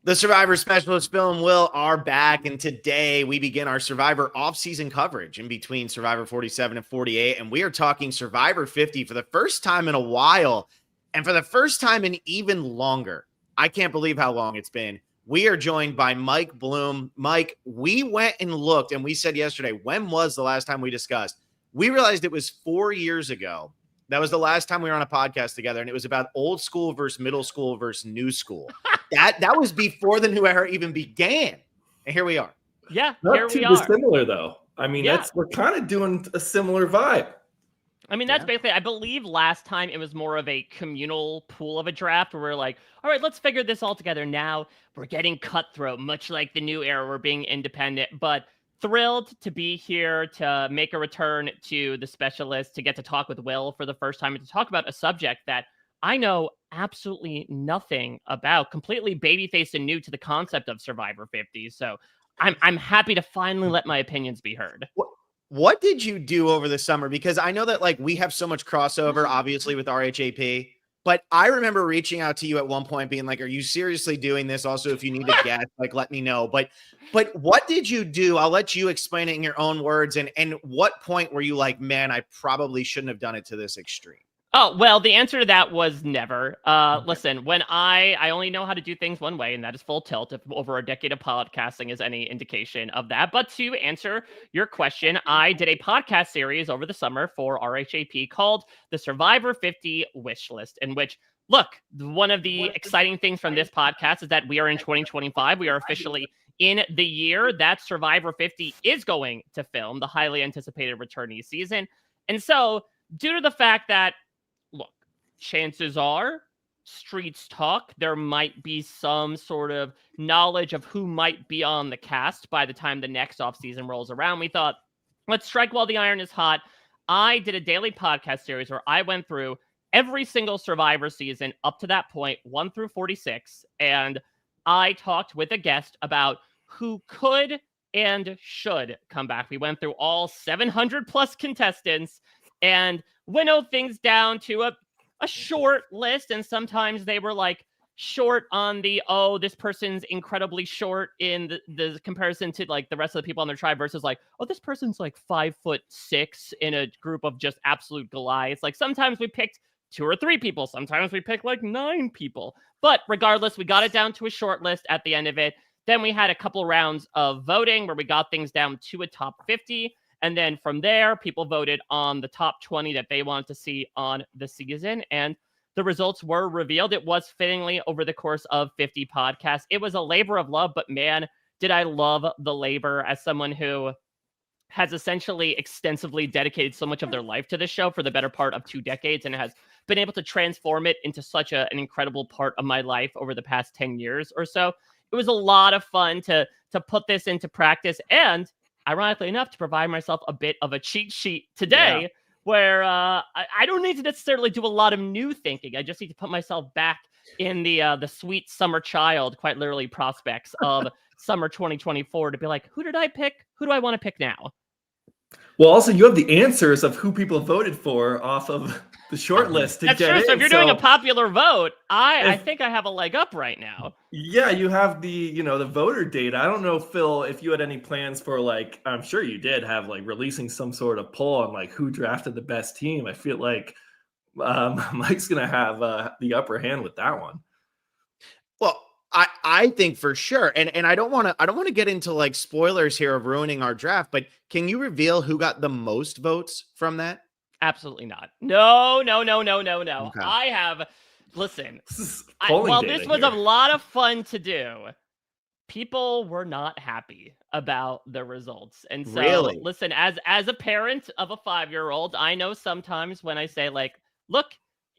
The Survivor Specialist Phil and Will are back, and today we begin our Survivor off-season coverage in between Survivor 47 and 48, and we are talking Survivor 50 for the first time in a while, and for the first time in even longer. I can't believe how long it's been. We are joined by Mike Bloom. Mike, we went and looked, and we said yesterday, when was the last time we discussed? We realized it was 4 years ago. That was the last time we were on a podcast together, and it was about old school versus middle school versus new school. That was before the new era even began, and here we are. Yeah, not here too we are. dissimilar though. I mean, we're kind of doing a similar vibe. I mean, that's basically, I believe last time it was more of a communal pool of a draft where we're like, all right, let's figure this all together. Now we're getting cutthroat, much like the new era. We're being independent, but thrilled to be here to make a return to the specialist, to get to talk with Will for the first time and to talk about a subject that I know absolutely nothing about, completely babyfaced and new to the concept of Survivor 50. So I'm happy to finally let my opinions be heard. What did you do over the summer? Because I know that like we have so much crossover, obviously, with RHAP. But I remember reaching out to you at one point being like, are you seriously doing this? Also, if you need a guest, like, let me know. But what did you do? I'll let you explain it in your own words. And what point were you like, man, I probably shouldn't have done it to this extreme? Oh, well, the answer to that was never. Listen, when I only know how to do things one way, and that is full tilt. If over a decade of podcasting is any indication of that. But to answer your question, I did a podcast series over the summer for RHAP called the Survivor 50 Wishlist, in which, look, one of the exciting things from this podcast is that we are in 2025. We are officially in the year that Survivor 50 is going to film, the highly anticipated returnee season. And so, due to the fact that, look, chances are, streets talk, there might be some sort of knowledge of who might be on the cast by the time the next offseason rolls around. We thought, let's strike while the iron is hot. I did a daily podcast series where I went through every single Survivor season up to that point, 1 through 46, and I talked with a guest about who could and should come back. We went through all 700 plus contestants and winnowed things down to a short list. And sometimes they were like short on the, oh, this person's incredibly short in the comparison to like the rest of the people on their tribe versus like, oh, this person's like 5'6" in a group of just absolute Goliaths. Like sometimes we picked 2 or 3 people. Sometimes we picked like 9 people. But regardless, we got it down to a short list at the end of it. Then we had a couple rounds of voting where we got things down to a top 50. And then from there, people voted on the top 20 that they wanted to see on the season. And the results were revealed. It was fittingly over the course of 50 podcasts. It was a labor of love, but man, did I love the labor as someone who has essentially extensively dedicated so much of their life to this show for the better part of 2 decades and has been able to transform it into such an incredible part of my life over the past 10 years or so. It was a lot of fun to put this into practice and, ironically enough, to provide myself a bit of a cheat sheet today where I don't need to necessarily do a lot of new thinking. I just need to put myself back in the sweet summer child, quite literally prospects of summer 2024 to be like, who did I pick? Who do I want to pick now? Well, also, you have the answers of who people voted for off of the short list. That's true. So if you're doing a popular vote, I think I have a leg up right now. Yeah, you have the voter data. I don't know, Phil, if you had any plans for like, I'm sure you did have like releasing some sort of poll on like who drafted the best team. I feel like Mike's gonna have the upper hand with that one. Well, I think for sure. And I don't want to get into like spoilers here of ruining our draft, but can you reveal who got the most votes from that? Absolutely not. No. Okay. Listen, while this was a lot of fun to do, people were not happy about the results. And so Really? Listen, as a parent of a 5-year-old, I know sometimes when I say like, look,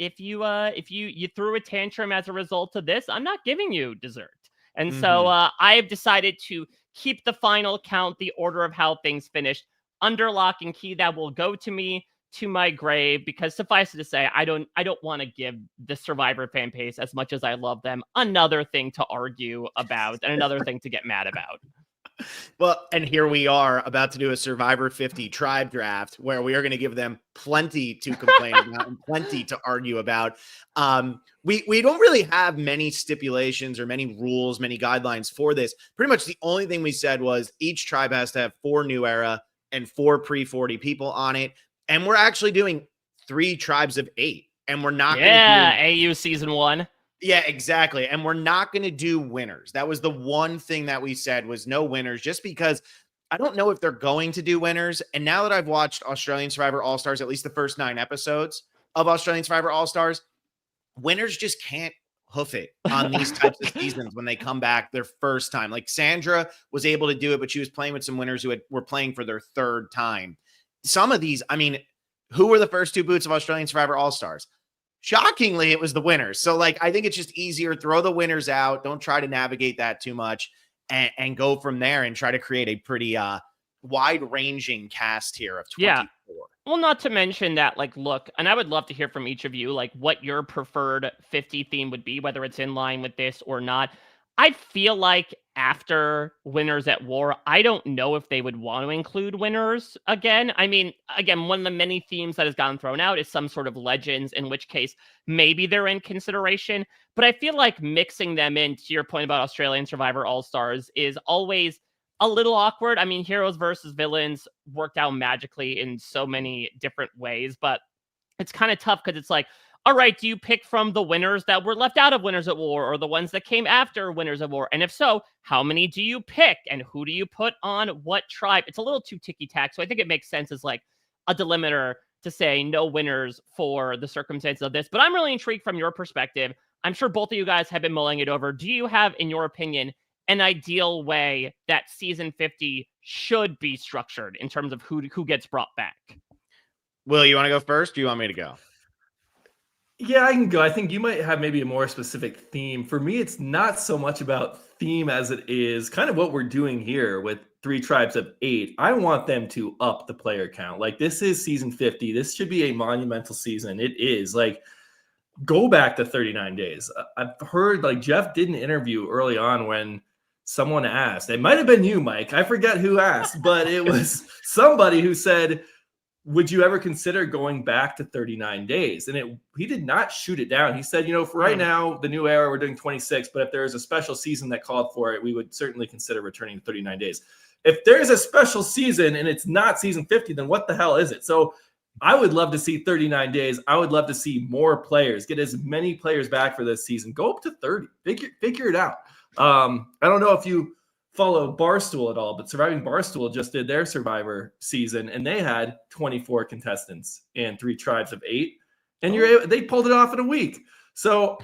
if you threw a tantrum as a result of this, I'm not giving you dessert. And so I have decided to keep the final count, the order of how things finished, under lock and key. That will go to me to my grave, because suffice it to say, I don't want to give the Survivor fan base, as much as I love them, another thing to argue about and another thing to get mad about. Well, and here we are about to do a Survivor 50 tribe draft where we are going to give them plenty to complain about and plenty to argue about. We don't really have many stipulations or many rules, many guidelines for this. Pretty much the only thing we said was each tribe has to have 4 new era and 4 pre-40 people on it. And we're actually doing 3 tribes of 8. And we're not going to do AU season 1. Yeah, exactly. And we're not going to do winners. That was the one thing that we said was no winners, just because I don't know if they're going to do winners. And now that I've watched Australian Survivor All-Stars, at least the first 9 episodes of Australian Survivor All-Stars, winners just can't hoof it on these types of seasons when they come back their first time. Like Sandra was able to do it, but she was playing with some winners who were playing for their 3rd time. Some of these, I mean, who were the first 2 boots of Australian Survivor All-Stars? Shockingly, it was the winners. So, like, I think it's just easier. Throw the winners out. Don't try to navigate that too much and go from there and try to create a pretty wide-ranging cast here of 24. Yeah. Well, not to mention that, like, look, and I would love to hear from each of you, like, what your preferred 50 theme would be, whether it's in line with this or not. I feel like after Winners at War, I don't know if they would want to include winners again. I mean, again, one of the many themes that has gotten thrown out is some sort of legends, in which case maybe they're in consideration. But I feel like mixing them in, to your point about Australian Survivor All-Stars, is always a little awkward. I mean, heroes versus villains worked out magically in so many different ways, but it's kind of tough because it's like, all right, do you pick from the winners that were left out of Winners at War or the ones that came after Winners at War? And if so, how many do you pick and who do you put on what tribe? It's a little too ticky-tack. So I think it makes sense as like a delimiter to say no winners for the circumstances of this. But I'm really intrigued from your perspective. I'm sure both of you guys have been mulling it over. Do you have, in your opinion, an ideal way that season 50 should be structured in terms of who gets brought back? Will, you want to go first? Or do you want me to go? Yeah, I can go. I think you might have maybe a more specific theme. For me, it's not so much about theme as it is kind of what we're doing here with 3 tribes of 8. I want them to up the player count. Like, this is season 50. This should be a monumental season. It is. Like, go back to 39 days. I've heard, like, Jeff did an interview early on when someone asked. It might have been you, Mike. I forget who asked, but it was somebody who said, would you ever consider going back to 39 days? And he did not shoot it down. He said, for right now, the new era, we're doing 26, but if there's a special season that called for it, we would certainly consider returning to 39 days. If there's a special season and it's not season 50, then what the hell is it? So I would love to see 39 days. I would love to see more players, get as many players back for this season. Go up to 30, figure it out. I don't know if you follow Barstool at all, but Surviving Barstool just did their Survivor season, and they had 24 contestants and 3 tribes of 8, and they pulled it off in a week. So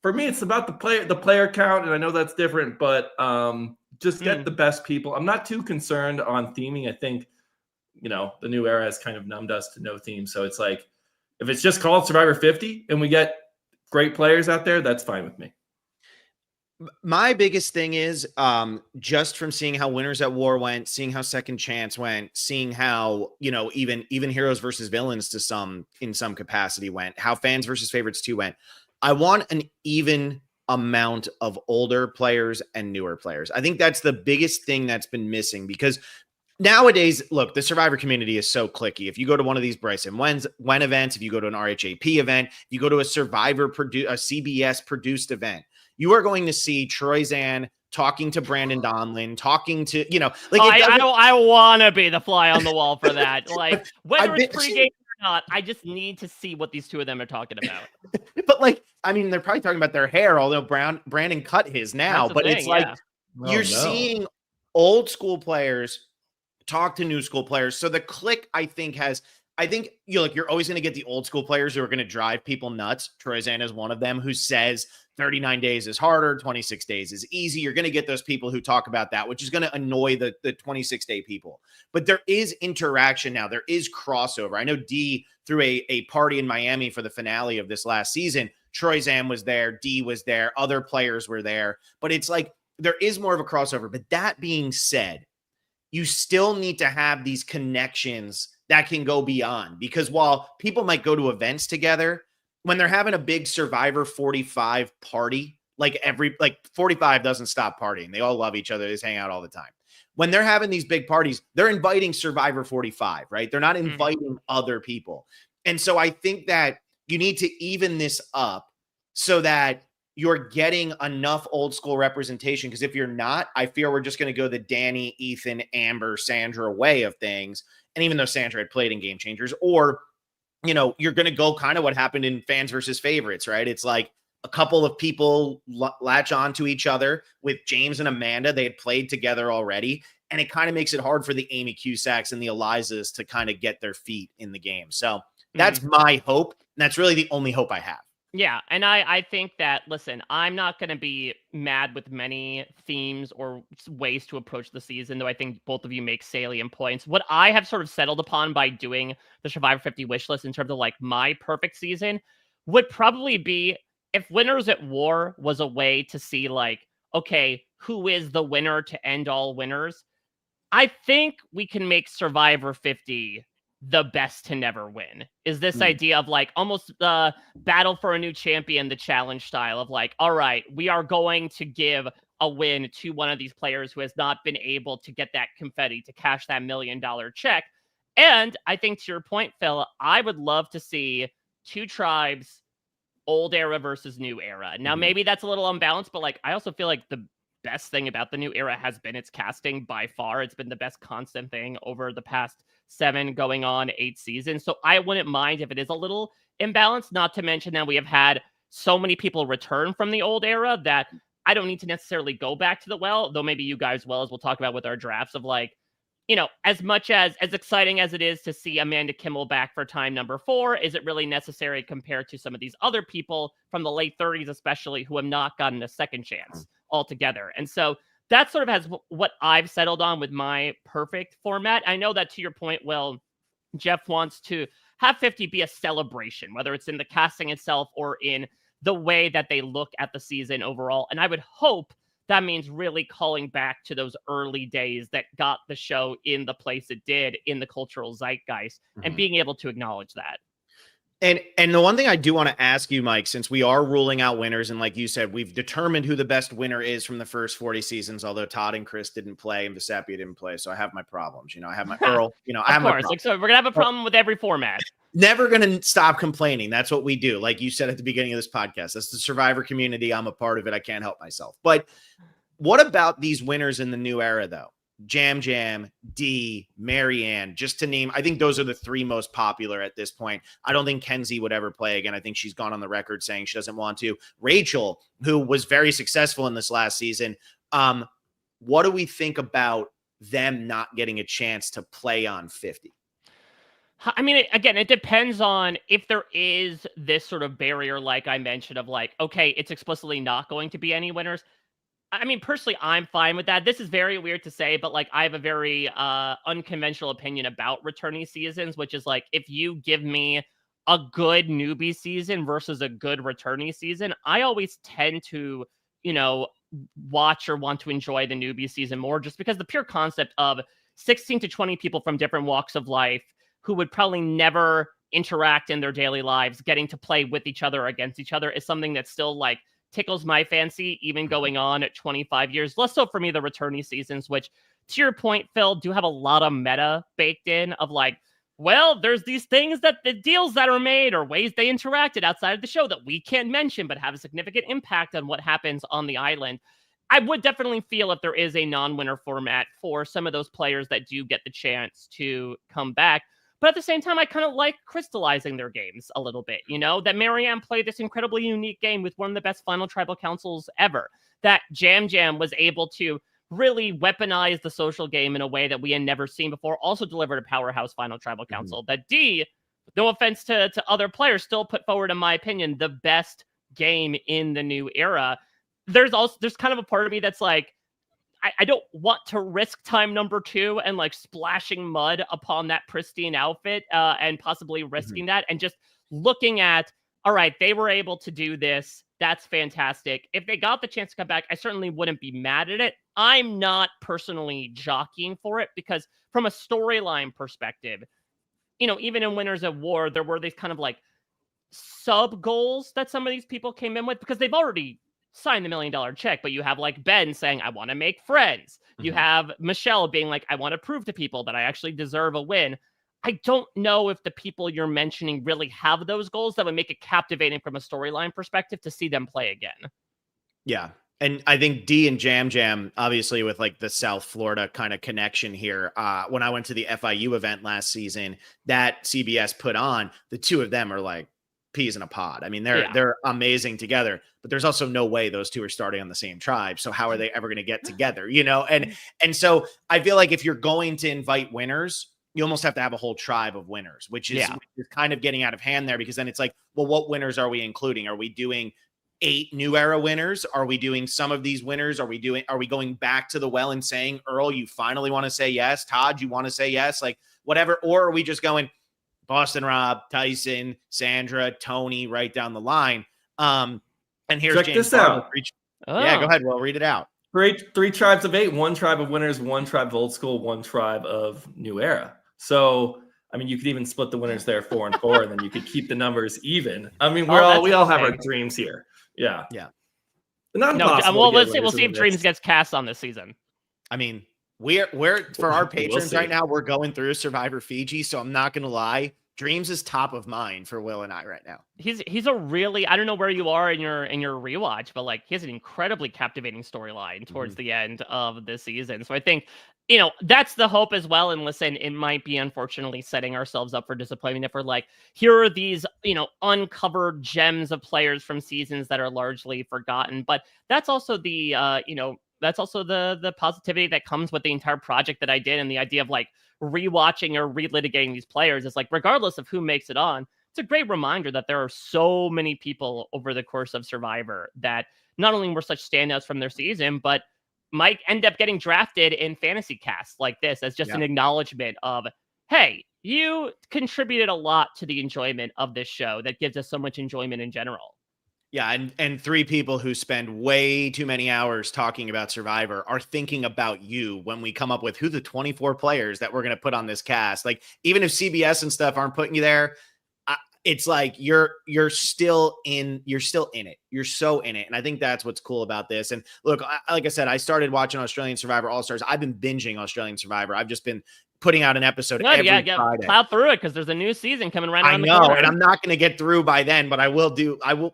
for me, it's about the player count, and I know that's different, but just get the best people. I'm not too concerned on theming. I think the new era has kind of numbed us to no theme, so it's like if it's just called Survivor 50 and we get great players out there, that's fine with me. My biggest thing is just from seeing how Winners at War went, seeing how Second Chance went, seeing how, even heroes versus villains in some capacity went, how fans versus favorites 2 went. I want an even amount of older players and newer players. I think that's the biggest thing that's been missing because nowadays, look, the Survivor community is so cliquey. If you go to one of these Bryson Wen events, if you go to an RHAP event, if you go to a a CBS produced event, you are going to see Troy Zan talking to Brandon Donlin, talking to, I want to be the fly on the wall for that. Like, whether it's pregame or not, I just need to see what these 2 of them are talking about. But they're probably talking about their hair, although Brandon cut his now. But it's like you're seeing old school players talk to new school players. So the click, I think you're always going to get the old school players who are going to drive people nuts. Troy Zan is one of them who says 39 days is harder, 26 days is easy. You're going to get those people who talk about that, which is going to annoy the 26-day people. But there is interaction now. There is crossover. I know D threw a party in Miami for the finale of this last season. Troy Zan was there. D was there. Other players were there. But it's like there is more of a crossover. But that being said, you still need to have these connections that can go beyond, because while people might go to events together, when they're having a big Survivor 45 party, like 45 doesn't stop partying. They all love each other. They just hang out all the time. When they're having these big parties, they're inviting Survivor 45, right? They're not inviting other people. And so I think that you need to even this up so that you're getting enough old school representation. Because if you're not, I fear we're just going to go the Danny, Ethan, Amber, Sandra way of things. And even though Sandra had played in Game Changers, or, you're going to go kind of what happened in Fans versus Favorites, right? It's like a couple of people latch on to each other. With James and Amanda, they had played together already. And it kind of makes it hard for the Amy Cusacks and the Elizas to kind of get their feet in the game. So that's my hope. And that's really the only hope I have. Yeah, and I think that, listen, I'm not going to be mad with many themes or ways to approach the season, though I think both of you make salient points. What I have sort of settled upon by doing the Survivor 50 wish list in terms of like my perfect season would probably be if Winners at War was a way to see like, okay, who is the winner to end all winners? I think we can make Survivor 50 the best to never win. Is this idea of like almost the battle for a new champion, the challenge style of like, all right, we are going to give a win to one of these players who has not been able to get that confetti to cash that $1 million check. And I think to your point, Phil, I would love to see two tribes, old era versus new era. Now, maybe that's a little unbalanced, but like, I also feel like the best thing about the new era has been its casting by far. It's been the best constant thing over the past 7 going on 8 seasons. So I wouldn't mind if it is a little imbalanced, not to mention that we have had so many people return from the old era that I don't need to necessarily go back to the well, though maybe you guys will, as we'll talk about with our drafts of like, as much as exciting as it is to see Amanda Kimmel back for time number 4, is it really necessary compared to some of these other people from the late 30s, especially, who have not gotten a second chance altogether? And so that sort of has what I've settled on with my perfect format. I know that to your point, Will, Jeff wants to have 50 be a celebration, whether it's in the casting itself or in the way that they look at the season overall. And I would hope that means really calling back to those early days that got the show in the place it did in the cultural zeitgeist and being able to acknowledge that. And the one thing I do want to ask you, Mike, since we are ruling out winners, and like you said, we've determined who the best winner is from the first 40 seasons, although Todd and Chris didn't play and Visapia didn't play. So I have my problems. I have my Earl, I have my problems. So we're going to have a problem with every format. Never going to stop complaining. That's what we do. Like you said at the beginning of this podcast, that's the Survivor community. I'm a part of it. I can't help myself. But what about these winners in the new era, though? Jam Jam, D, Marianne, just to name, I think those are the 3 most popular at this point. I don't think Kenzie would ever play again. I think she's gone on the record saying she doesn't want to. Rachel, who was very successful in this last season. What do we think about them not getting a chance to play on 50? I mean, again, it depends on if there is this sort of barrier, like I mentioned, of like, okay, it's explicitly not going to be any winners. I mean, personally, I'm fine with that. This is very weird to say, but like I have a very unconventional opinion about returning seasons, which is like, if you give me a good newbie season versus a good returning season, I always tend to, watch or want to enjoy the newbie season more, just because the pure concept of 16 to 20 people from different walks of life who would probably never interact in their daily lives, getting to play with each other or against each other is something that's still like tickles my fancy, even going on at 25 years. Less so for me, the returning seasons, which to your point, Phil, do have a lot of meta baked in of like, well, there's these things that the deals that are made or ways they interacted outside of the show that we can't mention, but have a significant impact on what happens on the island. I would definitely feel if there is a non-winner format for some of those players that do get the chance to come back. But at the same time, I kind of like crystallizing their games a little bit, that Marianne played this incredibly unique game with one of the best final tribal councils ever, that Jam Jam was able to really weaponize the social game in a way that we had never seen before, also delivered a powerhouse final tribal council, that D, no offense to other players, still put forward, in my opinion, the best game in the new era. There's kind of a part of me that's like, I don't want to risk time number 2 and like splashing mud upon that pristine outfit and possibly risking that, and just looking at, all right, they were able to do this. That's fantastic. If they got the chance to come back, I certainly wouldn't be mad at it. I'm not personally jockeying for it because from a storyline perspective, even in Winners of War, there were these kind of like sub goals that some of these people came in with because they've already sign the $1 million check, but you have like Ben saying, I want to make friends. You have Michelle being like, I want to prove to people that I actually deserve a win. I don't know if the people you're mentioning really have those goals that would make it captivating from a storyline perspective to see them play again. Yeah. And I think D and Jam Jam, obviously with like the South Florida kind of connection here. When I went to the FIU event last season that CBS put on, the two of them are like peas in a pod. I mean, they're amazing together, but there's also no way those two are starting on the same tribe. So how are they ever going to get together? And so I feel like if you're going to invite winners, you almost have to have a whole tribe of winners, which is kind of getting out of hand there, because then it's like, well, what winners are we including? Are we doing 8 new era winners? Are we doing some of these winners? Are we going back to the well and saying, Earl, you finally want to say yes? Todd, you want to say yes? Like whatever. Or are we just going Boston Rob, Tyson, Sandra, Tony, right down the line? And here's Check James this out. Yeah, go ahead. Well, read it out. 3 tribes of 8, 1 tribe of winners, 1 tribe of old school, 1 tribe of new era. So, I mean, you could even split the winners there 4 and 4, and then you could keep the numbers even. I mean, we all have our dreams here. Yeah. Not impossible. Well, we'll see if Dreams gets cast on this season. I mean, we're for our patrons right now, we're going through Survivor Fiji, so I'm not gonna lie. Dreams is top of mind for Will and I right now. He's a really, I don't know where you are in your rewatch, but like he has an incredibly captivating storyline towards the end of the season. So I think, that's the hope as well. And listen, it might be unfortunately setting ourselves up for disappointment if we're like, here are these, uncovered gems of players from seasons that are largely forgotten. But that's also the, that's also the positivity that comes with the entire project that I did, and the idea of like rewatching or relitigating these players is like, regardless of who makes it on, it's a great reminder that there are so many people over the course of Survivor that not only were such standouts from their season, but might end up getting drafted in fantasy casts like this as just an acknowledgement of, hey, you contributed a lot to the enjoyment of this show that gives us so much enjoyment in general. Yeah, and 3 people who spend way too many hours talking about Survivor are thinking about you when we come up with who the 24 players that we're going to put on this cast. Like, even if CBS and stuff aren't putting you there, it's like you're still in it. You're so in it. And I think that's what's cool about this. And look, like I said, I started watching Australian Survivor All-Stars. I've been binging Australian Survivor. I've just been putting out an episode every Friday. Plow through it because there's a new season coming right around the corner. I know, corner. and I'm not going to get through by then, but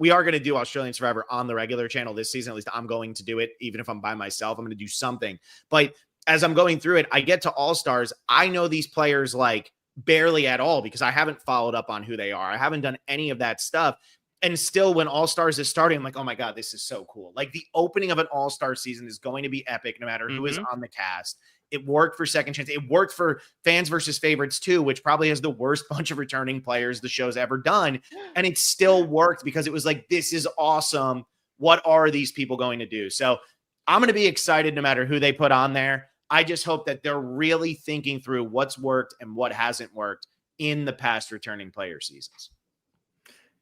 we are going to do Australian Survivor on the regular channel this season. At least I'm going to do it. Even if I'm by myself, I'm going to do something. But as I'm going through it, I get to All-Stars. I know these players like barely at all because I haven't followed up on who they are. I haven't done any of that stuff. And still, when All-Stars is starting, I'm like, oh my God, this is so cool. Like, the opening of an All-Star season is going to be epic no matter who is on the cast. It worked for Second Chance. It worked for Fans versus Favorites too, which probably has the worst bunch of returning players the show's ever done. And it still worked because it was like, this is awesome. What are these people going to do? So I'm going to be excited no matter who they put on there. I just hope that they're really thinking through what's worked and what hasn't worked in the past returning player seasons.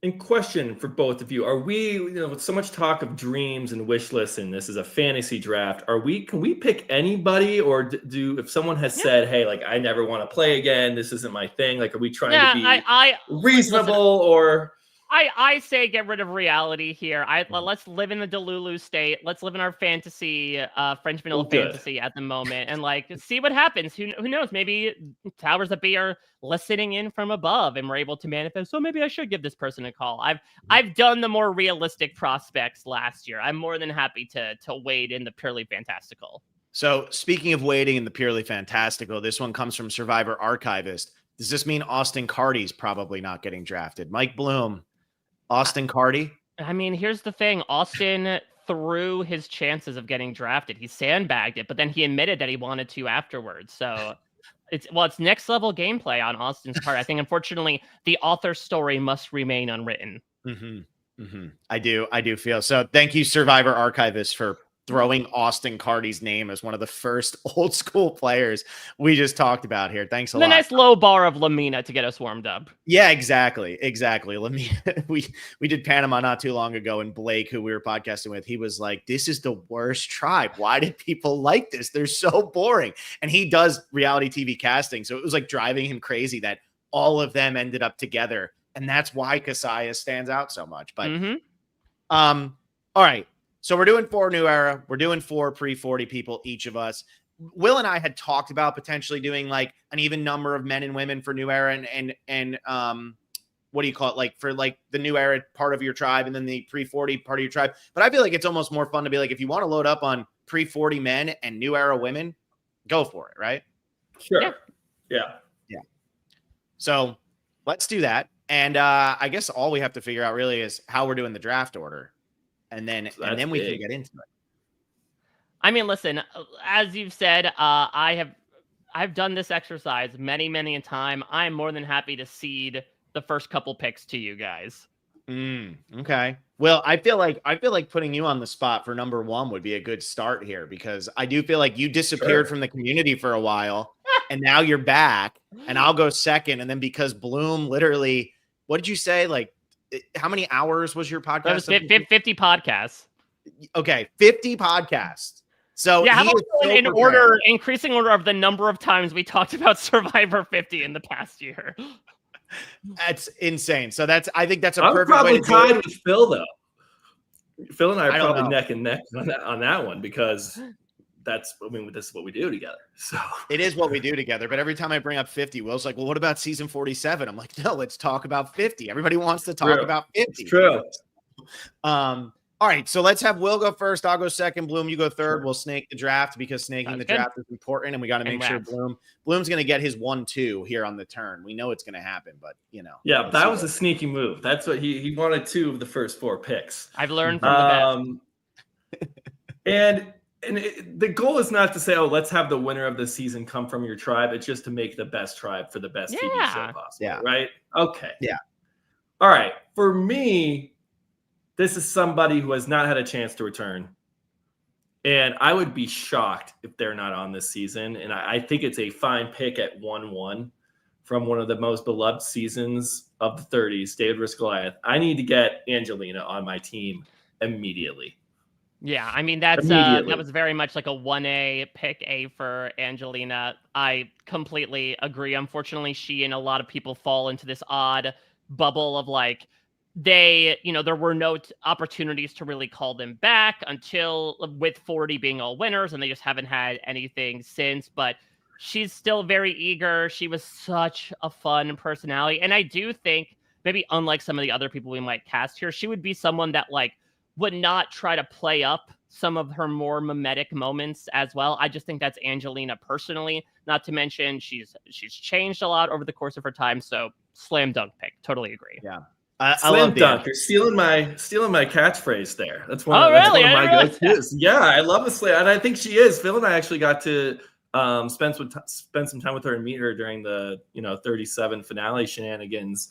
And question for both of you: are we, with so much talk of dreams and wish lists, and this is a fantasy draft, can we pick anybody, or do if someone has said, hey, like, I never want to play again, this isn't my thing, like, are we trying to be reasonable? Or I say get rid of reality here. Let's live in the Delulu state. Let's live in our fantasy, French vanilla fantasy at the moment, and like see what happens. Who knows? Maybe Towers that be are listening in from above, and we're able to manifest. So maybe I should give this person a call. I've done the more realistic prospects last year. I'm more than happy to wade in the purely fantastical. So speaking of wading in the purely fantastical, this one comes from Survivor Archivist. Does this mean Austin Carty's probably not getting drafted? Mike Bloom. Austin Carty? I mean, here's the thing. Austin threw his chances of getting drafted. He sandbagged it, but then he admitted that he wanted to afterwards. So it's next level gameplay on Austin's part. I think, unfortunately, the author's story must remain unwritten. I do feel so. Thank you, Survivor Archivist, for throwing Austin Carty's name as one of the first old school players we just talked about here. Thanks a lot. The nice low bar of Lamina to get us warmed up. Yeah, exactly. Lamina, we did Panama not too long ago, and Blake, who we were podcasting with, he was like, this is the worst tribe. Why did people like this? They're so boring. And he does reality TV casting. So it was like driving him crazy that all of them ended up together. And that's why Cassius stands out so much. But all right. So we're doing 4 new era. We're doing 4 pre-40 people, each of us. Will and I had talked about potentially doing like an even number of men and women for new era and what do you call it? Like for like the new era part of your tribe and then the pre-40 part of your tribe. But I feel like it's almost more fun to be like, if you want to load up on pre-40 men and new era women, go for it. Right. Sure. Yeah. So let's do that. And I guess all we have to figure out really is how we're doing the draft order. And then we can get into it. I mean, listen, as you've said, I've done this exercise many a time. I'm more than happy to cede the first couple picks to you guys. Okay. Well, I feel like putting you on the spot for number 1 would be a good start here, because I do feel like you disappeared from the community for a while and now you're back, and I'll go second. And then because Bloom literally, what did you say? Like, how many hours was your podcast? It was 50 podcasts. Okay. 50 podcasts. So yeah, how about increasing order of the number of times we talked about Survivor 50 in the past year. That's insane. So I think that's a I'm perfect probably way to tied with Phil though. Phil and I are probably know. neck and neck on that one, because this is what we do together. So it is what we do together. But every time I bring up 50, Will's like, well, what about season 47? I'm like, no, let's talk about 50. Everybody wants to talk about 50. It's true. All right, so let's have Will go first. I'll go second. Bloom, you go third. Sure. We'll snake the draft, because snaking the draft is important, and we got to make sure Bloom's going to get his 1-2 here on the turn. We know it's going to happen, but Yeah, that was a sneaky move. That's what he wanted 2 of the first 4 picks. I've learned from the best. And the goal is not to say, oh, let's have the winner of the season come from your tribe. It's just to make the best tribe for the best TV show possible. Yeah. Right? Okay. Yeah. All right. For me, this is somebody who has not had a chance to return. And I would be shocked if they're not on this season. And I think it's a fine pick at 1-1 from one of the most beloved seasons of the 30s, David vs. Goliath. I need to get Angelina on my team immediately. Yeah, I mean, that was very much like a 1A, pick A for Angelina. I completely agree. Unfortunately, she and a lot of people fall into this odd bubble of like, there were no opportunities to really call them back until with 40 being all winners, and they just haven't had anything since. But she's still very eager. She was such a fun personality. And I do think, maybe unlike some of the other people we might cast here, she would be someone that like would not try to play up some of her more mimetic moments as well. I just think that's Angelina personally, not to mention she's changed a lot over the course of her time. So slam dunk pick. Totally agree. Yeah. I love dunk. You're stealing my catchphrase there. That's one. Oh, that's really? One of my go-tos. Yeah, I love the slam, and I think she is. Phil and I actually got to spend some time with her and meet her during the 37 finale shenanigans.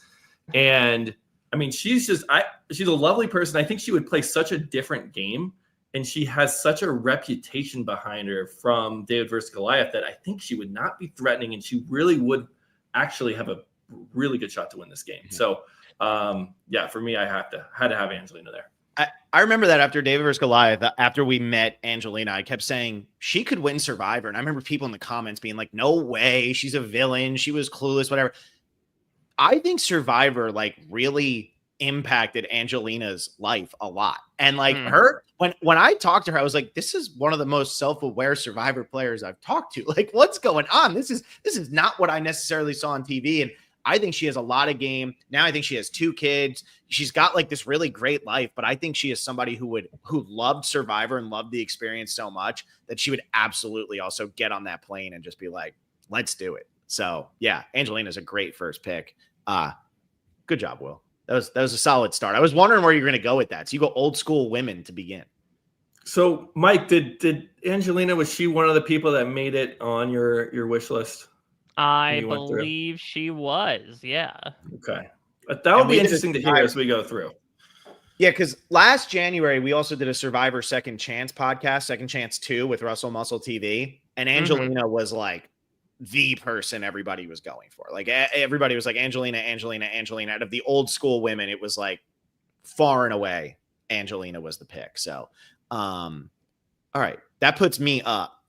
And I mean, she's a lovely person. I think she would play such a different game, and she has such a reputation behind her from David vs. Goliath that I think she would not be threatening, and she really would actually have a really good shot to win this game. Mm-hmm. So. For me, I had to have Angelina there. I remember that after David vs. Goliath, after we met Angelina, I kept saying she could win Survivor. And I remember people in the comments being like, no way, she's a villain. She was clueless, whatever. I think Survivor like really impacted Angelina's life a lot. And like her, when I talked to her, I was like, this is one of the most self-aware Survivor players I've talked to. Like, what's going on? This is not what I necessarily saw on TV. And I think she has a lot of game. Now I think she has 2 kids. She's got like this really great life, but I think she is somebody who loved Survivor and loved the experience so much that she would absolutely also get on that plane and just be like, let's do it. So yeah, Angelina's a great first pick. Good job, Will. That was a solid start. I was wondering where you're going to go with that. So you go old school women to begin. So Mike, did Angelina, was she one of the people that made it on your wish list? I believe she was, yeah. Okay. That would be interesting to hear as we go through. Yeah, because last January, we also did a Survivor Second Chance podcast, Second Chance 2 with Russell Muscle TV. And Angelina was like the person everybody was going for. Like everybody was like, Angelina. Out of the old school women, it was like far and away, Angelina was the pick. So, all right. That puts me up.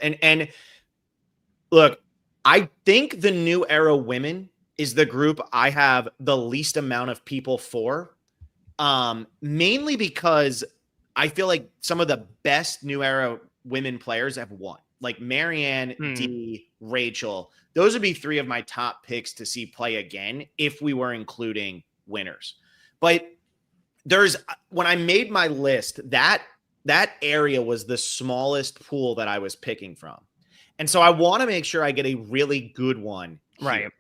And look, I think the new era women is the group I have the least amount of people for, mainly because I feel like some of the best new era women players have won. Like Marianne, Hmm. Dee, Rachel. Those would be 3 of my top picks to see play again if we were including winners. But when I made my list, that area was the smallest pool that I was picking from. And so I want to make sure I get a really good one here. Right.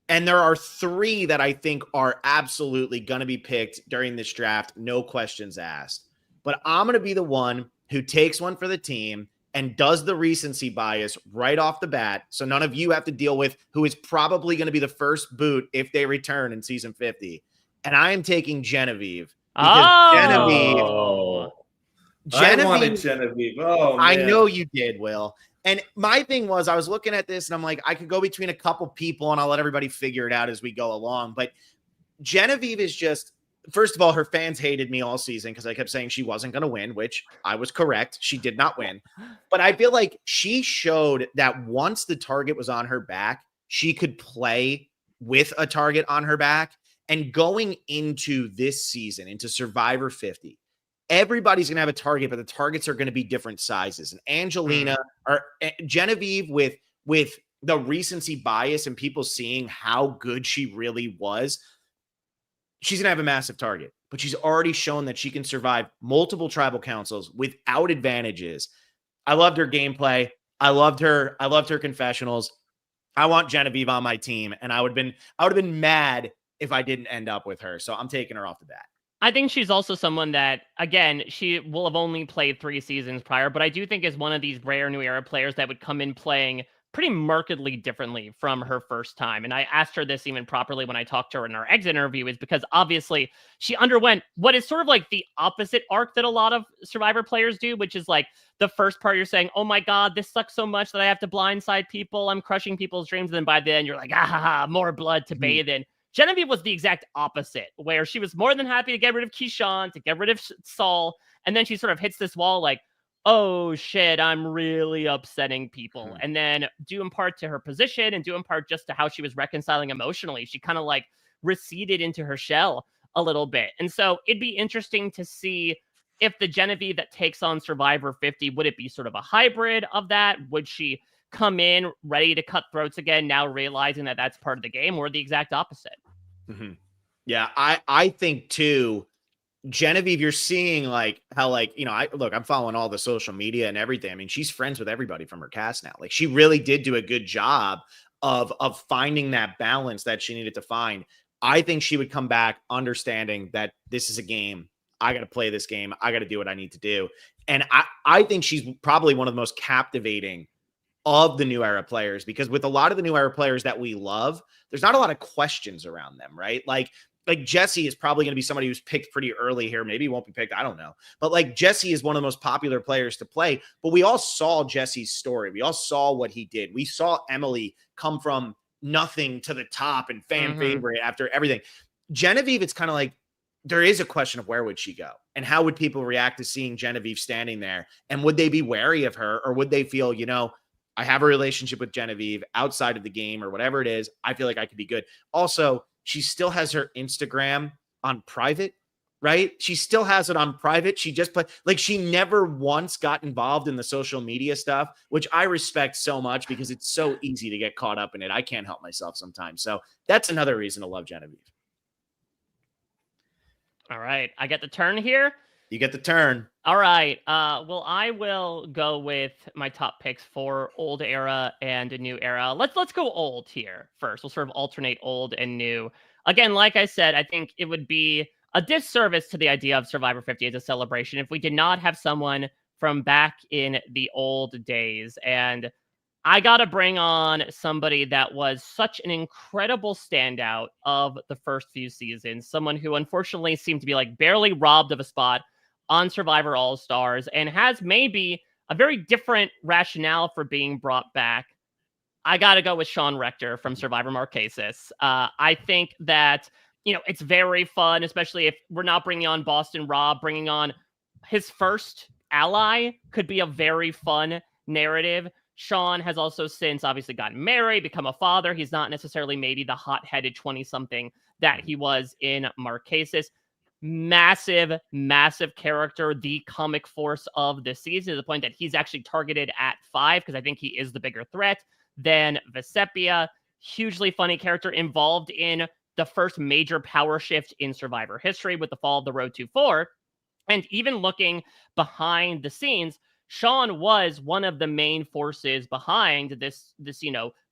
And there are 3 that I think are absolutely going to be picked during this draft, no questions asked. But I'm going to be the one who takes one for the team and does the recency bias right off the bat. So none of you have to deal with who is probably going to be the first boot if they return in season 50. And I am taking Genevieve. Because Oh, I wanted Genevieve. Oh, man. I know you did, Will. And my thing was, I was looking at this and I'm like, I could go between a couple people and I'll let everybody figure it out as we go along. But Genevieve is just, first of all, her fans hated me all season because I kept saying she wasn't going to win, which I was correct. She did not win. But I feel like she showed that once the target was on her back, she could play with a target on her back. And going into this season, into Survivor 50, everybody's going to have a target, but the targets are going to be different sizes. And Angelina or Genevieve with the recency bias and people seeing how good she really was, she's going to have a massive target, but she's already shown that she can survive multiple tribal councils without advantages. I loved her gameplay. I loved her confessionals. I want Genevieve on my team, and I would have been mad if I didn't end up with her. So I'm taking her off the bat. I think she's also someone that, again, she will have only played 3 seasons prior, but I do think is one of these rare new era players that would come in playing pretty markedly differently from her first time. And I asked her this even properly when I talked to her in our exit interview, is because obviously she underwent what is sort of like the opposite arc that a lot of Survivor players do, which is like the first part you're saying, oh my God, this sucks so much that I have to blindside people. I'm crushing people's dreams. And then by then you're like, more blood to bathe in. Genevieve was the exact opposite, where she was more than happy to get rid of Keyshawn, to get rid of Saul, and then she sort of hits this wall like, oh shit, I'm really upsetting people. And then due in part to her position and due in part just to how she was reconciling emotionally, she kind of like receded into her shell a little bit. And so it'd be interesting to see if the Genevieve that takes on Survivor 50, would it be sort of a hybrid of that? Would she come in ready to cut throats again, now realizing that that's part of the game, or the exact opposite? Mm-hmm. Yeah, I think too, Genevieve, you're seeing like how, like, you know, I'm following all the social media and everything. I mean, she's friends with everybody from her cast now. Like, she really did do a good job of finding that balance that she needed to find. I think she would come back understanding that this is a game. I got to play this game. I got to do what I need to do. And I think she's probably one of the most captivating of the new era players, because with a lot of the new era players that we love, there's not a lot of questions around them, right? Like Jesse is probably going to be somebody who's picked pretty early here. Maybe he won't be picked. I don't know. But like Jesse is one of the most popular players to play, but we all saw Jesse's story. We all saw what he did. We saw Emily come from nothing to the top and fan favorite after everything. Genevieve, it's kind of like, there is a question of where would she go and how would people react to seeing Genevieve standing there? And would they be wary of her, or would they feel, you know, I have a relationship with Genevieve outside of the game or whatever it is, I feel like I could be good. Also, she still has her Instagram on private, right? She still has it on private. She just like, she never once got involved in the social media stuff, which I respect so much because it's so easy to get caught up in it. I can't help myself sometimes. So that's another reason to love Genevieve. All right. I get the turn here. You get the turn. All right. Well, I will go with my top picks for old era and a new era. Let's go old here first. We'll sort of alternate old and new. Again, like I said, I think it would be a disservice to the idea of Survivor 50 as a celebration if we did not have someone from back in the old days. And I got to bring on somebody that was such an incredible standout of the first few seasons, someone who unfortunately seemed to be like barely robbed of a spot on Survivor All-Stars and has maybe a very different rationale for being brought back. I got to go with Sean Rector from Survivor Marquesas. I think that, you know, it's very fun, especially if we're not bringing on Boston Rob, bringing on his first ally could be a very fun narrative. Sean has also since obviously gotten married, become a father. He's not necessarily maybe the hot-headed 20-something that he was in Marquesas. massive character, the comic force of the season, to the point that he's actually targeted at 5 because I think he is the bigger threat than Vecepia. Hugely funny character, involved in the first major power shift in Survivor history with the fall of the Road to 4. And even looking behind the scenes, Sean was one of the main forces behind this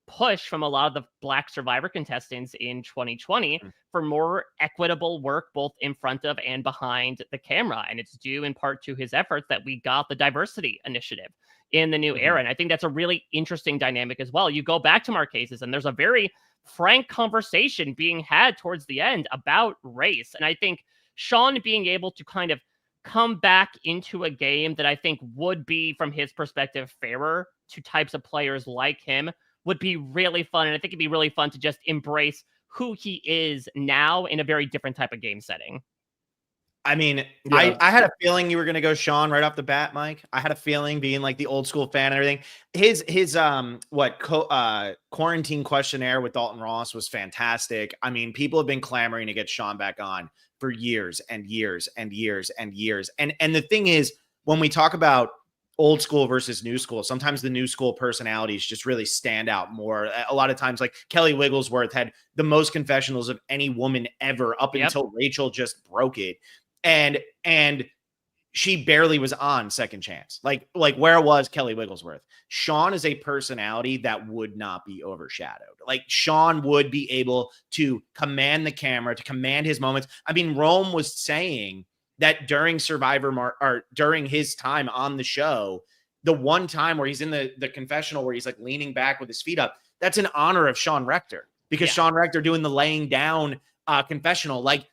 push from a lot of the Black Survivor contestants in 2020 for more equitable work both in front of and behind the camera. And it's due in part to his efforts that we got the diversity initiative in the new era. And I think that's a really interesting dynamic as well. You go back to Marquesas and there's a very frank conversation being had towards the end about race. And I think Sean being able to kind of come back into a game that I think would be, from his perspective, fairer to types of players like him would be really fun. And I think it'd be really fun to just embrace who he is now in a very different type of game setting. I mean, yeah. I had a feeling you were going to go Sean right off the bat, Mike. I had a feeling, being like the old school fan and everything. His quarantine questionnaire with Dalton Ross was fantastic. I mean, people have been clamoring to get Sean back on for years and years and years and years. And the thing is, when we talk about old school versus new school, sometimes the new school personalities just really stand out more. A lot of times, like Kelly Wigglesworth had the most confessionals of any woman ever up until Rachel just broke it. And she barely was on Second Chance. Like where was Kelly Wigglesworth? Sean is a personality that would not be overshadowed. Like Sean would be able to command the camera, to command his moments. I mean, Rome was saying that during or during his time on the show, the one time where he's in the confessional where he's like leaning back with his feet up, that's in honor of Sean Rector, because Sean Rector doing the laying down confessional, like,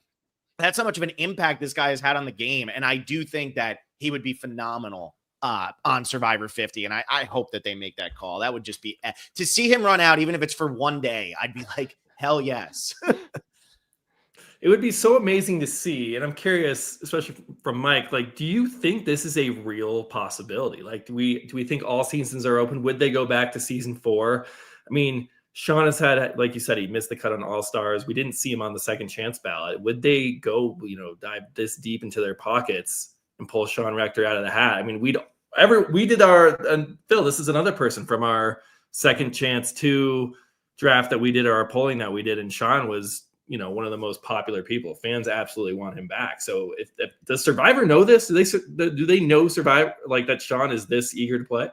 that's how much of an impact this guy has had on the game. And I do think that he would be phenomenal on Survivor 50. And I hope that they make that call. That would just be to see him run out, even if it's for one day. I'd be like, hell yes. It would be so amazing to see. And I'm curious, especially from Mike, like, do you think this is a real possibility? Like, do we think all seasons are open? Would they go back to season 4? I mean, Sean has had, like you said, he missed the cut on All-Stars. We didn't see him on the Second Chance ballot. Would they go, dive this deep into their pockets and pull Sean Rector out of the hat? I mean, we did our, and Phil, this is another person from our Second Chance 2 draft that we did, or our polling that we did, and Sean was, one of the most popular people. Fans absolutely want him back. So if does Survivor know this? Do they know Survivor, like, that Sean is this eager to play?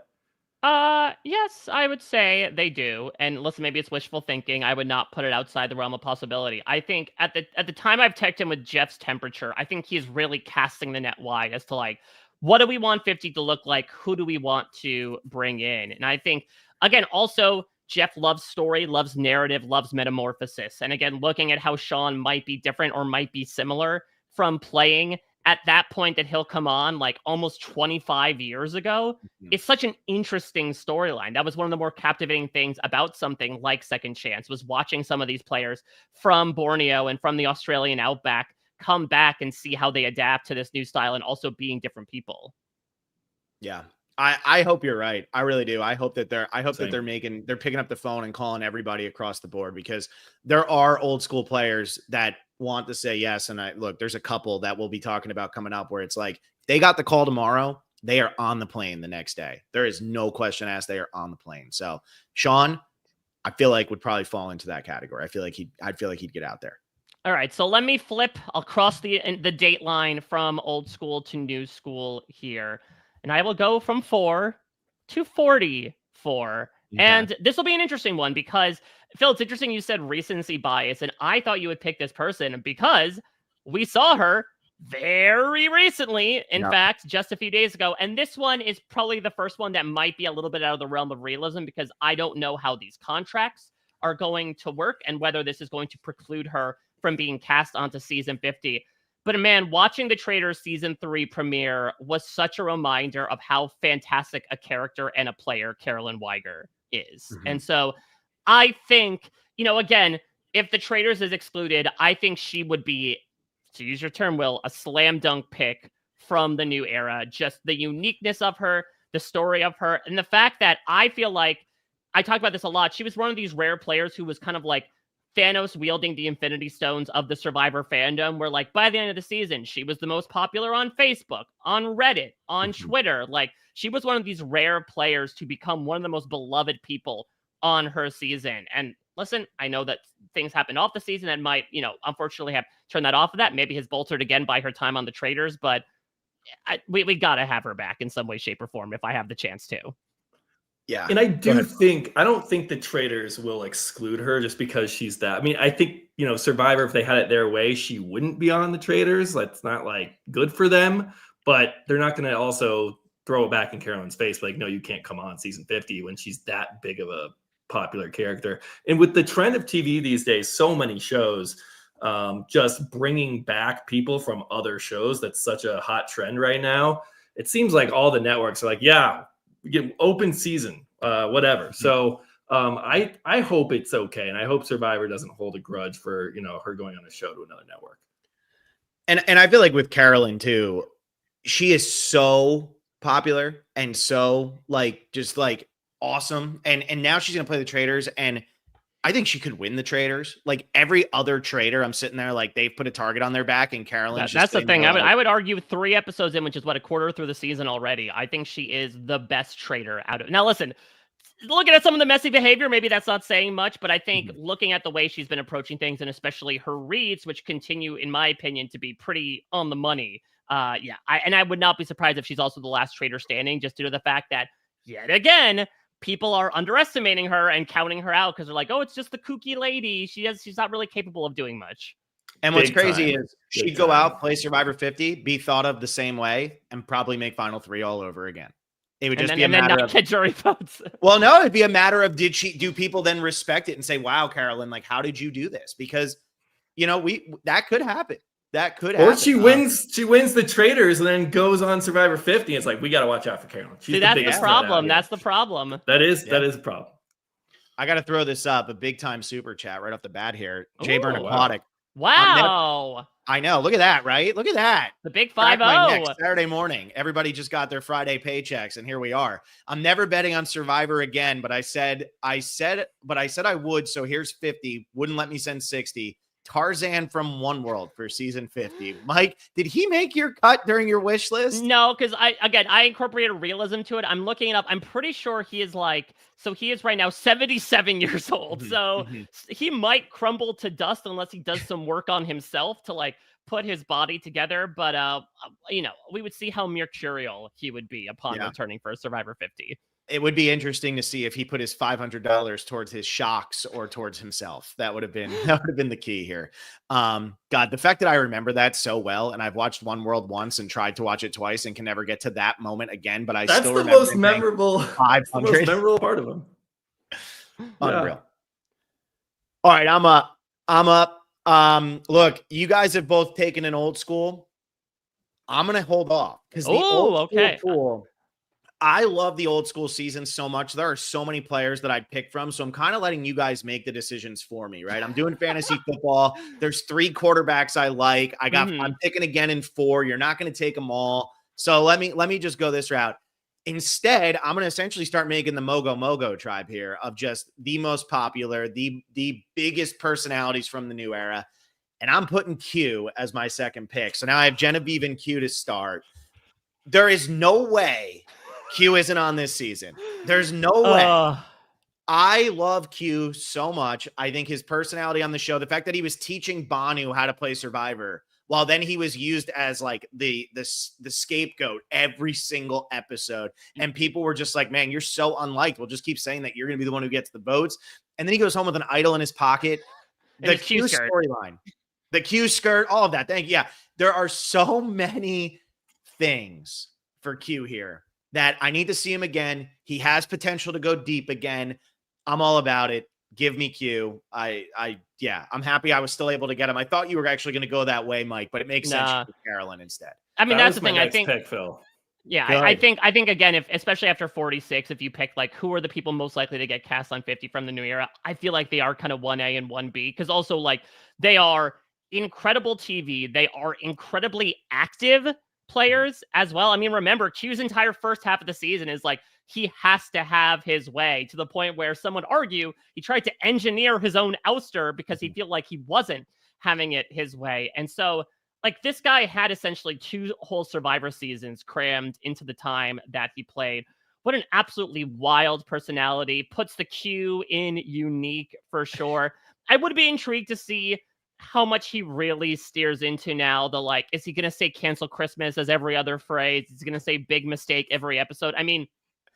Yes, I would say they do. And listen, maybe it's wishful thinking. I would not put it outside the realm of possibility. I think at the time I've checked him with Jeff's temperature, I think he's really casting the net wide as to, like, what do we want 50 to look like? Who do we want to bring in? And I think, again, also Jeff loves story, loves narrative, loves metamorphosis. And again, looking at how Sean might be different or might be similar from playing at that point that he'll come on, like, almost 25 years ago, it's such an interesting storyline. That was one of the more captivating things about something like Second Chance, was watching some of these players from Borneo and from the Australian outback come back and see how they adapt to this new style, and also being different people. Yeah. I hope you're right. I really do. I hope that they're picking up the phone and calling everybody across the board, because there are old school players that want to say yes. And there's a couple that we'll be talking about coming up where it's like, they got the call tomorrow, they are on the plane the next day. There is no question asked. They are on the plane. So Sean, I feel like, would probably fall into that category. I feel like he'd get out there. All right, so let me flip across the date line from old school to new school here. And I will go from 4 to 44. Okay. And this will be an interesting one, because, Phil, it's interesting you said recency bias. And I thought you would pick this person because we saw her very recently. In fact, just a few days ago. And this one is probably the first one that might be a little bit out of the realm of realism, because I don't know how these contracts are going to work and whether this is going to preclude her from being cast onto season 50. But man, watching the Traitors season 3 premiere was such a reminder of how fantastic a character and a player Carolyn Weiger is. Mm-hmm. And so I think, again, if the Traitors is excluded, I think she would be, to use your term, Will, a slam dunk pick from the new era. Just the uniqueness of her, the story of her, and the fact that I feel like, I talk about this a lot, she was one of these rare players who was kind of like Thanos wielding the Infinity Stones of the Survivor fandom, where like by the end of the season, she was the most popular on Facebook, on Reddit, on Twitter. Like she was one of these rare players to become one of the most beloved people on her season. And listen, I know that things happened off the season and might, unfortunately have turned that off of that. Maybe has bolstered again by her time on the Traders, but we got to have her back in some way, shape, or form if I have the chance to. Yeah. And I don't think the Traders will exclude her just because she's that. I mean, I think, Survivor, if they had it their way, she wouldn't be on the Traders. That's not like good for them, but they're not going to also throw it back in Carolyn's face. Like, no, you can't come on season 50 when she's that big of a popular character. And with the trend of TV these days, so many shows just bringing back people from other shows. That's such a hot trend right now. It seems like all the networks are like, yeah, we get open season, whatever. So I hope it's okay. And I hope Survivor doesn't hold a grudge for, her going on a show to another network. And I feel like with Carolyn too, she is so popular and so just awesome. And now she's going to play the Traders, and I think she could win the Traders. Like every other trader, I'm sitting there like they've put a target on their back, and Carolyn's that's the thing. I would argue 3 episodes in, which is what, a quarter through the season already. I think she is the best trader out of. Now, listen, looking at some of the messy behavior, maybe that's not saying much, but I think looking at the way she's been approaching things, and especially her reads, which continue, in my opinion, to be pretty on the money. I would not be surprised if she's also the last trader standing, just due to the fact that yet again, people are underestimating her and counting her out because they're like, oh, it's just the kooky lady. She's not really capable of doing much. And what's crazy is she'd go out, play Survivor 50, be thought of the same way, and probably make Final 3 all over again. It would just be a matter of jury votes. Well, no, it'd be a matter of do people then respect it and say, wow, Carolyn, like, how did you do this? Because, that could happen. That could happen. Or she wins the Traders and then goes on Survivor 50. It's like, we got to watch out for Carolyn. She's that's the problem. That's the problem. That is a problem. I got to throw this up, a big time super chat right off the bat here. Jay Burn Aquatic. Wow. I know. Look at that, right? Look at that. The big 5-0. Saturday morning. Everybody just got their Friday paychecks, and here we are. I'm never betting on Survivor again, but I said I would. So here's 50. Wouldn't let me send 60. Tarzan from One World for season 50. Mike, did he make your cut during your wish list? No, because I incorporated realism to it. I'm looking it up. I'm pretty sure he is he is right now 77 years old. So he might crumble to dust unless he does some work on himself to put his body together. But we would see how mercurial he would be upon returning for Survivor 50. It would be interesting to see if he put his $500 towards his shocks or towards himself. That would have been the key here. God, the fact that I remember that so well, and I've watched One World once and tried to watch it twice and can never get to that moment again. But that's still remember most memorable. 500. The most memorable part of him. Unreal. Yeah. All right, I'm up. Look, you guys have both taken an old school. I'm gonna hold off because the old school pool. I love the old school season so much. There are so many players that I'd pick from. So I'm kind of letting you guys make the decisions for me, right? I'm doing fantasy football. There's 3 quarterbacks I like. I'm picking again in 4. You're not going to take them all. So let me just go this route. Instead, I'm going to essentially start making the Mogo tribe here of just the most popular, the biggest personalities from the new era. And I'm putting Q as my second pick. So now I have Genevieve and Q to start. There is no way Q isn't on this season. There's no way. I love Q so much. I think his personality on the show, the fact that he was teaching Banu how to play Survivor, while then he was used as the scapegoat every single episode. And people were just like, man, you're so unliked. We'll just keep saying that you're going to be the one who gets the votes. And then he goes home with an idol in his pocket. The Q storyline, the Q skirt, all of that. Thank you. Yeah. There are so many things for Q here that I need to see him again. He has potential to go deep again. I'm all about it. Give me Q. I'm happy I was still able to get him. I thought you were actually going to go that way, Mike, but it makes sense for Carolyn instead. I mean, that's the thing. I think pick, Phil. Yeah, I think again, especially after 46, if you pick who are the people most likely to get cast on 50 from the new era, I feel like they are kind of 1A and 1B, because also they are incredible TV. They are incredibly active. players as well. I mean, remember, Q's entire first half of the season is like, he has to have his way, to the point where some would argue he tried to engineer his own ouster because he felt like he wasn't having it his way. And so, like, this guy had essentially 2 whole Survivor seasons crammed into the time that he played. What an absolutely wild personality. Puts the Q in unique for sure. I would be intrigued to see how much he really steers into now. The, like, is he going to say cancel Christmas as every other phrase? Is he going to say big mistake every episode? I mean,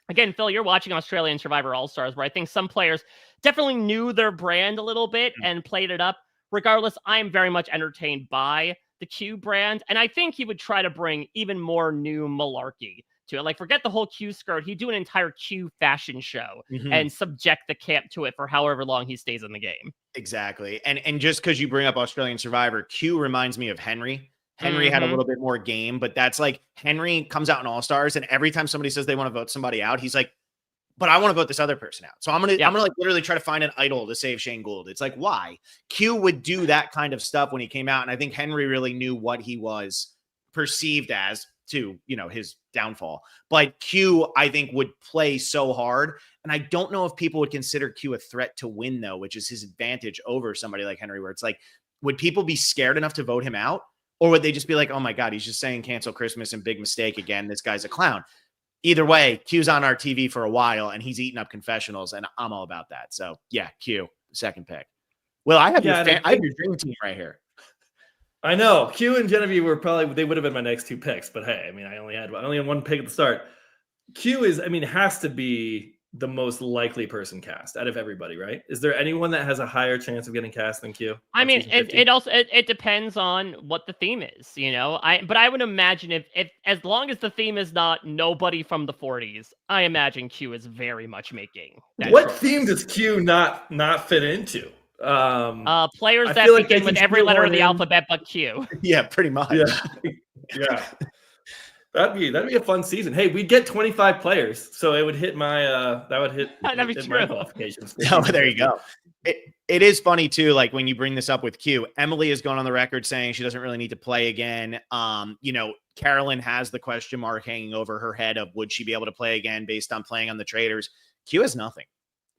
again, Phil, you're watching Australian Survivor All-Stars, where I think some players definitely knew their brand a little bit and played it up. Regardless, I'm very much entertained by the Q brand, and I think he would try to bring even more new malarkey to it. Like, forget the whole Q skirt. He'd do an entire Q fashion show and subject the camp to it for however long he stays in the game. Exactly. And just because you bring up Australian Survivor, Q reminds me of Henry. Henry had a little bit more game, but that's like, Henry comes out in All-Stars, and every time somebody says they want to vote somebody out, he's like, but I want to vote this other person out. So I'm gonna like literally try to find an idol to save Shane Gould. It's like, why? Q would do that kind of stuff when he came out, and I think Henry really knew what he was perceived as, to, you know, his downfall. But Q, I think, would play so hard, and I don't know if people would consider Q a threat to win, though, which is his advantage over somebody like Henry, where it's like, would people be scared enough to vote him out, or would they just be like, oh my God, he's just saying cancel Christmas and big mistake again, this guy's a clown? Either way, Q's on our TV for a while, and he's eating up confessionals, and I'm all about that. So yeah, Q, second pick. Well, I have I have your dream team right here. I know Q and Genevieve they would have been my next 2 picks, but hey, I mean, I only had 1 pick at the start. Q is, I mean, has to be the most likely person cast out of everybody, right? Is there anyone that has a higher chance of getting cast than Q? I mean, it depends on what the theme is, you know. But I would imagine if as long as the theme is not nobody from the 40s, I imagine Q is very much making that what choice. Theme does Q not fit into? Players that begin with every letter of the alphabet but Q. Yeah, pretty much. Yeah. That'd be a fun season. Hey, we'd get 25 players, so it would hit my that'd be my qualifications. Oh, there you go. It is funny too, like when you bring this up with Q. Emily has gone on the record saying she doesn't really need to play again. You know, Carolyn has the question mark hanging over her head of would she be able to play again based on playing on the Traders. Q has nothing.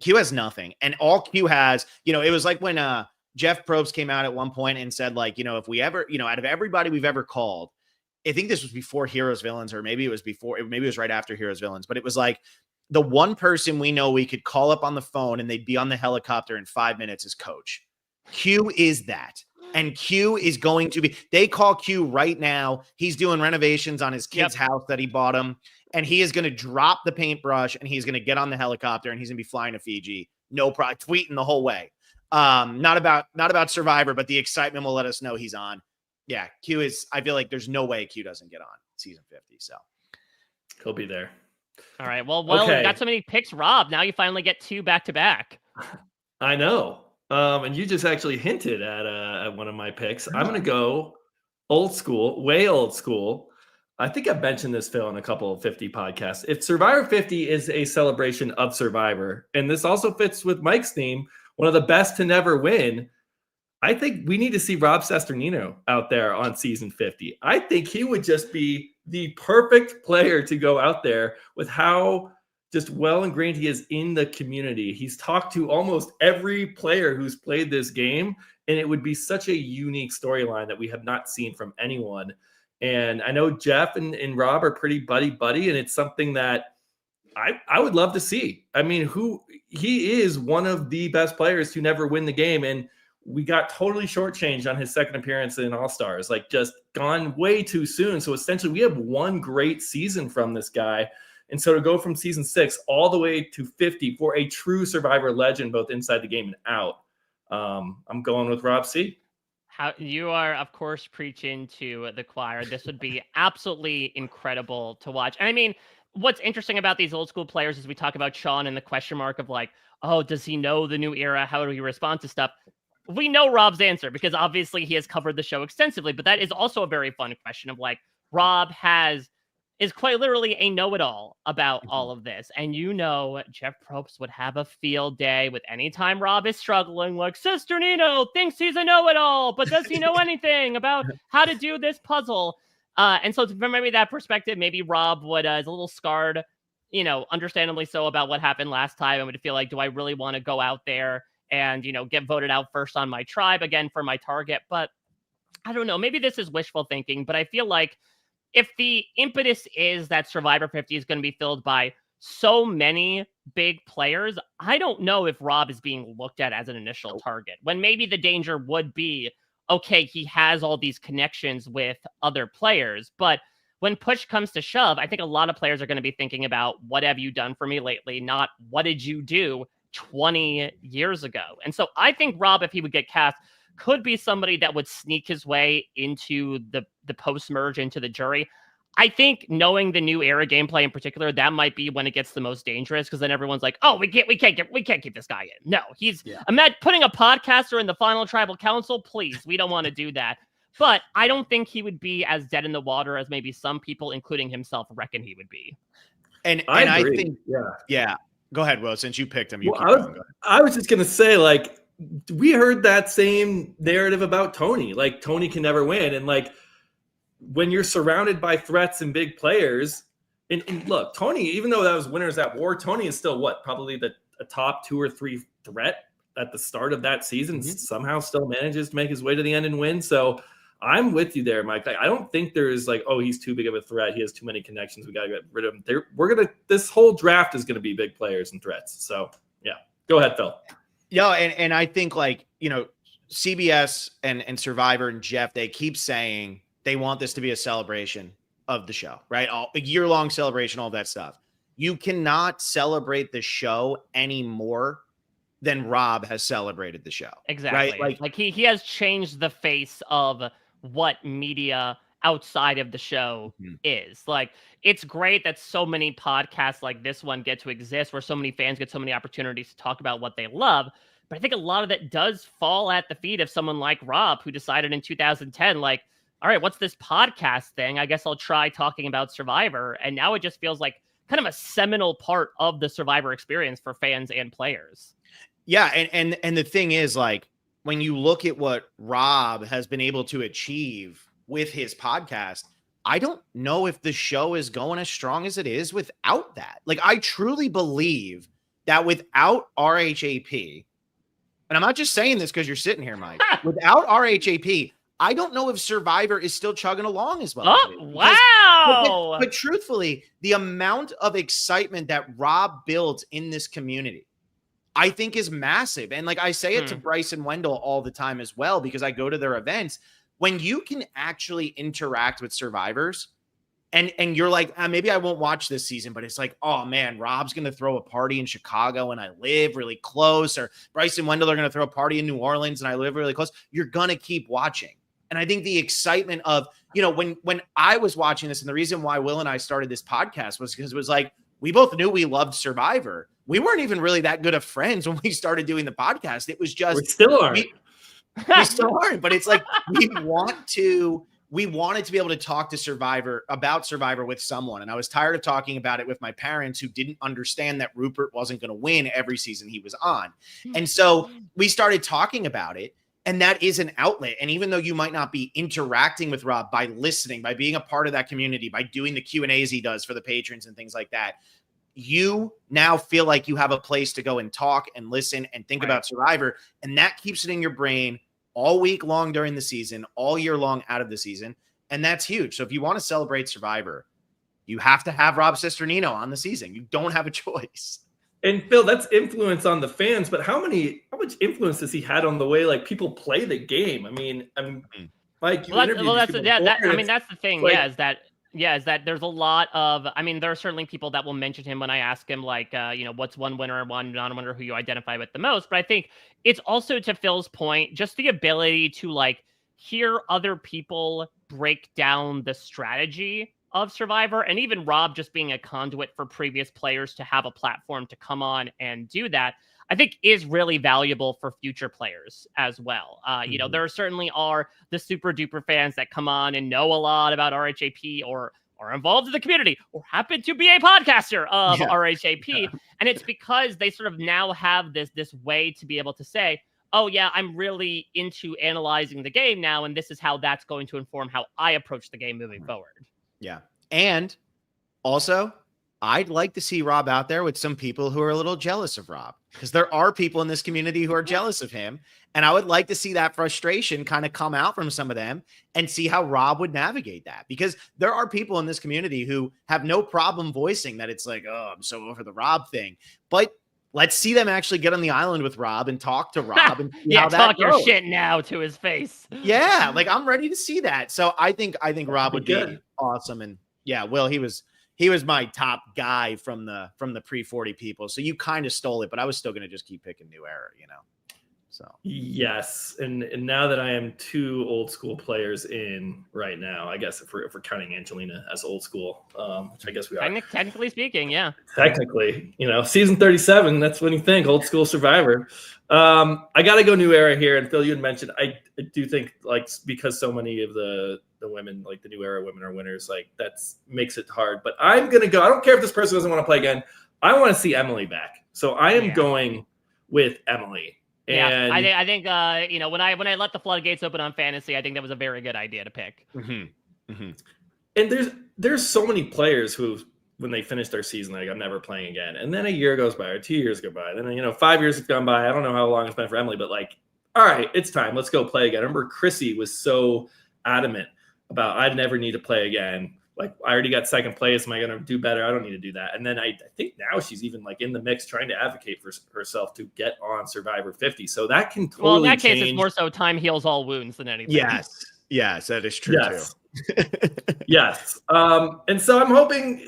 Q has nothing. And all Q has, you know, it was like when Jeff Probst came out at one point and said, like, you know, if we ever, you know, out of everybody we've ever called, I think this was before Heroes Villains, or maybe it was right after Heroes Villains, but it was like, the one person we know we could call up on the phone and they'd be on the helicopter in 5 minutes is Coach. Q is that. And Q is going to be, they call Q right now. He's doing renovations on his kid's house that he bought him. And he is going to drop the paintbrush and he's going to get on the helicopter and he's going to be flying to Fiji. No problem. Tweeting the whole way. Not about Survivor, but the excitement will let us know he's on. Yeah, Q is, I feel like there's no way Q doesn't get on season 50. So he'll be there. All right. Well, okay. We got so many picks, Rob. Now you finally get 2 back-to-back. I know. And you just actually hinted at one of my picks. I'm going to go old school, way old school. I think I've mentioned this, Phil, in a couple of 50 podcasts. If Survivor 50 is a celebration of Survivor, and this also fits with Mike's theme, one of the best to never win, I think we need to see Rob Sesternino out there on season 50. I think he would just be the perfect player to go out there with how just well ingrained he is in the community. He's talked to almost every player who's played this game, and it would be such a unique storyline that we have not seen from anyone. And I know Jeff and Rob are pretty buddy, and it's something that I would love to see. I mean, he is one of the best players to never win the game, and we got totally shortchanged on his second appearance in All-Stars, like just gone way too soon. So essentially we have one great season from this guy. And so to go from season 6 all the way to 50 for a true Survivor legend, both inside the game and out, I'm going with Rob C. How you are, of course, preaching to the choir. This would be absolutely incredible to watch. And I mean, what's interesting about these old school players is we talk about Sean and the question mark of like, oh, does he know the new era? How do he respond to stuff? We know Rob's answer because obviously he has covered the show extensively, but that is also a very fun question of like, Rob is quite literally a know-it-all about all of this. And you know, Jeff Probst would have a field day with any time Rob is struggling, like, Sesternino thinks he's a know-it-all, but does he know anything about how to do this puzzle? And so from maybe that perspective, maybe Rob would is a little scarred, understandably so, about what happened last time. I would feel like, do I really want to go out there and, get voted out first on my tribe again for my target? But I don't know. Maybe this is wishful thinking, but I feel like if the impetus is that Survivor 50 is going to be filled by so many big players, I don't know if Rob is being looked at as an initial target, when maybe the danger would be, okay, he has all these connections with other players. But when push comes to shove, I think a lot of players are going to be thinking about, what have you done for me lately? Not what did you do 20 years ago? And so I think Rob, if he would get cast, could be somebody that would sneak his way into the post-merge, into the jury. I think knowing the new era gameplay in particular, that might be when it gets the most dangerous, because then everyone's like, oh, we can't keep this guy in. No, I'm not putting a podcaster in the final tribal council. Please, we don't want to do that. But I don't think he would be as dead in the water as maybe some people, including himself, reckon he would be. And I think, yeah. Go ahead, Will, since you picked him. I was just gonna say, like, we heard that same narrative about Tony. Like, Tony can never win, and like, when you're surrounded by threats and big players, and look, Tony, even though that was Winners at War, Tony is still probably a top 2 or 3 threat at the start of that season. Somehow still manages to make his way to the end and win. So I'm with you there, Mike. I don't think there's like, oh, he's too big of a threat, he has too many connections, we got to get rid of him. This whole draft is going to be big players and threats. So yeah, go ahead, Phil. Yeah, and I think, like, CBS and Survivor and Jeff, they keep saying they want this to be a celebration of the show, right? A year-long celebration, all that stuff. You cannot celebrate the show any more than Rob has celebrated the show. Exactly. Right? Like he has changed the face of what media outside of the show is. Like, it's great that so many podcasts like this one get to exist, where so many fans get so many opportunities to talk about what they love. But I think a lot of that does fall at the feet of someone like Rob, who decided in 2010, like, all right, what's this podcast thing? I guess I'll try talking about Survivor. And now it just feels like kind of a seminal part of the Survivor experience for fans and players. Yeah. And the thing is, like, when you look at what Rob has been able to achieve with his podcast, I don't know if the show is going as strong as it is without that. Like, I truly believe that without RHAP, and I'm not just saying this because you're sitting here, Mike, without RHAP, I don't know if Survivor is still chugging along as well. Oh, wow. But truthfully, the amount of excitement that Rob builds in this community, I think, is massive. And like, I say it to Bryce and Wendell all the time as well, because I go to their events. When you can actually interact with survivors, and you're like, maybe I won't watch this season, but it's like, oh man, Rob's going to throw a party in Chicago and I live really close, or Bryce and Wendell are going to throw a party in New Orleans and I live really close. You're going to keep watching. And I think the excitement of, when I was watching this, and the reason why Will and I started this podcast was because it was like, we both knew we loved Survivor. We weren't even really that good of friends when we started doing the podcast. It was just, we still aren't. We still aren't, but it's like, we wanted to be able to talk to about Survivor with someone. And I was tired of talking about it with my parents, who didn't understand that Rupert wasn't going to win every season he was on. And so we started talking about it, and that is an outlet. And even though you might not be interacting with Rob, by listening, by being a part of that community, by doing the Q&As he does for the patrons and things like that, you now feel like you have a place to go and talk and listen and think about Survivor. And that keeps it in your brain all week long during the season, all year long out of the season. And that's huge. So if you want to celebrate Survivor, you have to have Rob Cesternino on the season. You don't have a choice. And Phil, that's influence on the fans, but how much influence has he had on the way, like, people play the game? I mean, Mike, that's the thing. Like, is that there's a lot of, there are certainly people that will mention him when I ask him, like, what's one winner and one non-winner who you identify with the most. But I think it's also, to Phil's point, just the ability to, like, hear other people break down the strategy of Survivor, and even Rob just being a conduit for previous players to have a platform to come on and do that, I think is really valuable for future players as well. There certainly are the super duper fans that come on and know a lot about RHAP, or are involved in the community, or happen to be a podcaster of RHAP. And it's because they sort of now have this way to be able to say, oh yeah, I'm really into analyzing the game now, and this is how that's going to inform how I approach the game moving forward. Yeah. And also, I'd like to see Rob out there with some people who are a little jealous of Rob, because there are people in this community who are jealous of him. And I would like to see that frustration kind of come out from some of them and see how Rob would navigate that, because there are people in this community who have no problem voicing that it's like, oh, I'm so over the Rob thing. But let's see them actually get on the island with Rob and talk to Rob and see how that talk your goes. shit now to his face. Yeah, like I'm ready to see that. So I think Rob would be awesome. And yeah, Will, he was my top guy from the pre-40 people. So you kind of stole it, but I was still going to just keep picking New Era, So yes, and now that I am 2 old school players in right now, I guess if we're counting Angelina as old school, which I guess we are. Technically speaking, yeah. Technically, season 37. That's when you think old school Survivor. I got to go New Era here, and Phil, you had mentioned I do think because so many of the women, like the New Era women, are winners, that's makes it hard. But I'm gonna go. I don't care if this person doesn't want to play again. I want to see Emily back, so I am going with Emily. And yeah, I think when I let the floodgates open on fantasy, I think that was a very good idea to pick. Mm-hmm. Mm-hmm. And there's so many players who, when they finish their season, I'm never playing again. And then a year goes by or 2 years go by. Then 5 years have gone by. I don't know how long it's been for Emily, but all right, it's time. Let's go play again. I remember Chrissy was so adamant about I'd never need to play again. I already got second place. Am I going to do better? I don't need to do that. And then I think now she's even in the mix trying to advocate for herself to get on Survivor 50. So that can totally Well, in that change. case, it's more so time heals all wounds than anything. Yes, that is true too. Yes. And so I'm hoping,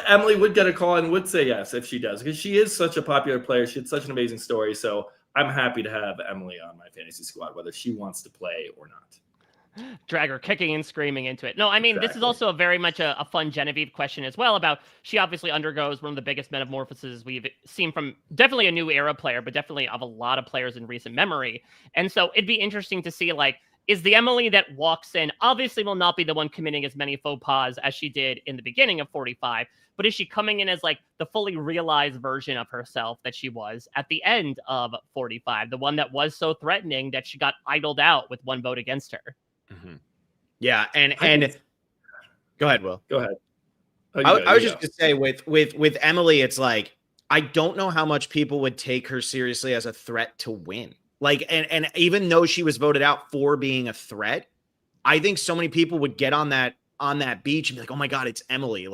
Emily would get a call and would say yes if she does, because she is such a popular player. She had such an amazing story. So I'm happy to have Emily on my fantasy squad, whether she wants to play or not. Drag her kicking and screaming into it. No, I mean, This is also very much a fun Genevieve question as well about, she obviously undergoes one of the biggest metamorphoses we've seen from definitely a New Era player, but definitely of a lot of players in recent memory. And so it'd be interesting to see, is the Emily that walks in, obviously will not be the one committing as many faux pas as she did in the beginning of 45, but is she coming in as the fully realized version of herself that she was at the end of 45, the one that was so threatening that she got idled out with 1 vote against her? Mm-hmm. Yeah, and go ahead, Will. Go ahead. I was just going to say with Emily, it's I don't know how much people would take her seriously as a threat to win. And even though she was voted out for being a threat, I think so many people would get on that beach and be like, oh my God, it's Emily.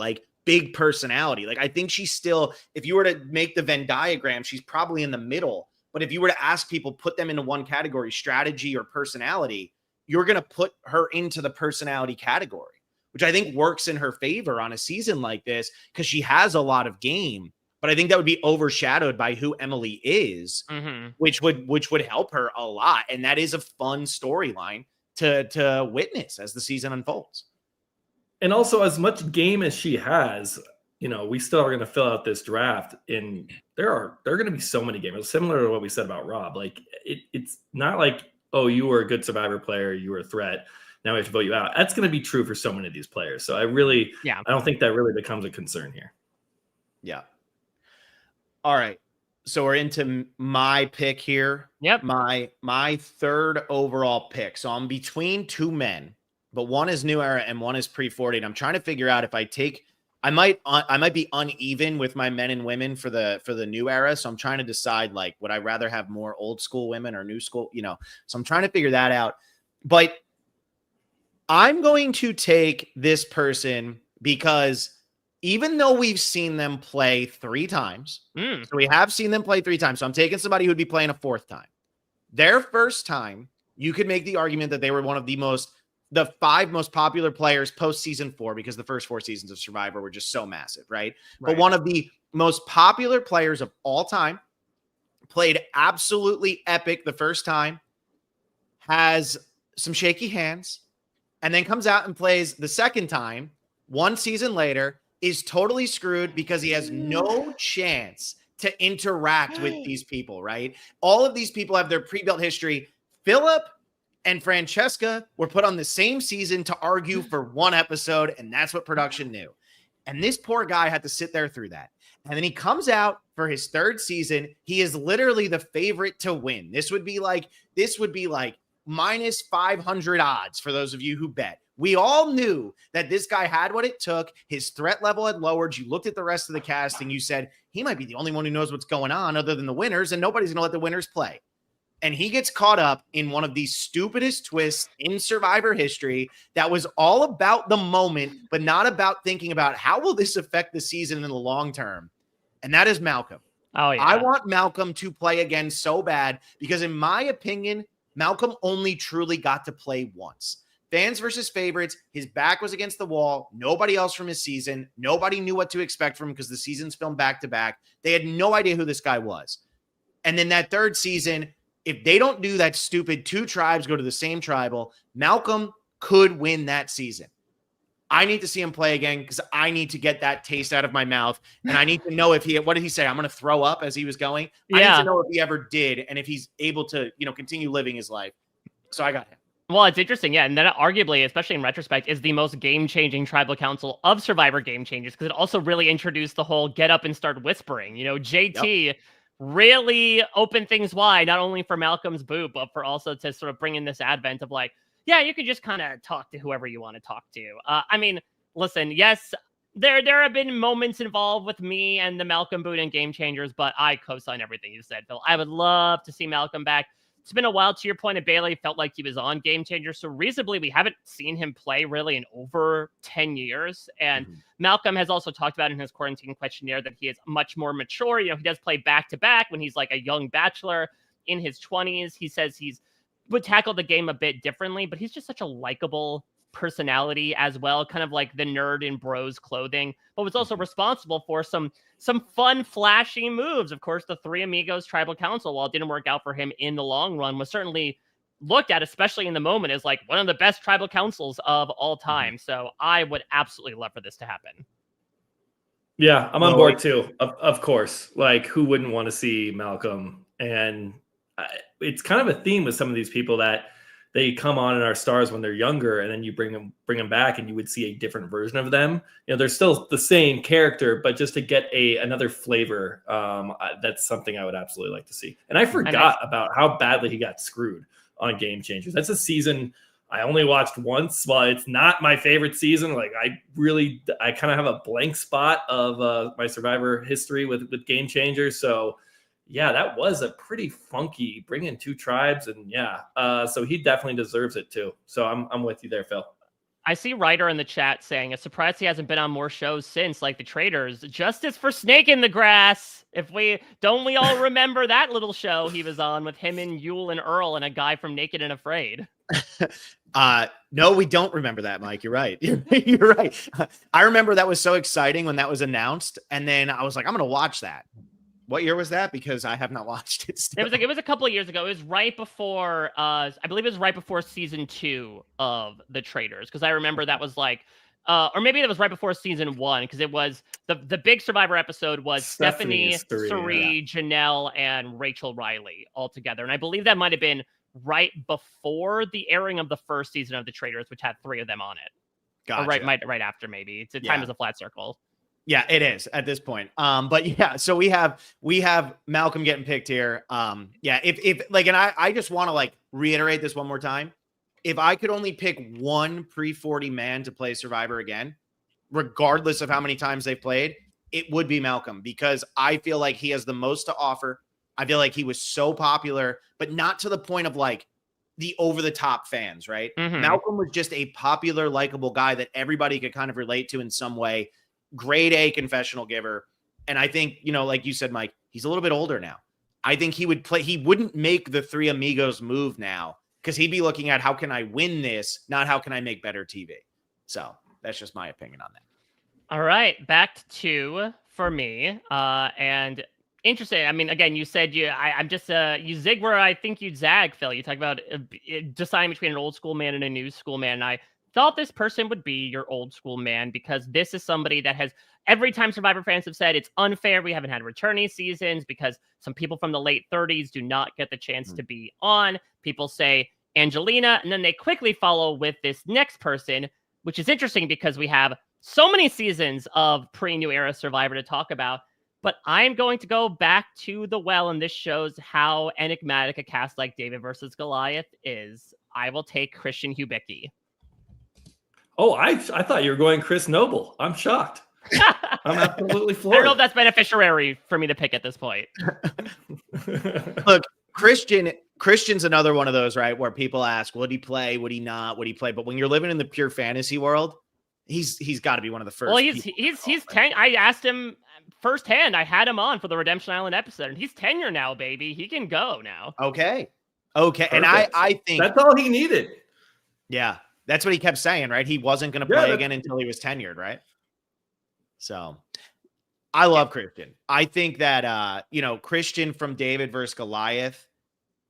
Big personality. I think she's still, if you were to make the Venn diagram, she's probably in the middle. But if you were to ask people, put them into one category, strategy or personality, you're going to put her into the personality category, which I think works in her favor on a season like this because she has a lot of game. But I think that would be overshadowed by who Emily is, which would help her a lot. And that is a fun storyline to witness as the season unfolds. And also, as much game as she has, we still are going to fill out this draft. And there are going to be so many games, similar to what we said about Rob. It's not like, oh, you were a good Survivor player, you were a threat, now we have to vote you out. That's going to be true for so many of these players. So I don't think that really becomes a concern here. Yeah. All right. So we're into my pick here. Yep. My third overall pick. So I'm between 2 men, but one is New Era and one is pre-40. And I'm trying to figure out if I might be uneven with my men and women for the New Era. So I'm trying to decide, would I rather have more old school women or new school, so I'm trying to figure that out. But I'm going to take this person because even though we've seen them play 3 times, so we have seen them play 3 times. So I'm taking somebody who'd be playing a 4th time. Their first time, you could make the argument that they were one of the 5 most popular players post season 4, because the first 4 seasons of Survivor were just so massive, right? But one of the most popular players of all time, played absolutely epic the first time, has some shaky hands, and then comes out and plays the second time, 1 season later, is totally screwed because he has no chance to interact with these people, right? All of these people have their pre-built history. Philip and Francesca were put on the same season to argue for 1 episode, and that's what production knew. And this poor guy had to sit there through that. And then he comes out for his third season. He is literally the favorite to win. This would be like minus 500 odds for those of you who bet. We all knew that this guy had what it took. His threat level had lowered. You looked at the rest of the cast and you said, he might be the only one who knows what's going on other than the winners, and nobody's going to let the winners play. And he gets caught up in one of the stupidest twists in Survivor history that was all about the moment, but not about thinking about how will this affect the season in the long term. And that is Malcolm. Oh, yeah. I want Malcolm to play again so bad because, in my opinion, Malcolm only truly got to play once. Fans versus favorites, his back was against the wall. Nobody else from his season. Nobody knew what to expect from him because the seasons filmed back to back. They had no idea who this guy was. And then that third season, if they don't do that stupid 2 tribes go to the same tribal, Malcolm could win that season. I need to see him play again because I need to get that taste out of my mouth. And I need to know if what did he say? I'm going to throw up as he was going. Yeah. I need to know if he ever did and if he's able to, continue living his life. So I got him. Well, it's interesting, yeah, and then arguably, especially in retrospect, is the most game-changing tribal council of Survivor Game Changers because it also really introduced the whole get up and start whispering. JT really opened things wide, not only for Malcolm's boot, but for also to sort of bring in this advent of like, yeah, you can just kind of talk to whoever you want to talk to. I mean, listen, yes, there have been moments involved with me and the Malcolm boot and Game Changers, but I co-sign everything you said, Phil. I would love to see Malcolm back. It's been a while. To your point, of Bailey felt like he was on Game Changer. So reasonably, we haven't seen him play really in over 10 years. And Malcolm has also talked about in his quarantine questionnaire that he is much more mature. He does play back-to-back when he's like a young bachelor in his 20s. He says would tackle the game a bit differently, but he's just such a likable personality as well, kind of like the nerd in bros clothing, but was also responsible for some fun, flashy moves. Of course, the Three Amigos Tribal Council, while it didn't work out for him in the long run, was certainly looked at, especially in the moment, as like one of the best tribal councils of all time. So I would absolutely love for this to happen. Yeah, I'm on board too. Of course, like who wouldn't want to see Malcolm? And it's kind of a theme with some of these people that they come on and are stars when they're younger, and then you bring them back and you would see a different version of them. They're still the same character, but just to get another flavor, that's something I would absolutely like to see. And I forgot about how badly he got screwed on Game Changers. That's a season I only watched once. While it's not my favorite season, like I kind of have a blank spot of my Survivor history with Game Changers. So yeah, that was a pretty funky bring in 2 tribes, and so he definitely deserves it too. So I'm with you there, Phil. I see Ryder in the chat saying, "It's surprised he hasn't been on more shows since, like the Traitors. Justice for Snake in the Grass. We all remember that little show he was on with him and Yule and Earl and a guy from Naked and Afraid?" No, we don't remember that, Mike. You're right. You're right. I remember that was so exciting when that was announced, and then I was like, I'm going to watch that. What year was that? Because I have not watched it still. It was a couple of years ago. It was right before, I believe it was right before season 2 of The Traitors. Because I remember that was like, or maybe that was right before season 1. Because it was, the big Survivor episode was Stephanie, Suri, Janelle, and Rachel Riley all together. And I believe that might have been right before the airing of the first season of The Traitors, which had 3 of them on it. Gotcha. Or right after, maybe. It's time as a flat circle. Yeah, it is at this point. But yeah, so we have Malcolm getting picked here. If like, and I just want to like reiterate this one more time. If I could only pick one pre-40 man to play Survivor again, regardless of how many times they've played, it would be Malcolm, because I feel like he has the most to offer. I feel like he was so popular, but not to the point of like the over-the-top fans, right? Malcolm was just a popular, likable guy that everybody could kind of relate to in some way. Grade A confessional giver. And I think, like you said, Mike, he's a little bit older now. I think he wouldn't make the Three Amigos move now, because he'd be looking at how can I win this, not how can I make better TV. So that's just my opinion on that. All right, back to 2 for me. And interesting. I mean, again, you said I'm just you zig where I think you'd zag, Phil. You talk about deciding between an old school man and a new school man. And I thought this person would be your old school man, because this is somebody that has, every time Survivor fans have said it's unfair, we haven't had returning seasons because some people from the late 30s do not get the chance to be on. People say Angelina, and then they quickly follow with this next person, which is interesting because we have So many seasons of pre-New Era Survivor to talk about, but I'm going to go back to the well, and this shows how enigmatic a cast like David versus Goliath is. I will take Christian Hubicki. Oh, I thought you were going Chris Noble. I'm shocked. I'm absolutely floored. I don't know if that's beneficiary for me to pick at this point. Look, Christian's another one of those, right, where people ask, would he play? Would he not? Would he play? But when you're living in the pure fantasy world, he's got to be one of the first. Well, he's 10. I asked him firsthand. I had him on for the Redemption Island episode, and he's tenure now, baby. He can go now. Okay. Perfect. And I think that's all he needed. Yeah, that's what he kept saying, right? He wasn't going to play again until he was tenured, right? So I love Christian. I think that, Christian from David versus Goliath,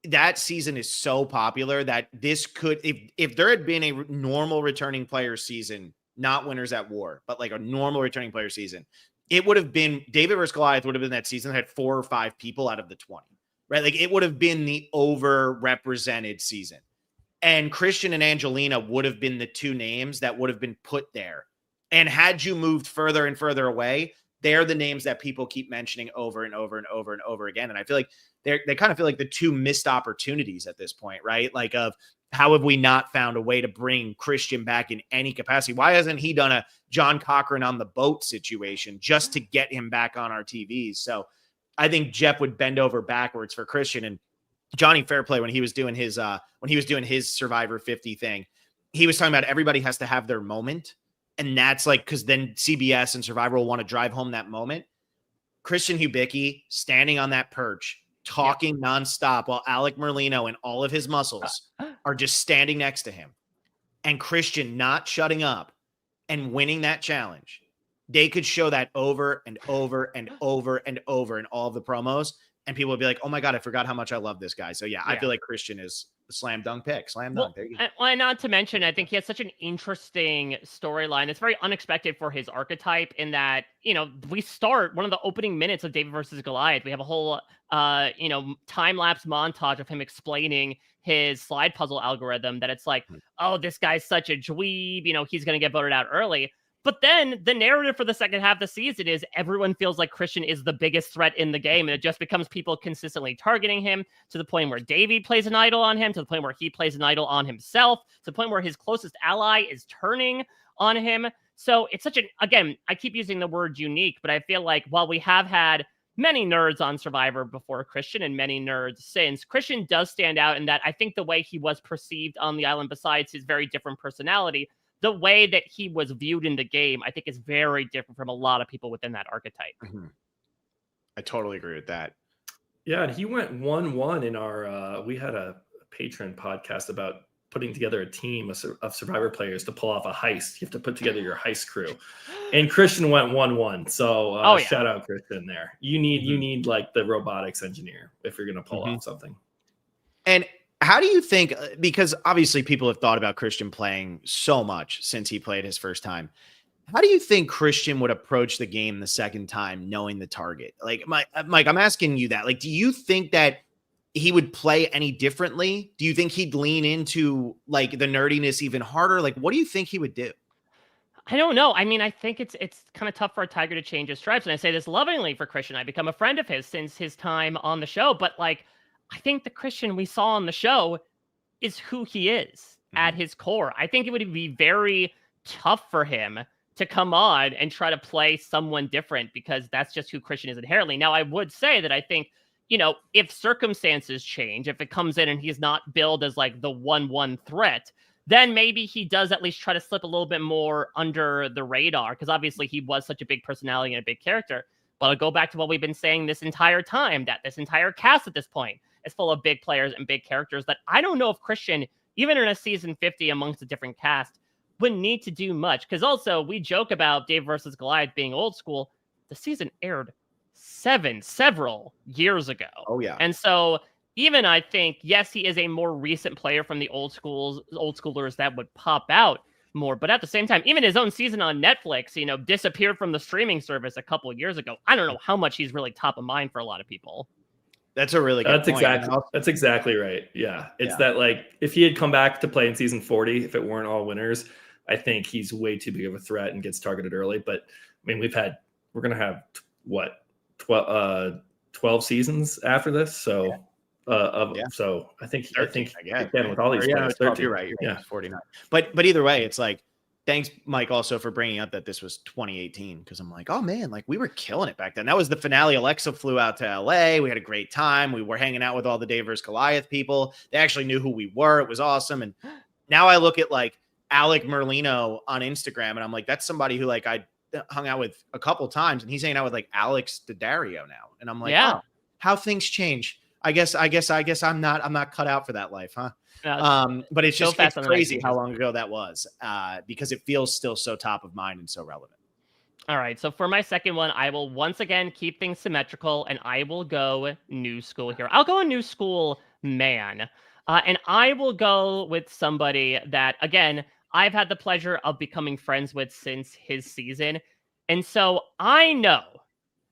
that season is so popular that this could, if there had been a normal returning player season, not Winners at War, but like a normal returning player season, it would have been David versus Goliath would have been that season that had 4 or 5 people out of the 20, right? Like it would have been the overrepresented season. And Christian and Angelina would have been the 2 names that would have been put there. And had you moved further and further away, they're the names that people keep mentioning over and over and over and over again. And I feel like they kind of feel like the 2 missed opportunities at this point, right? Like of how have we not found a way to bring Christian back in any capacity? Why hasn't he done a John Cochran on the boat situation just to get him back on our TVs? So I think Jeff would bend over backwards for Christian. And Johnny Fairplay, when he was doing his Survivor 50 thing, he was talking about everybody has to have their moment. And that's like, because then CBS and Survivor will want to drive home that moment. Christian Hubicki standing on that perch, talking nonstop while Alec Merlino and all of his muscles are just standing next to him. And Christian not shutting up and winning that challenge. They could show that over and over and over and over in all of the promos. And people would be like, oh my God, I forgot how much I love this guy. So yeah, I feel like Christian is a slam dunk pick. Slam dunk. There you go. And not to mention, I think he has such an interesting storyline. It's very unexpected for his archetype in that, we start one of the opening minutes of David versus Goliath. We have a whole, time-lapse montage of him explaining his slide puzzle algorithm that it's like, oh, this guy's such a dweeb, he's going to get voted out early. But then the narrative for the second half of the season is everyone feels like Christian is the biggest threat in the game. And it just becomes people consistently targeting him to the point where Davey plays an idol on him, to the point where he plays an idol on himself, to the point where his closest ally is turning on him. So it's again, I keep using the word unique, but I feel like while we have had many nerds on Survivor before Christian and many nerds since, Christian does stand out in that I think the way he was perceived on the island, besides his very different personality, the way that he was viewed in the game, I think is very different from a lot of people within that archetype. Mm-hmm. I totally agree with that. Yeah, and he went 1-1 in our, we had a Patreon podcast about putting together a team of Survivor players to pull off a heist. You have to put together your heist crew. And Christian went 1-1. So shout out Christian there. You need like the robotics engineer if you're going to pull off something. And how do you think, because obviously people have thought about Christian playing so much since he played his first time. How do you think Christian would approach the game the second time, knowing the target? Like, Mike, I'm asking you that. Like, do you think that he would play any differently? Do you think he'd lean into like the nerdiness even harder? Like, what do you think he would do? I don't know. I mean, I think it's kind of tough for a tiger to change his stripes. And I say this lovingly for Christian. I've become a friend of his since his time on the show. But like, I think the Christian we saw on the show is who he is at his core. I think it would be very tough for him to come on and try to play someone different because that's just who Christian is inherently. Now, I would say that I think, if circumstances change, if it comes in and he's not billed as like the 1-1 threat, then maybe he does at least try to slip a little bit more under the radar because obviously he was such a big personality and a big character. But I'll go back to what we've been saying this entire time, that this entire cast at this point is full of big players and big characters that I don't know if Christian, even in a season 50 amongst a different cast, would need to do much. Because also, we joke about Dave versus Goliath being old school. The season aired several years ago. Oh, yeah. And so even I think, yes, he is a more recent player from the old schoolers that would pop out more. But at the same time, even his own season on Netflix, disappeared from the streaming service a couple of years ago. I don't know how much he's really top of mind for a lot of people. That's a really good point. That's exactly right. Yeah. It's that like if he had come back to play in season 40, if it weren't all winners, I think he's way too big of a threat and gets targeted early. But I mean, we're going to have 12 seasons after this. So, so I think, 13, I guess, again, with all these players, 13. You're right. You're right. 49. But either way, it's like, thanks, Mike, also for bringing up that this was 2018, because I'm like, oh man, like we were killing it back then. That was the finale. Alexa flew out to LA. We had a great time. We were hanging out with all the Dave vs. Goliath people. They actually knew who we were. It was awesome. And now I look at like Alec Merlino on Instagram, and I'm like, that's somebody who like I hung out with a couple times, and he's hanging out with like Alex Daddario now. And I'm like, oh, how things change. I guess I'm not cut out for that life, huh? But it's just it's crazy how long ago that was, because it feels still so top of mind and so relevant. All right, so for my second one, I will once again keep things symmetrical, and I will go new school here. I'll go a new school man, and I will go with somebody that, again, I've had the pleasure of becoming friends with since his season. And so I know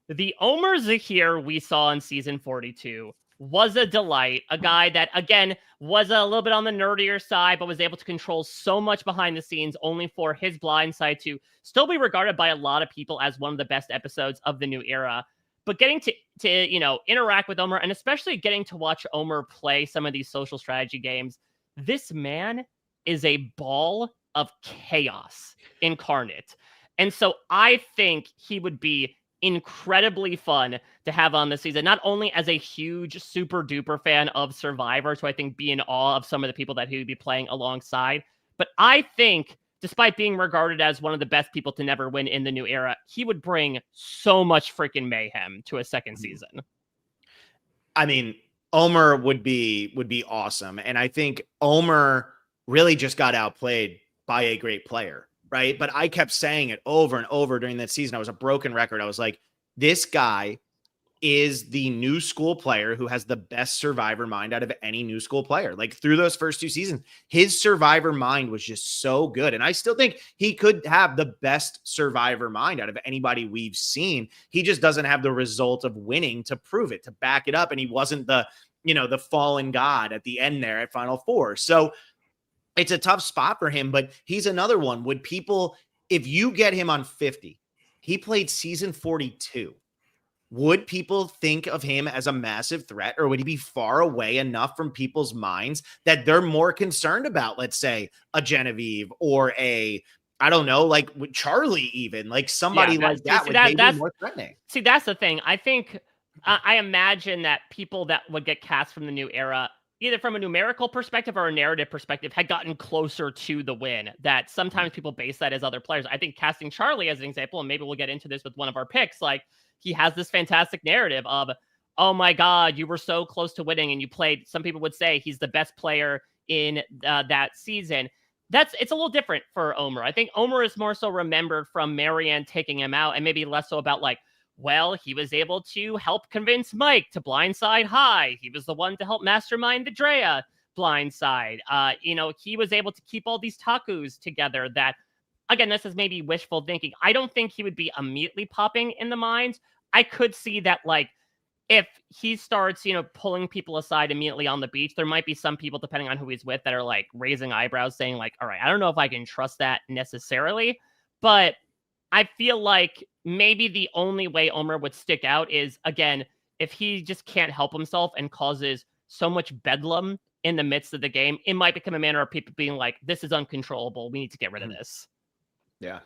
the Omer Zahir we saw in season 42 was a delight. A guy that, again, was a little bit on the nerdier side, but was able to control so much behind the scenes, only for his blind side to still be regarded by a lot of people as one of the best episodes of the new era. But getting to interact with Omer, and especially getting to watch Omer play some of these social strategy games, this man is a ball of chaos incarnate. And so I think he would be incredibly fun to have on this season, not only as a huge super duper fan of Survivor, so I think be in awe of some of the people that he would be playing alongside, but I think despite being regarded as one of the best people to never win in the new era, he would bring so much freaking mayhem to a second season. I mean, Omer would be awesome. And I think Omer really just got outplayed by a great player, right? But I kept saying it over and over during that season. I was a broken record. I was like, this guy is the new school player who has the best survivor mind out of any new school player. Like through those first two seasons, his survivor mind was just so good. And I still think he could have the best survivor mind out of anybody we've seen. He just doesn't have the result of winning to prove it, to back it up. And he wasn't the fallen god at the end there at Final Four. So it's a tough spot for him, but he's another one. Would people, if you get him on 50, he played season 42. Would people think of him as a massive threat, or would he be far away enough from people's minds that they're more concerned about, let's say, a Genevieve or I don't know, like Charlie, even like somebody like that would be more threatening. See, that's the thing. I think, I imagine that people that would get cast from the new era, either from a numerical perspective or a narrative perspective, had gotten closer to the win. That sometimes people base that as other players. I think casting Charlie as an example, and maybe we'll get into this with one of our picks, like he has this fantastic narrative of, oh my God, you were so close to winning and you played. Some people would say he's the best player in that season. It's a little different for Omer. I think Omer is more so remembered from Marianne taking him out, and maybe less so about like, well, he was able to help convince Mike to blindside High. He was the one to help mastermind the Drea blindside. He was able to keep all these Takus together. That, again, this is maybe wishful thinking. I don't think he would be immediately popping in the minds. I could see that, like, if he starts, pulling people aside immediately on the beach, there might be some people, depending on who he's with, that are like raising eyebrows saying like, all right, I don't know if I can trust that necessarily. But I feel like maybe the only way Omer would stick out is, again, if he just can't help himself and causes so much bedlam in the midst of the game, it might become a matter of people being like, this is uncontrollable. We need to get rid of this. Yeah.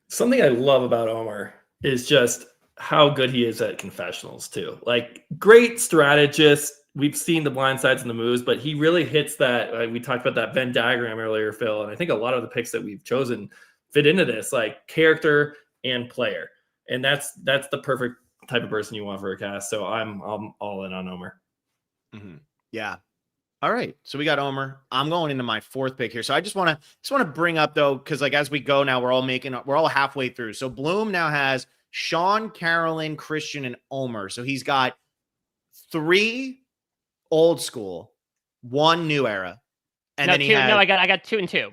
Something I love about Omer is just how good he is at confessionals too. Like, great strategist. We've seen the blind sides and the moves, but he really hits that. We talked about that Venn diagram earlier, Phil, and I think a lot of the picks that we've chosen fit into this, like character and player. And that's the perfect type of person you want for a cast. So I'm all in on Omer. Mm-hmm. Yeah. All right. So we got Omer. I'm going into my fourth pick here. So I just want to bring up though, because like as we go now, we're all halfway through. So Bloom now has Sean, Carolyn, Christian, and Omer. So he's got 3 old school, 1 new era, and then I got 2 and 2.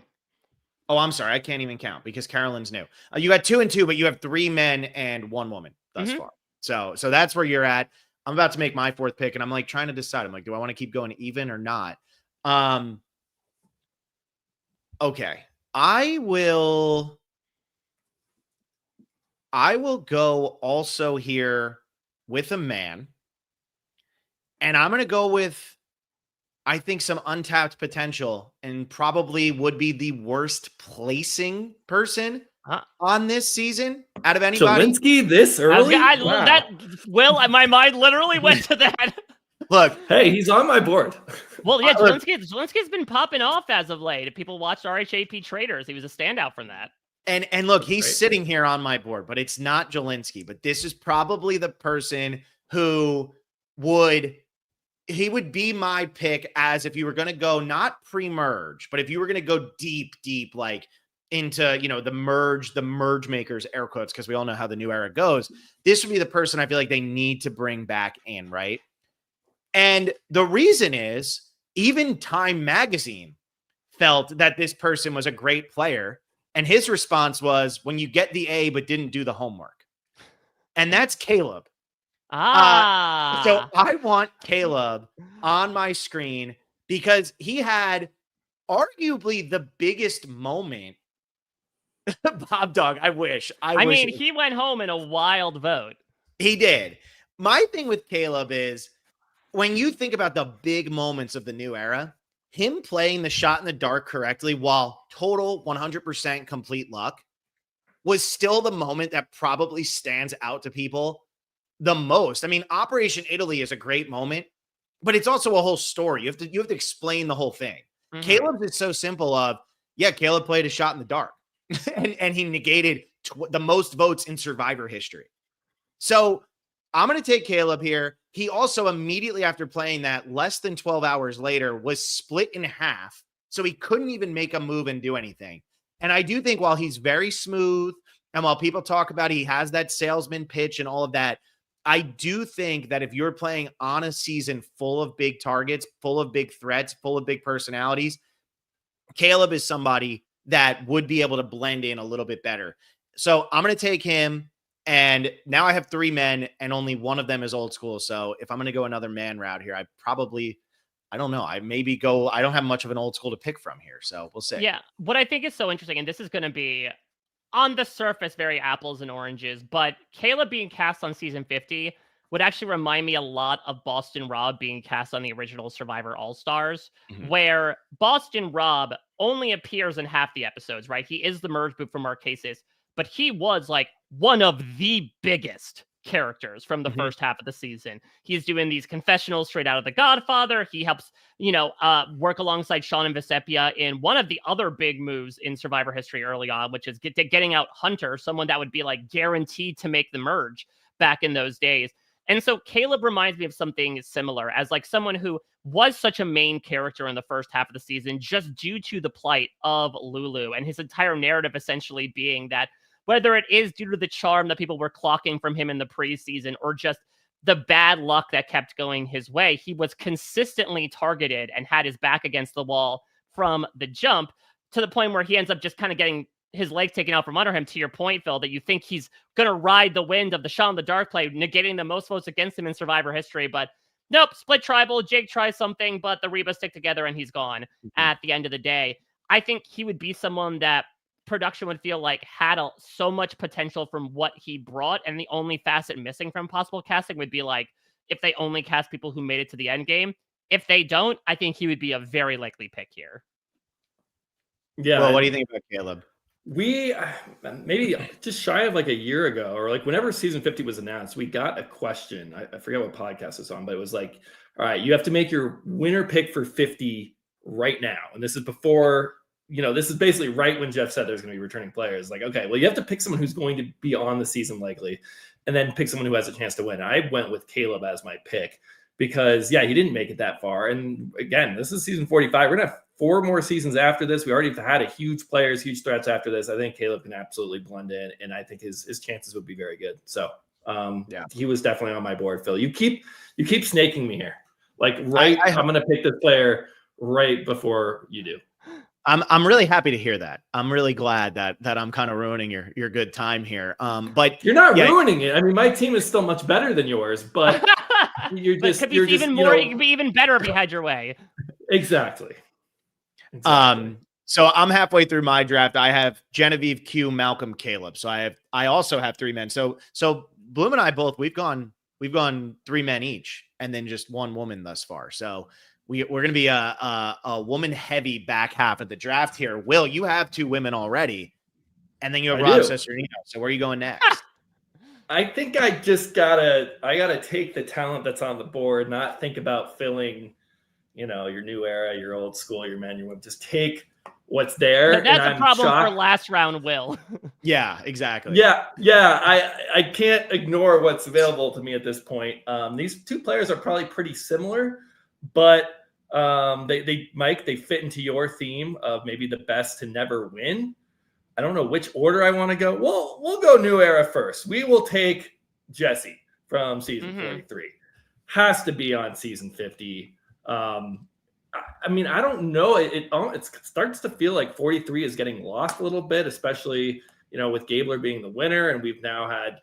Oh, I'm sorry. I can't even count because Carolyn's new. You got 2 and 2, but you have 3 men and 1 woman thus far. So that's where you're at. I'm about to make my fourth pick, and I'm like trying to decide. I'm like, do I want to keep going even or not? Okay. I will go also here with a man. And I'm going to go with, I think, some untapped potential and probably would be the worst placing person on this season out of anybody. Jelinski this early? Wow. My mind literally went to that. Look, hey, he's on my board. Well, yeah, Jelinski's been popping off as of late. If people watched RHAP Traders, he was a standout from that. And look, he's sitting here on my board, but it's not Jelinski. But this is probably the person who would be my pick, as if you were going to go not pre-merge, but if you were going to go deep, like into, the merge makers, air quotes, because we all know how the new era goes. This would be the person I feel like they need to bring back in, right? And the reason is, even Time Magazine felt that this person was a great player. And his response was, when you get the A but didn't do the homework. And that's Caleb. So I want Caleb on my screen because he had arguably the biggest moment. Bob Dog, I wish. I mean, he went home in a wild vote. He did. My thing with Caleb is, when you think about the big moments of the new era, him playing the shot in the dark correctly while total 100% complete luck was still the moment that probably stands out to people the most. I mean, Operation Italy is a great moment, but it's also a whole story. You have to explain the whole thing. Mm-hmm. Caleb's is so simple of, Caleb played a shot in the dark and he negated the most votes in Survivor history. So I'm going to take Caleb here. He also, immediately after playing that, less than 12 hours later, was split in half. So he couldn't even make a move and do anything. And I do think, while he's very smooth, and while people talk about he has that salesman pitch and all of that, I do think that if you're playing on a season full of big targets, full of big threats, full of big personalities, Caleb is somebody that would be able to blend in a little bit better. So I'm going to take him. And now I have 3 men and only one of them is old school. So if I'm going to go another man route here, I don't know. I don't have much of an old school to pick from here. So we'll see. Yeah. What I think is so interesting, and this is going to be on the surface very apples and oranges, but Caleb being cast on season 50 would actually remind me a lot of Boston Rob being cast on the original Survivor All-Stars, where Boston Rob only appears in half the episodes, right? He is the merge boot from Marquesas, but he was like one of the biggest characters from the first half of the season. He's doing these confessionals straight out of The Godfather. He helps, work alongside Sean and Visepia in one of the other big moves in Survivor history early on, which is getting out Hunter, someone that would be like guaranteed to make the merge back in those days. And so Caleb reminds me of something similar, as like someone who was such a main character in the first half of the season, just due to the plight of Lulu and his entire narrative essentially being that, whether it is due to the charm that people were clocking from him in the preseason or just the bad luck that kept going his way, he was consistently targeted and had his back against the wall from the jump, to the point where he ends up just kind of getting his leg taken out from under him, to your point, Phil, that you think he's going to ride the wind of the shot in the dark play, negating the most votes against him in Survivor history. But nope, split tribal. Jake tries something, but the Reba stick together and he's gone at the end of the day. I think he would be someone that production would feel like had so much potential from what he brought, and the only facet missing from possible casting would be like if they only cast people who made it to the end game. If they don't, I think he would be a very likely pick here. Yeah. Well, what do you think about Caleb? We maybe just shy of like a year ago, or like whenever season 50 was announced, we got a question. I forget what podcast it's on, but it was like, all right, you have to make your winner pick for 50 right now. And this is before, this is basically right when Jeff said there's going to be returning players. Like, okay, well, you have to pick someone who's going to be on the season likely, and then pick someone who has a chance to win. I went with Caleb as my pick because, he didn't make it that far. And again, this is season 45. We're going to have 4 more seasons after this. We already had a huge players, huge threats after this. I think Caleb can absolutely blend in, and I think his chances would be very good. So he was definitely on my board, Phil. You keep snaking me here. Like I'm going to pick this player right before you do. I'm really happy to hear that. I'm really glad that I'm kind of ruining your good time here. But you're not ruining it. I mean, my team is still much better than yours, but it could be even more. It could be even better if you had your way. Exactly. So I'm halfway through my draft. I have Genevieve, Q, Malcolm, Caleb. So I also have 3 men. So Bloom and I both, we've gone 3 men each, and then just 1 woman thus far. So we're going to be a woman heavy back half of the draft here. Will, you have 2 women already, and then you have Rob Cesternino. So where are you going next? I think I just gotta take the talent that's on the board, not think about filling, your new era, your old school, your men, your women. Just take what's there. But that's a problem for last round, Will. Yeah, exactly. Yeah. I can't ignore what's available to me at this point. These 2 players are probably pretty similar, but they fit into your theme of maybe the best to never win. I don't know which order I want to go. We'll go new era first. We will take Jesse from season 43. Has to be on season 50. I mean, I don't know. It starts to feel like 43 is getting lost a little bit, especially, with Gabler being the winner, and we've now had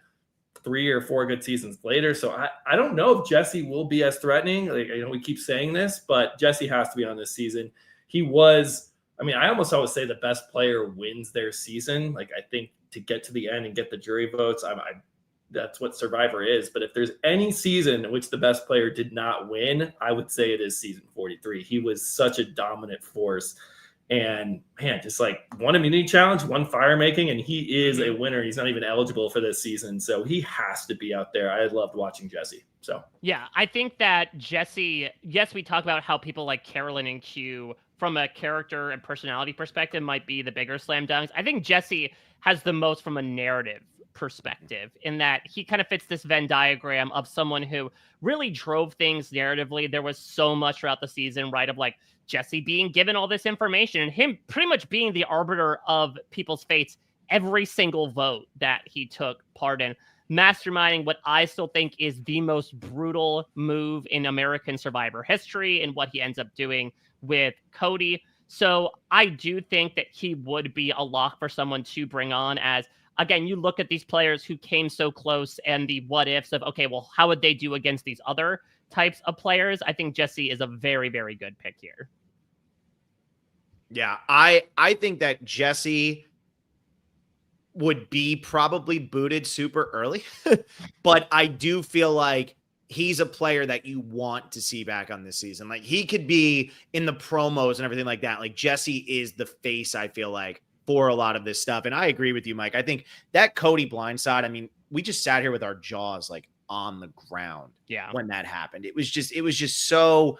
3 or 4 good seasons later. So I don't know if Jesse will be as threatening. Like, we keep saying this, but Jesse has to be on this season. He was, I almost always say the best player wins their season. Like, I think to get to the end and get the jury votes, that's what Survivor is. But if there's any season in which the best player did not win, I would say it is season 43. He was such a dominant force. And man, just like one immunity challenge, one fire making, and he is a winner. He's not even eligible for this season. So he has to be out there. I loved watching Jesse. So yeah, I think that Jesse, yes, we talk about how people like Carolyn and Q from a character and personality perspective might be the bigger slam dunks. I think Jesse has the most from a narrative perspective, in that he kind of fits this Venn diagram of someone who really drove things narratively. There was so much throughout the season, right, of like Jesse being given all this information and him pretty much being the arbiter of people's fates every single vote that he took part in, masterminding what I still think is the most brutal move in American Survivor history and what he ends up doing with Cody. So I do think that he would be a lock for someone to bring on, as again, you look at these players who came so close and the what ifs of, okay, well, how would they do against these other types of players? I think Jesse is a very, very good pick here. Yeah, I think that Jesse would be probably booted super early, but I do feel like he's a player that you want to see back on this season. Like, he could be in the promos and everything like that. Like, Jesse is the face, I feel like, for a lot of this stuff. And I agree with you, Mike. I think that Cody blindside, we just sat here with our jaws like on the ground when that happened. It was just so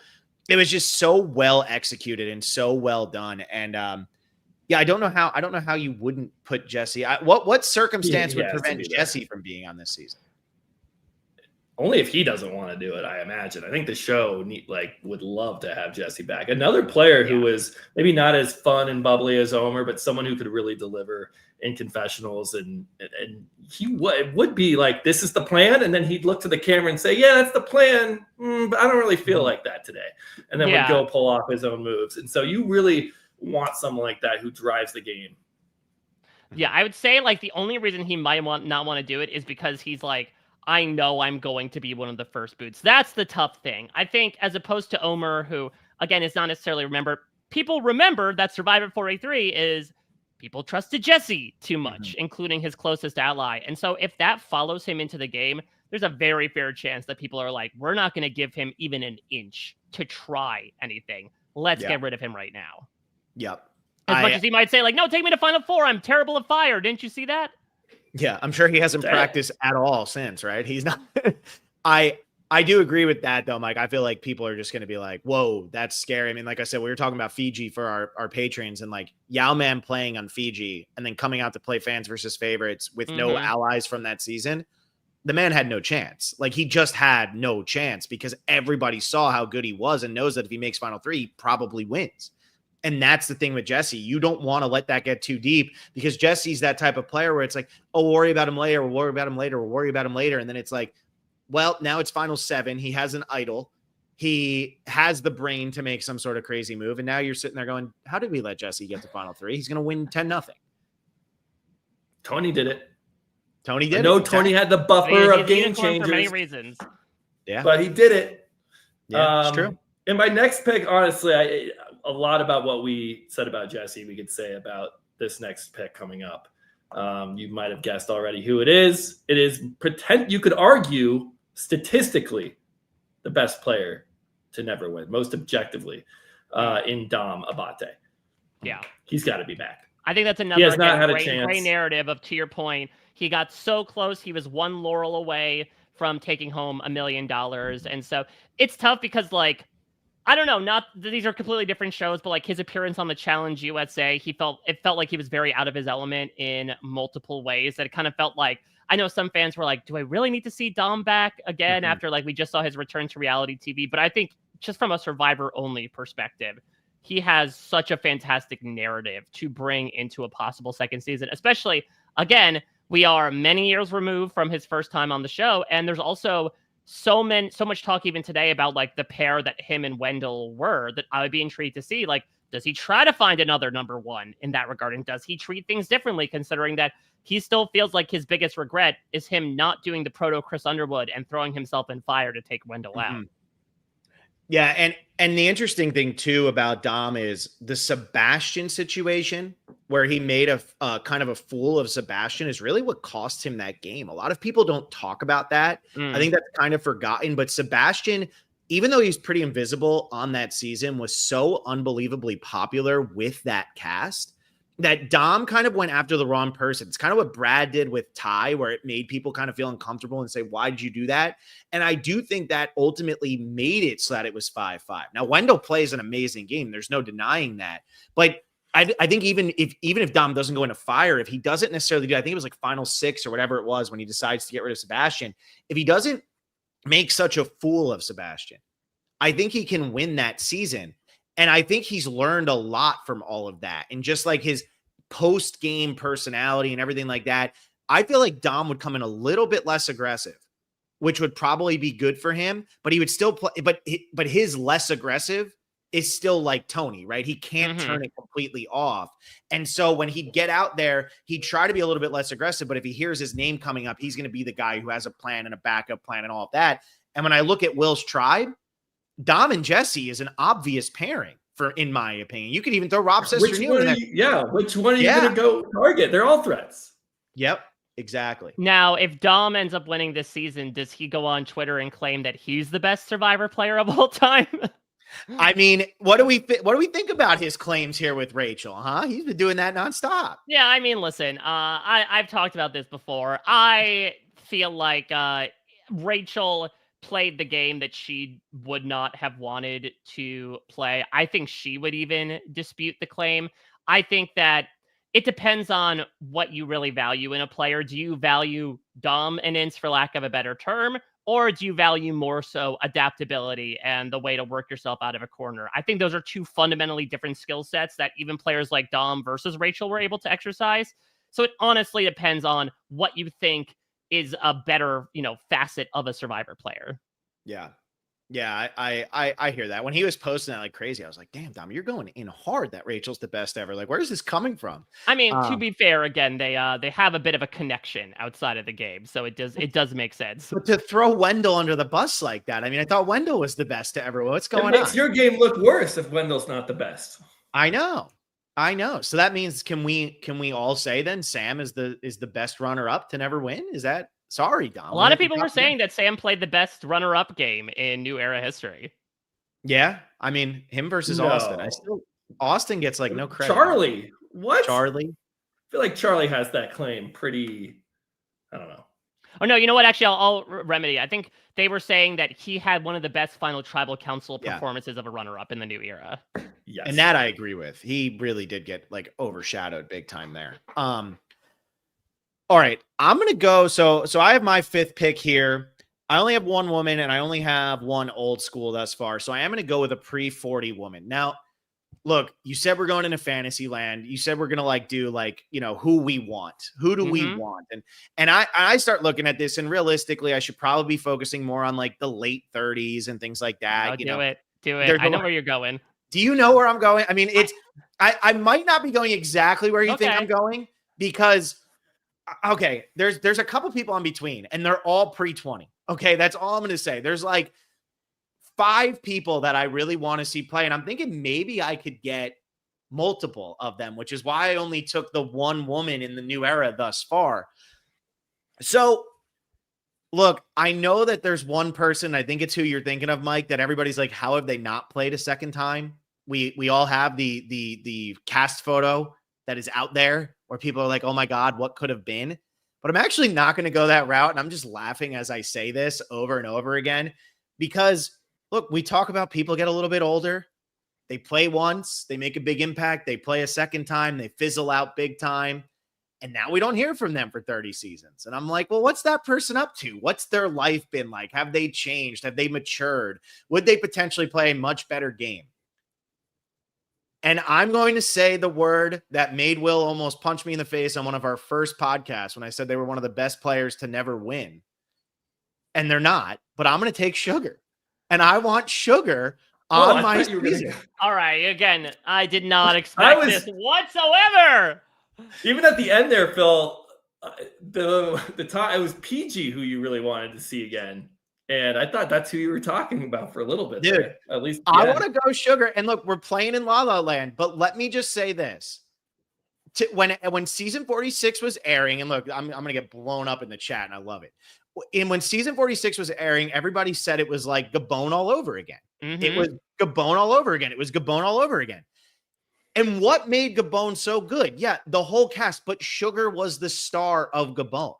well executed and so well done. And I don't know how you wouldn't put Jesse. What circumstance would prevent Jesse from being on this season? Only if he doesn't want to do it, I imagine. I think the show would love to have Jesse back. Another player who was maybe not as fun and bubbly as Omer, but someone who could really deliver in confessionals, and he would be like, this is the plan, and then he'd look to the camera and say, yeah, that's the plan, but I don't really feel like that today, and then would go pull off his own moves. And so you really want someone like that who drives the game. Yeah, I would say like the only reason he might not want to do it is because he's like, I know I'm going to be one of the first boots. That's the tough thing. I think, as opposed to Omer, who, again, is not necessarily people remember that Survivor 43 is people trusted Jesse too much, including his closest ally. And so if that follows him into the game, there's a very fair chance that people are like, we're not going to give him even an inch to try anything. Let's get rid of him right now. Yep. As much as he might say, like, no, take me to Final Four. I'm terrible at fire. Didn't you see that? Yeah, I'm sure he hasn't practiced at all since, right? He's not. I do agree with that, though, Mike. I feel like people are just going to be like, whoa, that's scary. Like I said, we were talking about Fiji for our patrons, and like Yao-Man playing on Fiji and then coming out to play fans versus favorites with no allies from that season. The man had no chance. Like, he just had no chance because everybody saw how good he was and knows that if he makes Final 3, he probably wins. And that's the thing with Jesse. You don't want to let that get too deep, because Jesse's that type of player where it's like, oh, we'll worry about him later. We'll worry about him later. We'll worry about him later. And then it's like, well, now it's Final 7. He has an idol. He has the brain to make some sort of crazy move. And now you're sitting there going, how did we let Jesse get to Final 3? He's going to win 10-0. Tony did it. Tony did. No, Tony had the buffer of game changers for many reasons. Yeah, but he did it. Yeah, it's true. And my next pick, honestly, a lot about what we said about Jesse we could say about this next pick coming up. You might have guessed already who it is. It is you could argue statistically the best player to never win, most objectively, in Dom Abate. Yeah. He's got to be back. I think that's another He has not had a chance. Great narrative of, to your point, he got so close. He was one laurel away from taking home $1 million. And so it's tough because, like, I don't know, these are completely different shows, but like his appearance on the Challenge USA, it felt like he was very out of his element in multiple ways. That it kind of felt like, I know some fans were like, do I really need to see Dom back again after like we just saw his return to reality TV? But I think just from a Survivor only perspective, he has such a fantastic narrative to bring into a possible second season, especially, again, we are many years removed from his first time on the show. And there's also so much talk even today about like the pair that him and Wendell were, that I would be intrigued to see. Like, does he try to find another number one in that regard? And does he treat things differently, considering that he still feels like his biggest regret is him not doing the proto Chris Underwood and throwing himself in fire to take Wendell out? Yeah, and the interesting thing too about Dom is the Sebastian situation, where he made a kind of a fool of Sebastian, is really what cost him that game. A lot of people don't talk about that. I think that's kind of forgotten, but Sebastian, even though he's pretty invisible on that season, was so unbelievably popular with that cast that Dom kind of went after the wrong person. It's kind of what Brad did with Ty, where it made people kind of feel uncomfortable and say, why did you do that? And I do think that ultimately made it so that it was 5-5. Now, Wendell plays an amazing game. There's no denying that. But I think even if Dom doesn't go into fire, if he doesn't necessarily do, I think it was like final 6 or whatever it was when he decides to get rid of Sebastian. If he doesn't make such a fool of Sebastian, I think he can win that season. And I think he's learned a lot from all of that. And just like his post-game personality and everything like that, I feel like Dom would come in a little bit less aggressive, which would probably be good for him. But he would still play. But his less aggressive is still like Tony, right? He can't turn it completely off. And so when he'd get out there, he'd try to be a little bit less aggressive. But if he hears his name coming up, he's going to be the guy who has a plan and a backup plan and all of that. And when I look at Will's tribe, Dom and Jesse is an obvious pairing, in my opinion. You could even throw Rob Sesternio in there. Which one are you going to go target? They're all threats. Yep, exactly. Now, if Dom ends up winning this season, does he go on Twitter and claim that he's the best Survivor player of all time? I mean, what do we think about his claims here with Rachel? Huh? He's been doing that nonstop. Yeah, I mean, listen, I've talked about this before. I feel like Rachel played the game that she would not have wanted to play. I think she would even dispute the claim. I think that it depends on what you really value in a player. Do you value dominance, for lack of a better term, or do you value more so adaptability and the way to work yourself out of a corner? I think those are two fundamentally different skill sets that even players like Dom versus Rachel were able to exercise. So it honestly depends on what you think is a better, facet of a Survivor player. Yeah. Yeah, I hear that. When he was posting that like crazy, I was like, damn, Dom, you're going in hard that Rachel's the best ever. Like, where's this coming from? I mean, to be fair, again, they have a bit of a connection outside of the game, so it does make sense. But to throw Wendell under the bus like that, I mean, I thought Wendell was the best to ever. What's going on? It makes your game look worse if Wendell's not the best. I know. So that means can we all say then Sam is the best runner up to never win? Is that? Sorry, Dom. A lot of people were saying that Sam played the best runner-up game in New Era history. Yeah, I mean, him versus Austin. Austin gets like no credit. Charlie, what? Charlie? I feel like Charlie has that claim pretty. I don't know. Oh no, you know what? Actually, I'll remedy. I think they were saying that he had one of the best final tribal council performances of a runner-up in the New Era. Yes, and that I agree with. He really did get like overshadowed big time there. All right, I'm going to go. So I have my 5th pick here. I only have one woman and I only have one old school thus far. So I am going to go with a pre-40 woman. Now, look, you said we're going into fantasy land. You said we're going to like do like, who we want. Who do we want? And I start looking at this, and realistically, I should probably be focusing more on like the late 30s and things like that. Do it. I know where you're going. Do you know where I'm going? I mean, I might not be going exactly where you think I'm going, because okay, there's a couple people in between, and they're all pre-20. Okay, that's all I'm going to say. There's like 5 people that I really want to see play. And I'm thinking maybe I could get multiple of them, which is why I only took the one woman in the new era thus far. So look, I know that there's one person, I think it's who you're thinking of, Mike, that everybody's like, how have they not played a second time? We all have the cast photo that is out there where people are like, oh my God, what could have been? But I'm actually not going to go that route. And I'm just laughing as I say this over and over again, because look, we talk about people get a little bit older. They play once, they make a big impact. They play a second time, they fizzle out big time. And now we don't hear from them for 30 seasons. And I'm like, well, what's that person up to? What's their life been like? Have they changed? Have they matured? Would they potentially play a much better game? And I'm going to say the word that made Will almost punch me in the face on one of our first podcasts when I said they were one of the best players to never win. And they're not, but I'm going to take Sugar. And I want Sugar on my season. All right. Again, I did not expect this whatsoever. Even at the end there, Phil, the time it was PG who you really wanted to see again. And I thought that's who you were talking about for a little bit. Dude, there, at least. I want to go Sugar. And look, we're playing in La La Land, but let me just say this. When season 46 was airing, and look, I'm going to get blown up in the chat, and I love it. And when season 46 was airing, everybody said it was like Gabon all over again. Mm-hmm. It was Gabon all over again. It was Gabon all over again. And what made Gabon so good? Yeah, the whole cast, but Sugar was the star of Gabon.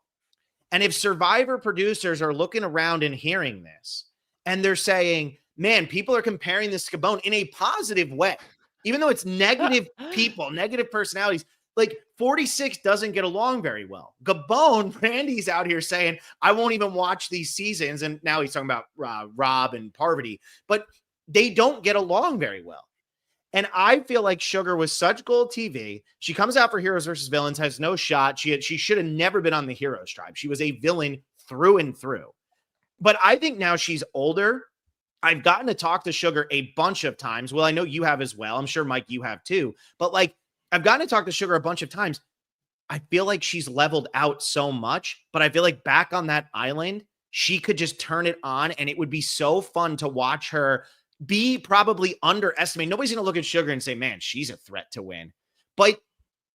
And if Survivor producers are looking around and hearing this, and they're saying, man, people are comparing this to Gabon in a positive way, even though it's negative people, negative personalities, like 46 doesn't get along very well. Gabon, Randy's out here saying, I won't even watch these seasons. And now he's talking about Rob and Parvati, but they don't get along very well. And I feel like Sugar was such gold TV. She comes out for Heroes versus Villains, has no shot. She should have never been on the Heroes tribe. She was a villain through and through. But I think now she's older. I've gotten to talk to Sugar a bunch of times. Well, I know you have as well. I'm sure, Mike, you have too. But like, I've gotten to talk to Sugar a bunch of times. I feel like she's leveled out so much, but I feel like back on that island, she could just turn it on, and it would be so fun to watch her be probably underestimated. Nobody's going to look at Sugar and say, man, she's a threat to win. But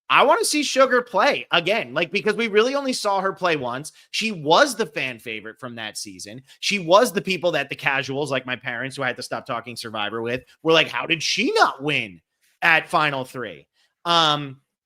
I want to see Sugar play again, like, because we really only saw her play once. She was the fan favorite from that season. She was the people that the casuals, like my parents, who I had to stop talking Survivor with, were like, how did she not win at Final 3?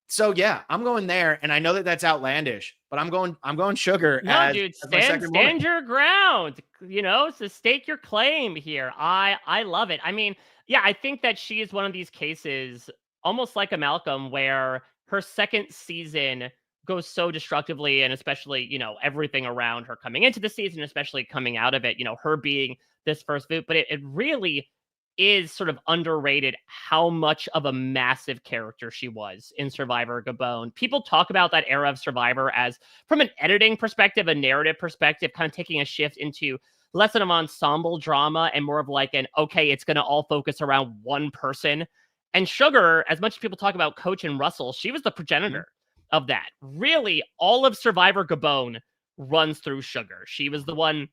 So yeah, I'm going there, and I know that that's outlandish, but I'm going Sugar. No, dude, stand your ground. You know, so stake your claim here. I love it. I mean, yeah, I think that she is one of these cases, almost like a Malcolm, where her second season goes so destructively, and especially, you know, everything around her coming into the season, especially coming out of it, you know, her being this first boot, but it really is sort of underrated how much of a massive character she was in Survivor Gabon. People talk about that era of Survivor as, from an editing perspective, a narrative perspective, kind of taking a shift into less of an ensemble drama and more of like an, okay, it's going to all focus around one person. And Sugar, as much as people talk about Coach and Russell, she was the progenitor of that. Really, all of Survivor Gabon runs through Sugar. She was the one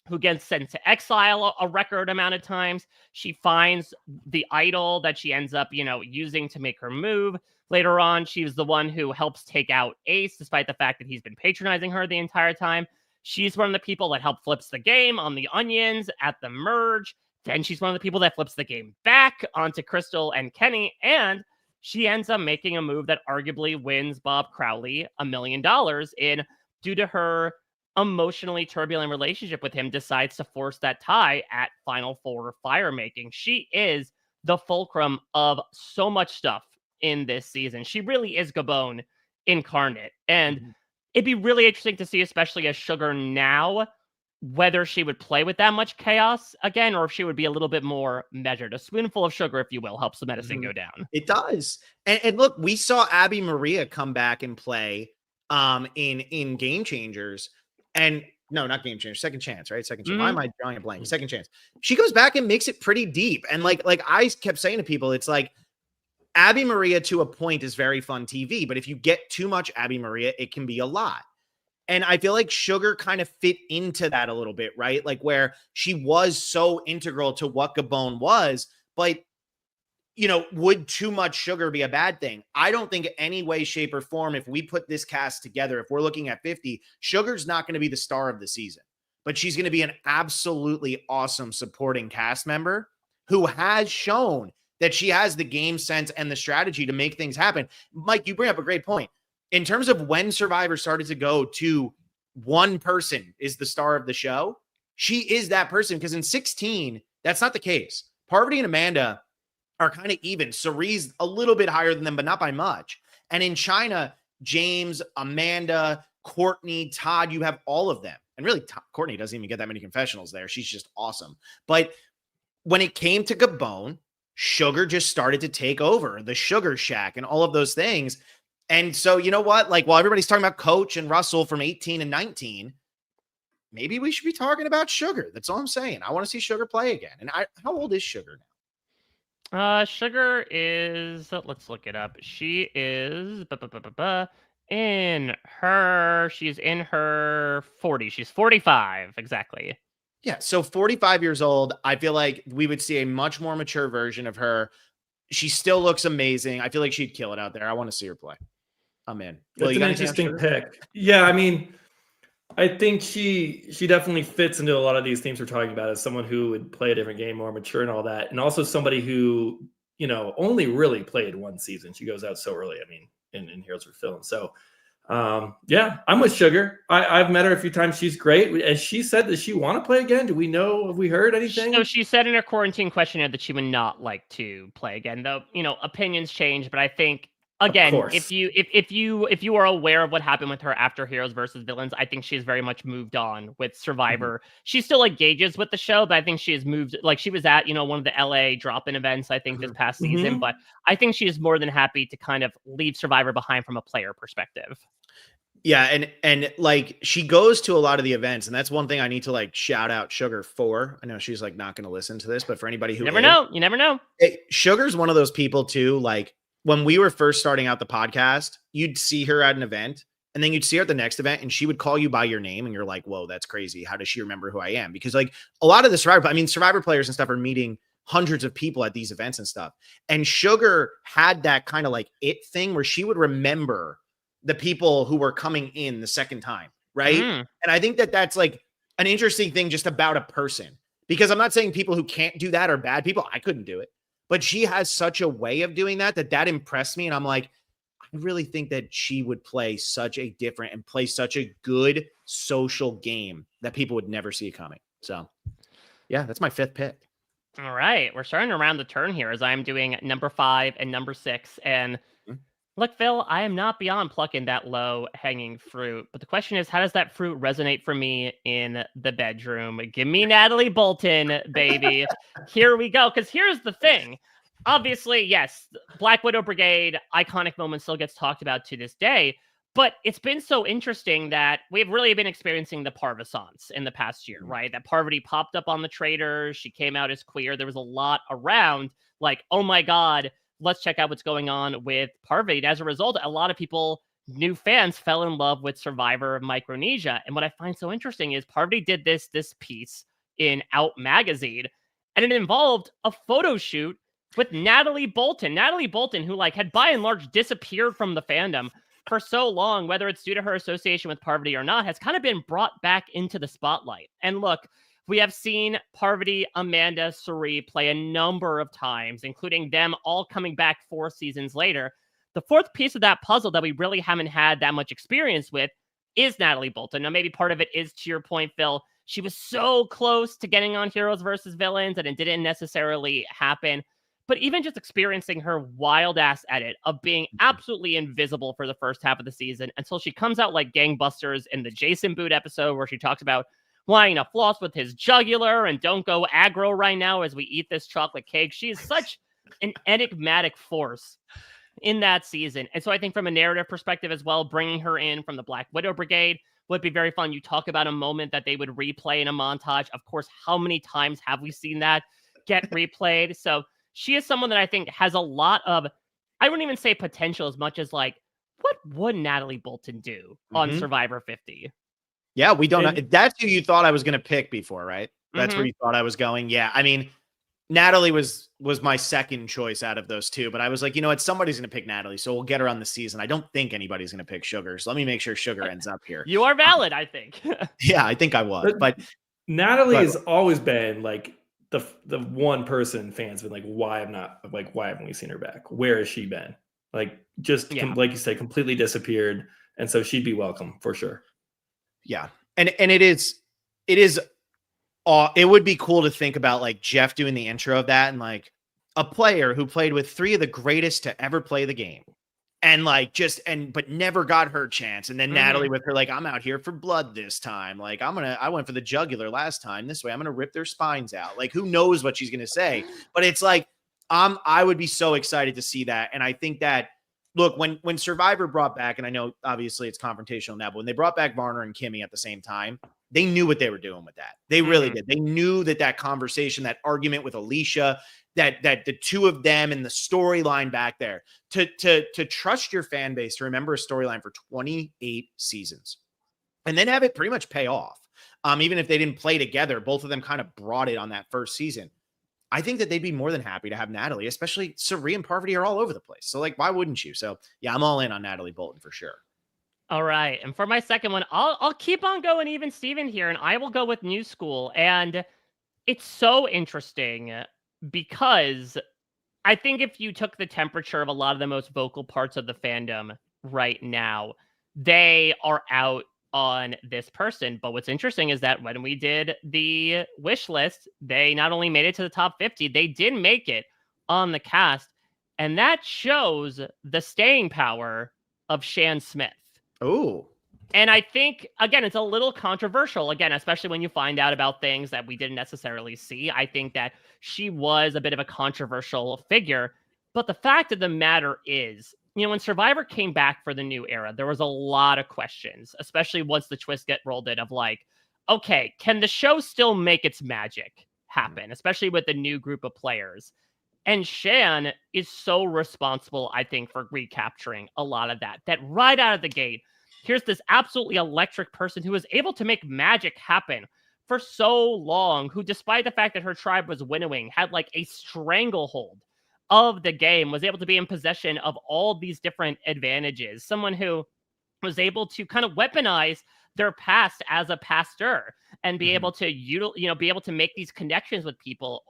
who gets sent to exile a record amount of times. She finds the idol that she ends up, you know, using to make her move. Later on, she's the one who helps take out Ace, despite the fact that he's been patronizing her the entire time. She's one of the people that helped flips the game on the Onions at the merge. Then she's one of the people that flips the game back onto Crystal and Kenny. And she ends up making a move that arguably wins Bob Crowley $1 million in, due to her emotionally turbulent relationship with him, decides to force that tie at Final Four fire making. She is the fulcrum of so much stuff in this season. She really is Gabon incarnate. And it'd be really interesting to see, especially as Sugar now, whether she would play with that much chaos again, or if she would be a little bit more measured. A spoonful of sugar, if you will, helps the medicine go down. It does. And look, we saw Abby Maria come back and play in Game Changers. And no, not Game Changer, Second Chance, right? Second Chance. Why am I drawing a blank? Second Chance. She goes back and makes it pretty deep. And like I kept saying to people, it's like Abby Maria to a point is very fun TV, but if you get too much Abby Maria, it can be a lot. And I feel like Sugar kind of fit into that a little bit, right? Like where she was so integral to what Gabon was, but would too much sugar be a bad thing? I don't think any way, shape, or form, if we put this cast together, if we're looking at 50, Sugar's not going to be the star of the season, but she's going to be an absolutely awesome supporting cast member who has shown that she has the game sense and the strategy to make things happen. Mike, you bring up a great point. In terms of when Survivor started to go to one person is the star of the show, she is that person, because in 16, that's not the case. Parvati and Amanda are kind of even. Cerie's a little bit higher than them, but not by much. And in China, James, Amanda, Courtney, Todd, you have all of them. And really, Courtney doesn't even get that many confessionals there. She's just awesome. But when it came to Gabon, Sugar just started to take over the Sugar Shack and all of those things. And so, you know what? Like, while everybody's talking about Coach and Russell from 18 and 19, maybe we should be talking about Sugar. That's all I'm saying. I want to see Sugar play again. And how old is Sugar now? Sugar is, let's look it up. She is she's in her 40s. She's 45, exactly. Yeah, so 45 years old. I feel like we would see a much more mature version of her. She still looks amazing. I feel like she'd kill it out there. I want to see her play. I'm in. That's an interesting pick. Yeah, I mean, I think she definitely fits into a lot of these themes we're talking about as someone who would play a different game, more mature and all that. And also somebody who, only really played one season. She goes out so early, I mean, in Heroes for Film. So, yeah, I'm with Sugar. I've met her a few times. She's great. As she said, does she want to play again? Do we know? Have we heard anything? So she said in her quarantine questionnaire that she would not like to play again, though, opinions change. But I think, again, if you are aware of what happened with her after Heroes versus Villains, I think she's very much moved on with Survivor. Mm-hmm. She still engages with the show, but I think she has moved. Like, she was at one of the LA drop-in events, I think, this past season. But I think she is more than happy to kind of leave Survivor behind from a player perspective. Yeah, and like, she goes to a lot of the events, and that's one thing I need to like shout out Sugar for. I know she's like not going to listen to this, but for anybody who you never know. Sugar's one of those people too. Like, when we were first starting out the podcast, you'd see her at an event, and then you'd see her at the next event, and she would call you by your name, and you're like, whoa, that's crazy. How does she remember who I am? Because like, a lot of the Survivor players and stuff are meeting hundreds of people at these events and stuff. And Sugar had that kind of like it thing where she would remember the people who were coming in the second time, right? And I think that that's like an interesting thing just about a person, because I'm not saying people who can't do that are bad people. I couldn't do it. But she has such a way of doing that impressed me. And I'm like, I really think that she would play such a different and play such a good social game that people would never see coming. So, yeah, that's my 5th pick. All right. We're starting to round the turn here as I'm doing number 5 and number 6. And look, Phil, I am not beyond plucking that low-hanging fruit. But the question is, how does that fruit resonate for me in the bedroom? Give me Natalie Bolton, baby. Here we go. Because here's the thing. Obviously, yes, Black Widow Brigade, iconic moment, still gets talked about to this day. But it's been so interesting that we've really been experiencing the Parvisance in the past year, right? That Parvati popped up on the Traitors. She came out as queer. There was a lot around like, oh my God, let's check out what's going on with Parvati. As a result, a lot of people, new fans, fell in love with Survivor Micronesia. And what I find so interesting is Parvati did this piece in Out magazine, and it involved a photo shoot with Natalie Bolton. Natalie Bolton, who like had by and large disappeared from the fandom for so long, whether it's due to her association with Parvati or not, has kind of been brought back into the spotlight. And look, we have seen Parvati, Amanda, Cirie play a number of times, including them all coming back 4 seasons later. The 4th piece of that puzzle that we really haven't had that much experience with is Natalie Bolton. Now, maybe part of it is, to your point, Phil, she was so close to getting on Heroes versus Villains, and it didn't necessarily happen. But even just experiencing her wild-ass edit of being absolutely invisible for the first half of the season until she comes out like gangbusters in the Jason Boot episode where she talks about wanting to floss with his jugular and don't go aggro right now as we eat this chocolate cake. She is such an enigmatic force in that season. And so I think from a narrative perspective as well, bringing her in from the Black Widow Brigade would be very fun. You talk about a moment that they would replay in a montage. Of course, how many times have we seen that get replayed? So she is someone that I think has a lot of, I wouldn't even say potential as much as like what would Natalie Bolton do on Mhm. Survivor 50? Yeah, we don't know. And That's who you thought I was going to pick before, right? That's where Mhm. you thought I was going. Yeah, I mean, Natalie was my second choice out of those two, but I was like, you know what? Somebody's going to pick Natalie, so we'll get her on the season. I don't think anybody's going to pick Sugar, so let me make sure Sugar ends up here. You are valid, I think. Yeah, I think I was, but Natalie but has always been like the one person fans been like, why haven't we seen her back? Where has she been? Like just Yeah. like you said, completely disappeared. And so she'd be welcome for sure. yeah, and it is it would be cool to think about like Jeff doing the intro of that and like a player who played with three of the greatest to ever play the game. And like but never got her chance. And then Natalie with her, like, I'm out here for blood this time. Like, I went for the jugular last time. This way, I'm gonna rip their spines out. Like, who knows what she's gonna say? But it's like, I would be so excited to see that. And I think that look, when Survivor brought back, and I know obviously it's confrontational now, but when they brought back Varner and Kimmy at the same time, they knew what they were doing with that. They really did. They knew that conversation, that argument with Alicia, that the two of them and the storyline back there, to trust your fan base to remember a storyline for 28 seasons and then have it pretty much pay off. Even if they didn't play together, both of them kind of brought it on that first season. I think that they'd be more than happy to have Natalie, especially Sari and Parvati are all over the place. So like, why wouldn't you? So yeah, I'm all in on Natalie Bolton for sure. All right. And for my second one, I'll keep on going even Steven here, and I will go with New School. And it's so interesting because I think if you took the temperature of a lot of the most vocal parts of the fandom right now, they are out on this person. But what's interesting is that when we did the wish list, they not only made it to the top 50, they did make it on the cast. And that shows the staying power of Shan Smith. Oh, and I think, again, it's a little controversial, again, especially when you find out about things that we didn't necessarily see. I think that she was a bit of a controversial figure. But the fact of the matter is, when Survivor came back for the new era, there was a lot of questions, especially once the twist get rolled in of like, okay, can the show still make its magic happen, especially with the new group of players? And Shan is so responsible, I think, for recapturing a lot of that right out of the gate, here's this absolutely electric person who was able to make magic happen for so long, who, despite the fact that her tribe was winnowing, had like a stranglehold of the game, was able to be in possession of all these different advantages. Someone who was able to kind of weaponize their past as a pastor and be able to, be able to make these connections with people,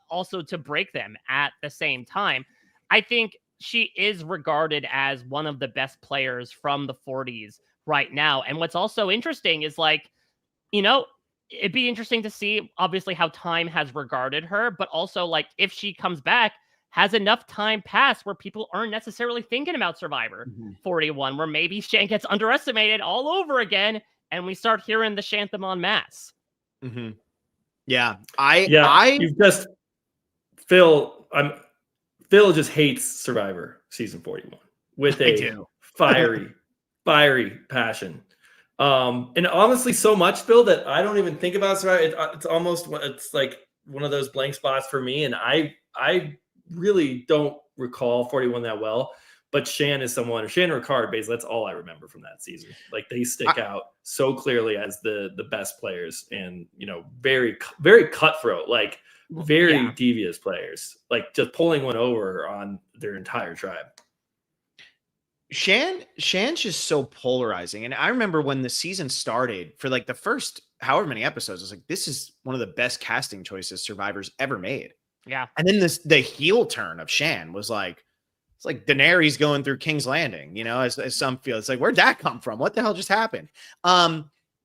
also to break them at the same time. I think she is regarded as one of the best players from the 40s right now. And what's also interesting is like, it'd be interesting to see obviously how time has regarded her, but also like if she comes back, has enough time passed where people aren't necessarily thinking about Survivor 41, where maybe Shan gets underestimated all over again and we start hearing the Shantham en masse. Yeah. You've just Phil just hates Survivor season 41 with a fiery passion. And honestly, so much, Phil, that I don't even think about Survivor. It's like one of those blank spots for me. And I really don't recall 41 that well, but Shan is someone, or Shan Ricard, basically, that's all I remember from that season. Like they stick out so clearly as the best players and, very, very cutthroat, like very devious players, like just pulling one over on their entire tribe. Shan's just so polarizing. And I remember when the season started, for like the first however many episodes, I was like, this is one of the best casting choices Survivor's ever made. Yeah. And then the heel turn of Shan was like, it's like Daenerys going through King's Landing, as some feel. It's like, where'd that come from? What the hell just happened?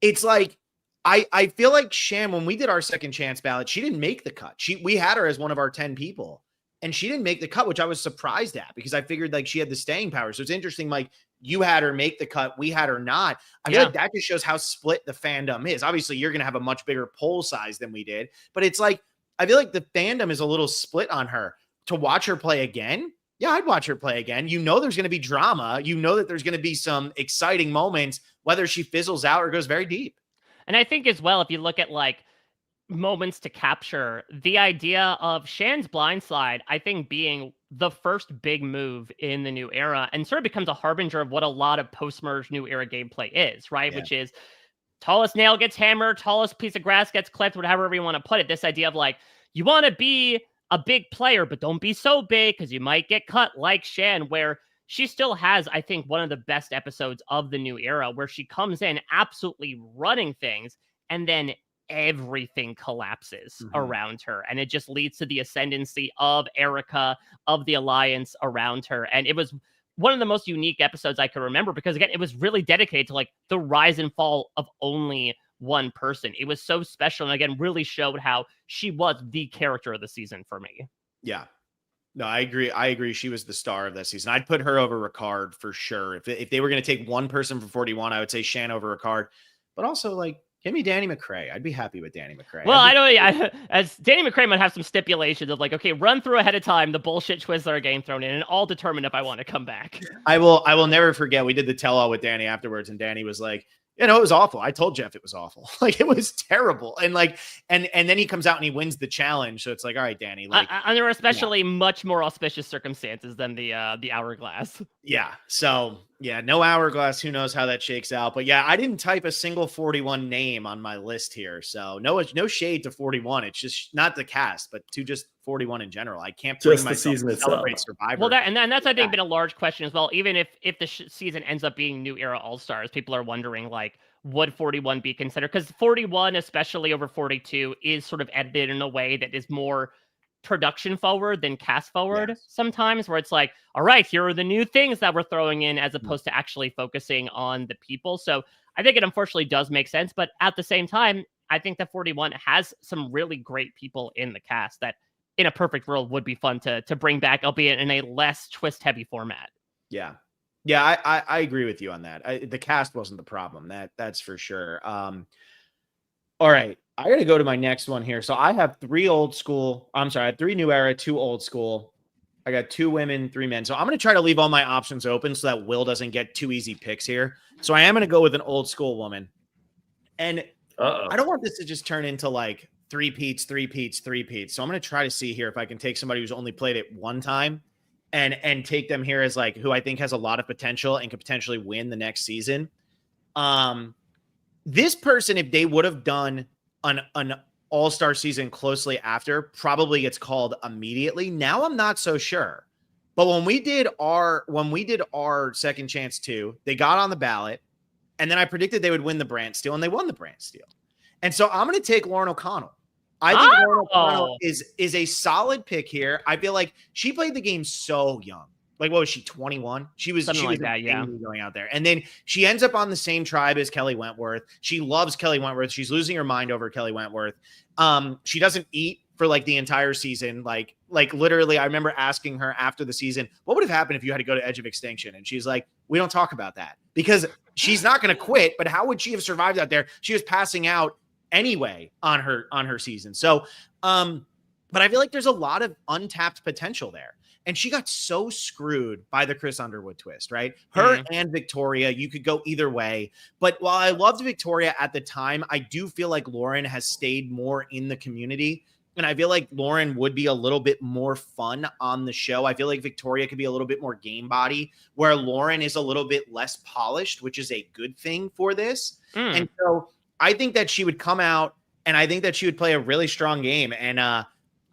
It's like, I feel like Shan, when we did our second chance ballot, she didn't make the cut. We had her as one of our 10 people. And she didn't make the cut, which I was surprised at because I figured like she had the staying power. So it's interesting. Like you had her make the cut. We had her not. I feel like that just shows how split the fandom is. Obviously you're going to have a much bigger poll size than we did, but it's like, I feel like the fandom is a little split on her. To watch her play again. Yeah, I'd watch her play again. There's going to be drama. That there's going to be some exciting moments, whether she fizzles out or goes very deep. And I think as well, if you look at like moments to capture, the idea of Shan's blindside, I think being the first big move in the new era and sort of becomes a harbinger of what a lot of post-merge new era gameplay is, right? Yeah. Which is tallest nail gets hammered, tallest piece of grass gets clipped, whatever you want to put it. This idea of like, you want to be a big player, but don't be so big because you might get cut, like Shan, where she still has, I think, one of the best episodes of the new era where she comes in absolutely running things and then everything collapses around her. And it just leads to the ascendancy of Erica, of the Alliance around her. And it was one of the most unique episodes I can remember because, again, it was really dedicated to like the rise and fall of only one person. It was so special. And again, really showed how she was the character of the season for me. Yeah. No, I agree. I agree. She was the star of that season. I'd put her over Ricard for sure. If they were going to take one person from 41, I would say Shan over Ricard. But also, like, give me Danny McRae. I'd be happy with Danny McRae. Well, as Danny McRae might have some stipulations of like, okay, run through ahead of time the bullshit twists that are getting thrown in, and I'll determine if I want to come back. I will never forget. We did the tell-all with Danny afterwards, and Danny was like, it was awful. I told Jeff it was awful. Like, it was terrible. And like, and then he comes out and he wins the challenge. So it's like, all right, Danny. Like, under especially much more auspicious circumstances than the hourglass. Yeah. So yeah, no hourglass. Who knows how that shakes out? But yeah, I didn't type a single 41 name on my list here. So no shade to 41. It's just not the cast, but to just 41 in general. I can't bring just the myself season to itself. celebrate Survivor. Well, that's I think been a large question as well. Even if the season ends up being New Era All Stars, people are wondering like, would 41 be considered? Because 41, especially over 42, is sort of edited in a way that is more production forward than cast forward sometimes, where it's like, all right, here are the new things that we're throwing in as opposed to actually focusing on the people. So I think it unfortunately does make sense. But at the same time, I think that 41 has some really great people in the cast that in a perfect world would be fun to bring back, albeit in a less twist heavy format. Yeah. Yeah, I agree with you on that. The cast wasn't the problem. That's for sure. All right. I got to go to my next one here. So I have 3 old school. I'm sorry. I have 3 new era, 2 old school. I got 2 women, 3 men. So I'm going to try to leave all my options open so that Will doesn't get 2 easy picks here. So I am going to go with an old school woman. And I don't want this to just turn into like 3 peats. So I'm going to try to see here if I can take somebody who's only played it one time and take them here as like who I think has a lot of potential and could potentially win the next season. This person, if they would have done an all-star season closely after, probably gets called immediately. Now I'm not so sure. But when we did our second chance 2, they got on the ballot, and then I predicted they would win the Brand Steal, and they won the Brand Steal. And so I'm going to take Lauren O'Connell. I think Lauren O'Connell is a solid pick here. I feel like she played the game so young. Like, what was she, 21? She was something like that, yeah. Going out there. And then she ends up on the same tribe as Kelly Wentworth. She loves Kelly Wentworth. She's losing her mind over Kelly Wentworth. She doesn't eat for like the entire season. Like literally, I remember asking her after the season, what would have happened if you had to go to Edge of Extinction? And she's like, we don't talk about that because she's not going to quit. But how would she have survived out there? She was passing out anyway on her season. So, but I feel like there's a lot of untapped potential there. And she got so screwed by the Chris Underwood twist, right? Her and Victoria, you could go either way. But while I loved Victoria at the time, I do feel like Lauren has stayed more in the community. And I feel like Lauren would be a little bit more fun on the show. I feel like Victoria could be a little bit more game body, where Lauren is a little bit less polished, which is a good thing for this. And so I think that she would come out and I think that she would play a really strong game. And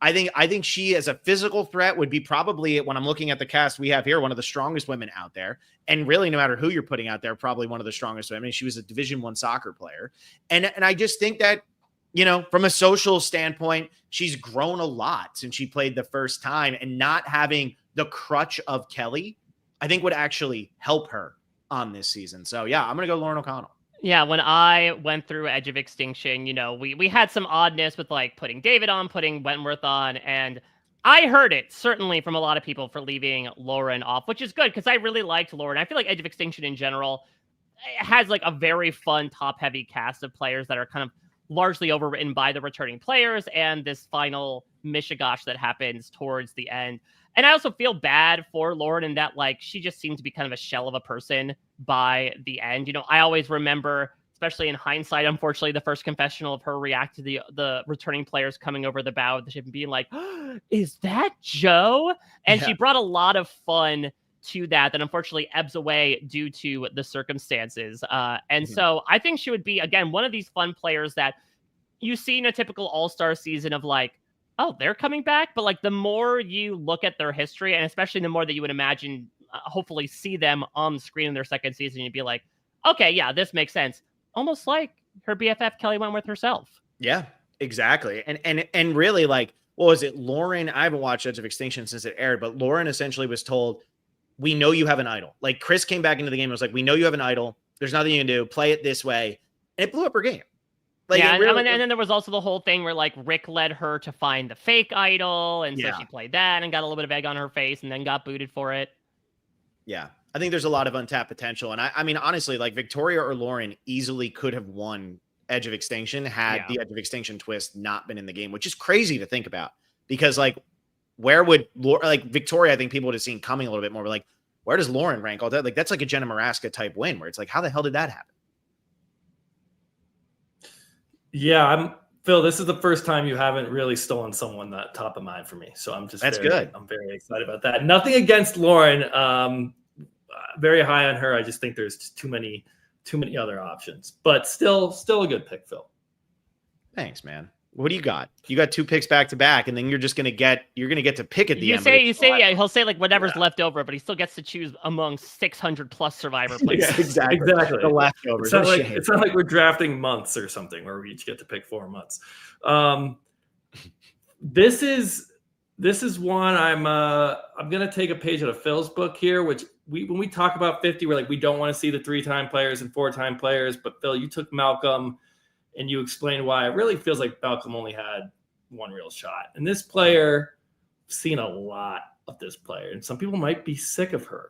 I think she as a physical threat would be probably, when I'm looking at the cast we have here, one of the strongest women out there. And really, no matter who you're putting out there, probably one of the strongest women. She was a Division I soccer player. And I just think that, you know, from a social standpoint, she's grown a lot since she played the first time, and not having the crutch of Kelly, I think would actually help her on this season. So yeah, I'm going to go Lauren O'Connell. Yeah, when I went through Edge of Extinction, you know, we had some oddness with like putting David on, putting Wentworth on, and I heard it certainly from a lot of people for leaving Lauren off, which is good because I really liked Lauren. I feel like Edge of Extinction in general has like a very fun top-heavy cast of players that are kind of largely overwritten by the returning players and this final mishigosh that happens towards the end. And I also feel bad for Lauren in that, like, she just seemed to be kind of a shell of a person by the end. You know, I always remember especially in hindsight. Unfortunately, the first confessional of her react to the returning players coming over the bow of the ship and being like, oh, is that Joe? And she brought a lot of fun to that unfortunately ebbs away due to the circumstances. And so I think she would be, again, one of these fun players that you see in a typical all-star season of like, oh, they're coming back. But like the more you look at their history, and especially the more that you would imagine, hopefully see them on the screen in their second season, you'd be like, okay, yeah, this makes sense. Almost like her BFF Kelly Wentworth herself. Yeah, exactly. And really, like, what was it? Lauren, I haven't watched Edge of Extinction since it aired, but Lauren essentially was told, we know you have an idol. Like, Chris came back into the game and was like, we know you have an idol. There's nothing you can do. Play it this way. And it blew up her game. Like, yeah, and then there was also the whole thing where like Rick led her to find the fake idol, and so she played that and got a little bit of egg on her face and then got booted for it. Yeah, I think there's a lot of untapped potential. And I mean, honestly, like Victoria or Lauren easily could have won Edge of Extinction had the Edge of Extinction twist not been in the game, which is crazy to think about. Because like, where would like Victoria, I think people would have seen coming a little bit more, but like, where does Lauren rank all that? Like, that's like a Jenna Maraska type win where it's like, how the hell did that happen? Yeah, Phil, this is the first time you haven't really stolen someone that top of mind for me. So I'm just good. I'm very excited about that. Nothing against Lauren. Very high on her. I just think there's just too many other options. But still a good pick, Phil. Thanks, man. What do you got? You got 2 picks back to back, and then you're going to get to pick at the end. You say, yeah, he'll say like whatever's left over, but he still gets to choose among 600 plus Survivor players. Yeah, exactly. The leftovers. It's not like we're drafting months or something where we each get to pick 4 months. This is one I'm going to take a page out of Phil's book here, which when we talk about 50, we're like, we don't want to see the 3-time players and 4-time players. But Phil, you took Malcolm and you explained why. It really feels like Malcolm only had one real shot. And this player, I've seen a lot of this player, and some people might be sick of her.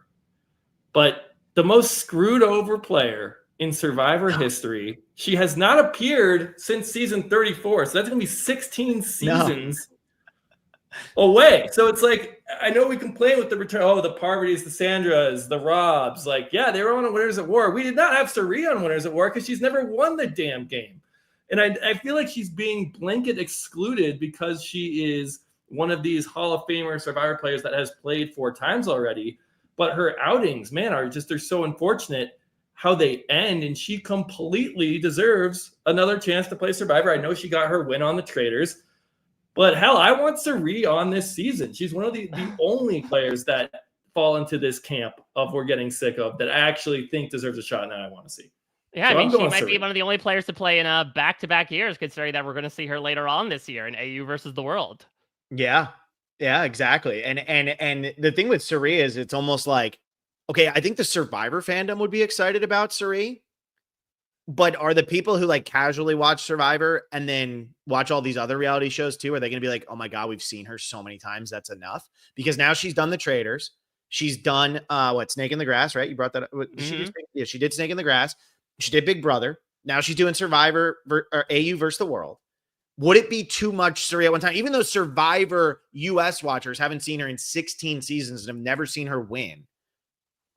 But the most screwed over player in Survivor history, she has not appeared since season 34. So that's going to be 16 seasons away. So it's like, I know we complain with the return. Oh, the Parvati's, the Sandras, the Robs. Like, yeah, they were on Winners at War. We did not have Sari on Winners at War because she's never won the damn game. And I feel like she's being blanket excluded because she is one of these Hall of Famer Survivor players that has played 4 times already. But her outings, man, they're so unfortunate how they end. And she completely deserves another chance to play Survivor. I know she got her win on the Traders. But hell, I want Sari on this season. She's one of the only players that fall into this camp of we're getting sick of that I actually think deserves a shot and that I want to see. Yeah, so I mean, she might be one of the only players to play in back-to-back years, considering that we're going to see her later on this year in AU versus the World. Yeah, exactly. And the thing with Sari is it's almost like, okay, I think the Survivor fandom would be excited about Sari, but are the people who like casually watch Survivor and then watch all these other reality shows too, are they going to be like, oh my God, we've seen her so many times, that's enough? Because now she's done the Traders. She's done Snake in the Grass, right? You brought that up. She did Snake in the Grass. She did Big Brother. Now she's doing Survivor or AU versus the World. Would it be too much Sari at one time? Even though Survivor US watchers haven't seen her in 16 seasons and have never seen her win,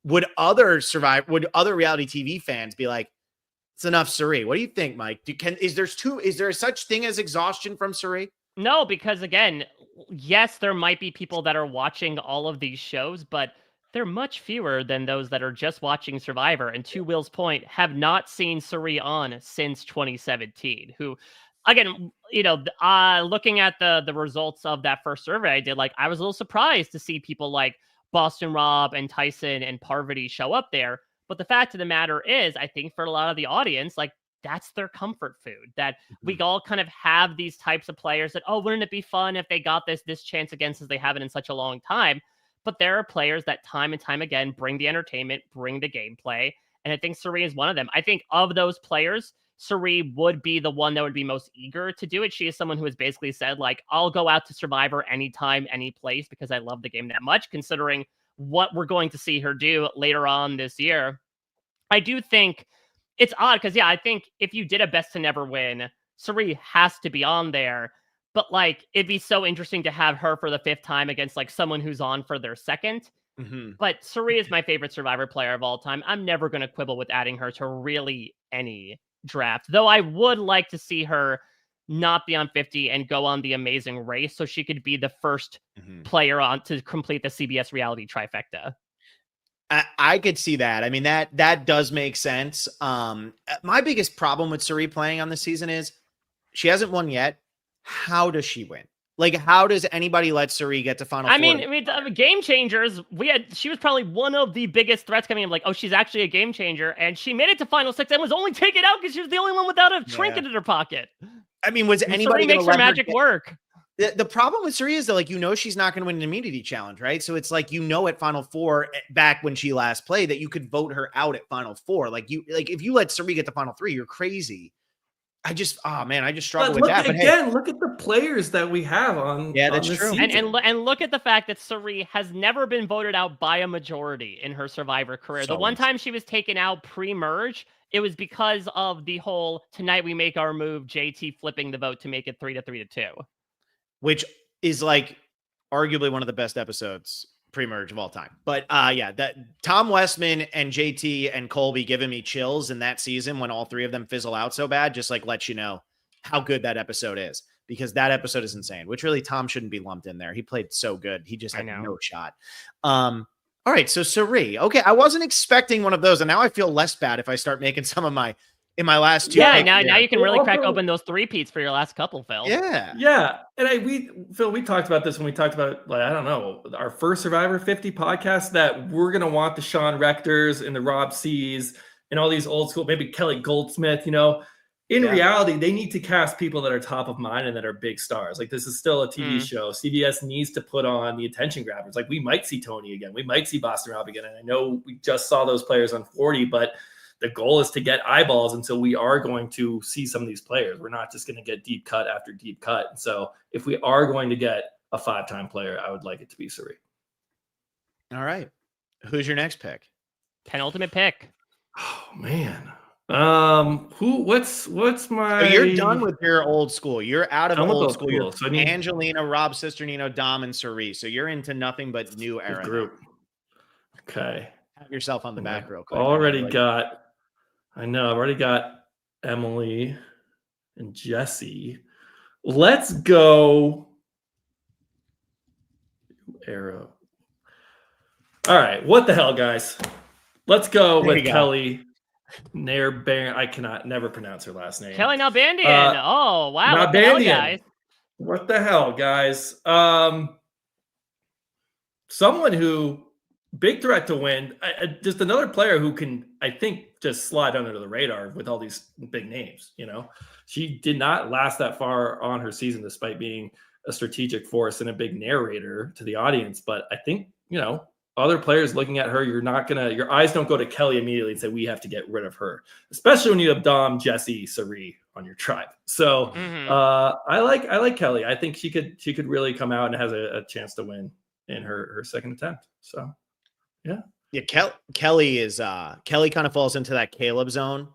would other reality TV fans be like, it's enough Sari? What do you think, Mike? Is there such thing as exhaustion from Sari? No, because again, yes, there might be people that are watching all of these shows, but they're much fewer than those that are just watching Survivor. And to Will's point, have not seen Sari on since 2017. Who, again, looking at the results of that first survey I did, like I was a little surprised to see people like Boston Rob and Tyson and Parvati show up there. But the fact of the matter is, I think for a lot of the audience, like that's their comfort food. That we all kind of have these types of players that, oh, wouldn't it be fun if they got this chance again since they haven't in such a long time? But there are players that time and time again bring the entertainment, bring the gameplay. And I think Sari is one of them. I think of those players, Sari would be the one that would be most eager to do it. She is someone who has basically said, like, I'll go out to Survivor anytime, any place, because I love the game that much, considering what we're going to see her do later on this year. I do think it's odd because, yeah, I think if you did a best to never win, Sari has to be on there. But like, it'd be so interesting to have her for the 5th time against like someone who's on for their 2nd. But Sari is my favorite Survivor player of all time. I'm never going to quibble with adding her to really any draft, though I would like to see her not be on 50 and go on the Amazing Race so she could be the first player on to complete the CBS reality trifecta. I could see that. I mean, that does make sense. My biggest problem with Suri playing on the season is she hasn't won yet. How does she win? Like, how does anybody let Suri get to Final Four? I mean, game changers. She was probably one of the biggest threats coming in. Like, oh, she's actually a game changer, and she made it to Final Six and was only taken out because she was the only one without a trinket in her pocket. I mean, was anybody Suri makes her magic work? The problem with Suri is that, like, she's not going to win an immunity challenge, right? So it's like, at Final Four back when she last played that you could vote her out at Final Four. Like, if you let Suri get to Final Three, you're crazy. I just struggle with that. But again, look at the players that we have on. Yeah, that's true. And look at the fact that Suri has never been voted out by a majority in her Survivor career. The one time she was taken out pre-merge, it was because of the whole "tonight we make our move" JT flipping the vote to make it 3-3-2, which is like arguably one of the best episodes pre-merge of all time. But that Tom Westman and JT and Colby giving me chills in that season when all three of them fizzle out so bad, just like lets you know how good that episode is, because that episode is insane, which really Tom shouldn't be lumped in there. He played so good. He just had no shot. All right. So Suri, okay. I wasn't expecting one of those. And now I feel less bad if I start making some of my last two. Yeah, now you can really crack open those three-peats for your last couple, Phil. Yeah. And Phil, we talked about this when we talked about, like, I don't know, our first Survivor 50 podcast, that we're going to want the Sean Rectors and the Rob C's and all these old school, maybe Kelly Goldsmith, in reality, they need to cast people that are top of mind and that are big stars. Like, this is still a TV show. CBS needs to put on the attention grabbers. Like, we might see Tony again. We might see Boston Rob again. And I know we just saw those players on 40, but the goal is to get eyeballs. And so we are going to see some of these players. We're not just going to get deep cut after deep cut. And so if we are going to get a 5-time player, I would like it to be Suri. All right. Who's your next pick? Penultimate pick. Oh man. What's my... So you're done with your old school. You're out of old school. You're so Angelina, Rob Cisternino, Dom, and Suri. So you're into nothing but new era group. Okay. Have yourself on the back real quick. I've already got Emily and Jesse. Let's go Arrow. All right, what the hell, guys? Let's go with Kelly Nair. I cannot never pronounce her last name. Kelly Nalbandian. Oh wow, Nalbandian. Guys. What the hell, guys? Someone who big threat to win. Just another player who can, I think, just slide under the radar with all these big names. She did not last that far on her season, despite being a strategic force and a big narrator to the audience. But I think, other players looking at her, your eyes don't go to Kelly immediately and say, we have to get rid of her, especially when you have Dom, Jesse, Suri on your tribe. So I like Kelly. I think she could really come out and has a chance to win in her second attempt. So yeah. Kelly kind of falls into that Caleb zone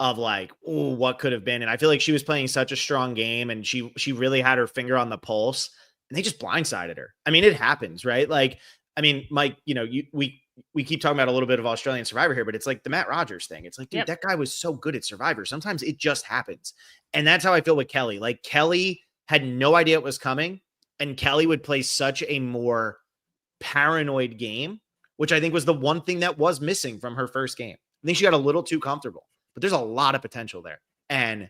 of like, oh, what could have been. And I feel like she was playing such a strong game and she really had her finger on the pulse and they just blindsided her. I mean, it happens, right? Like, I mean, Mike, we keep talking about a little bit of Australian Survivor here, but it's like the Matt Rogers thing. It's like, dude, that guy was so good at Survivor. Sometimes it just happens. And that's how I feel with Kelly. Like, Kelly had no idea it was coming, and Kelly would play such a more paranoid game, which I think was the one thing that was missing from her first game. I think she got a little too comfortable, but there's a lot of potential there. And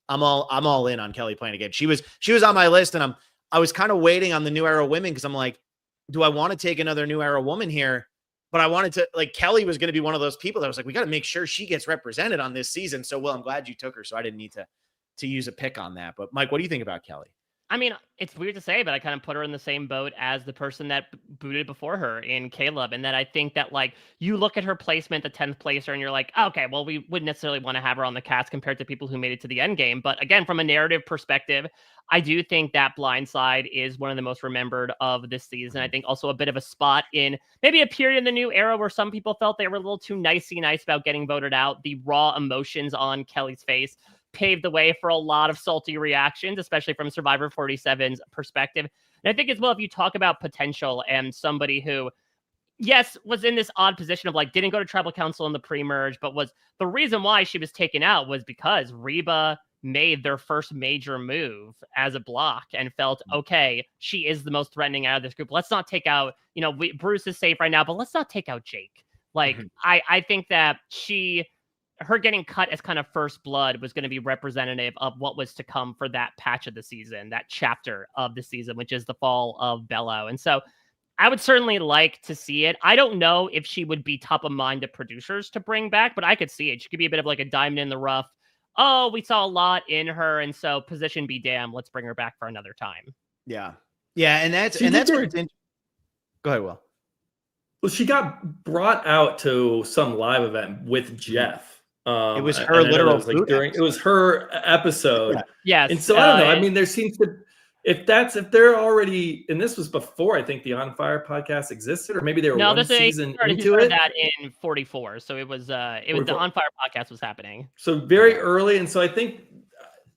I'm all in on Kelly playing again. She was on my list, and I was kind of waiting on the New Era women because I'm like, do I want to take another New Era woman here? But I wanted to, like, Kelly was going to be one of those people that was like, we got to make sure she gets represented on this season. So, Will, I'm glad you took her. So I didn't need to use a pick on that. But Mike, what do you think about Kelly? I mean, it's weird to say, but I kind of put her in the same boat as the person that booted before her in Caleb. And that I think that, like, you look at her placement, the 10th placer, and you're like, okay, well, we wouldn't necessarily want to have her on the cast compared to people who made it to the end game. But again, from a narrative perspective, I do think that blindside is one of the most remembered of this season. I think also a bit of a spot in maybe a period in the new era where some people felt they were a little too nice about getting voted out. The raw emotions on Kelly's face paved the way for a lot of salty reactions, especially from Survivor 47's perspective. And I think as well, if you talk about potential and somebody who, yes, was in this odd position of like, didn't go to tribal council in the pre-merge, but was the reason why she was taken out was because Reba made their first major move as a block and felt, okay, she is the most threatening out of this group. Let's not take out, Bruce is safe right now, but let's not take out Jake. Like, I think that her getting cut as kind of first blood was going to be representative of what was to come for that patch of the season, that chapter of the season, which is the fall of Bello. And so I would certainly like to see it. I don't know if she would be top of mind to producers to bring back, but I could see it. She could be a bit of like a diamond in the rough. Oh, we saw a lot in her, and so position be damned. Let's bring her back for another time. Yeah. Yeah, and that's where it's Go ahead, Will. Well, she got brought out to some live event with Jeff. It was her literal it was her episode. Yeah. Yes. And so I don't know. I mean, there seems to if they're already, and this was before I think the On Fire podcast existed, or maybe they were one season into it. That in 44, so it was the On Fire podcast was happening. So very early, and so I think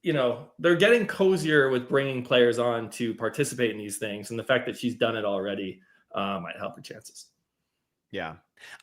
they're getting cozier with bringing players on to participate in these things, and the fact that she's done it already might help her chances. Yeah,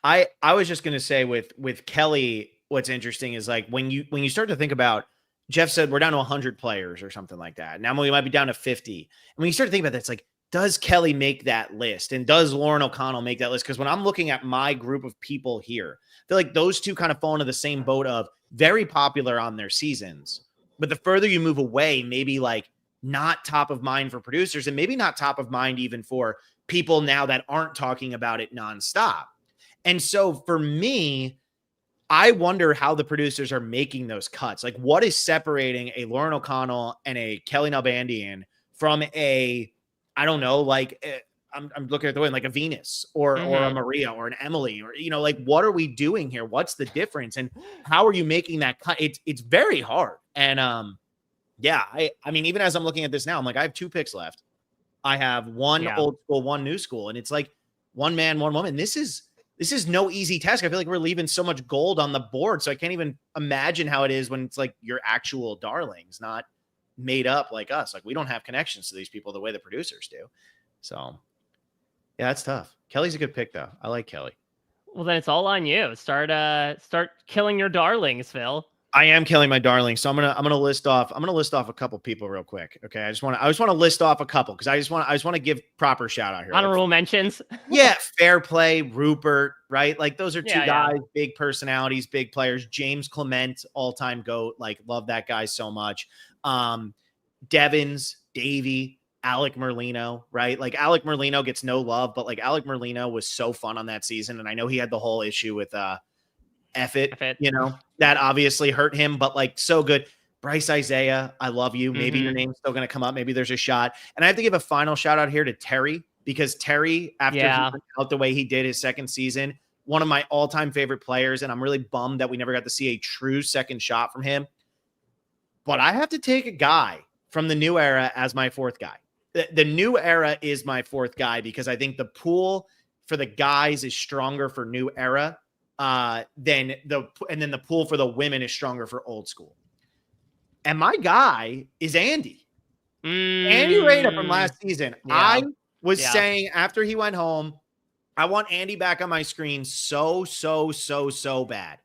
I was just gonna say with Kelly, what's interesting is like when you start to think about. Jeff said we're down to 100 players or something like that. Now we might be down to 50. And when you start to think about that, it's like, does Kelly make that list? And does Lauren O'Connell make that list? Because when I'm looking at my group of people here, I feel like those two kind of fall into the same boat of very popular on their seasons. But the further you move away, maybe like not top of mind for producers and maybe not top of mind even for people now that aren't talking about it nonstop. And so for me, I wonder how the producers are making those cuts. Like, what is separating a Lauren O'Connell and a Kelly Nalbandian from I don't know, like I'm looking at the way like a Venus or a Maria or an Emily or like what are we doing here? What's the difference? And how are you making that cut? It's very hard. And yeah, I mean, even as I'm looking at this now, I'm like, I have 2 picks left. I have one old school, one new school, and it's like one man, one woman. This is no easy task. I feel like we're leaving so much gold on the board. So I can't even imagine how it is when it's like your actual darlings, not made up like us. Like we don't have connections to these people the way the producers do. So yeah, that's tough. Kelly's a good pick though. I like Kelly. Well, then it's all on you. Start killing your darlings, Phil. I am killing my darlings. So I'm gonna list off a couple people real quick. Okay. I just want to list off a couple because I just want to give proper shout out here. Honorable mentions. Yeah, Fair Play, Rupert, right? Like those are two guys, big personalities, big players. James Clement, all-time GOAT. Like love that guy so much. Devins, Davey, Alec Merlino, right? Like Alec Merlino gets no love, but like Alec Merlino was so fun on that season. And I know he had the whole issue with F it, that obviously hurt him, but like so good. Bryce Isaiah, I love you. Maybe your name's still going to come up. Maybe there's a shot. And I have to give a final shout out here to Terry, because Terry, after he went out the way he did his second season, one of my all-time favorite players. And I'm really bummed that we never got to see a true second shot from him. But I have to take a guy from the new era as my fourth guy. The new era is my fourth guy because I think the pool for the guys is stronger for new era. Then the pool for the women is stronger for old school. And my guy is Andy. Andy Rada from last season. Yeah. I was saying after he went home, I want Andy back on my screen so bad.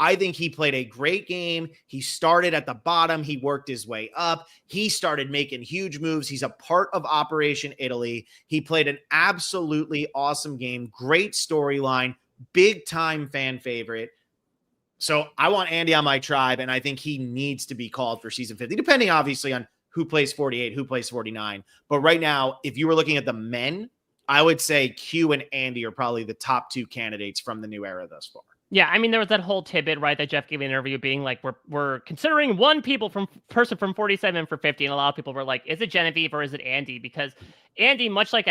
I think he played a great game. He started at the bottom. He worked his way up. He started making huge moves. He's a part of Operation Italy. He played an absolutely awesome game. Great storyline. Big time fan favorite. So I want Andy on my tribe, and I think he needs to be called for season 50, depending obviously on who plays 48, who plays 49. But right now, if you were looking at the men, I would say Q and Andy are probably the top 2 candidates from the new era thus far. Yeah, I mean, there was that whole tidbit, right, that Jeff gave an interview being like, we're considering one person from 47 for 50, and a lot of people were like, is it Genevieve or is it Andy? Because Andy, much like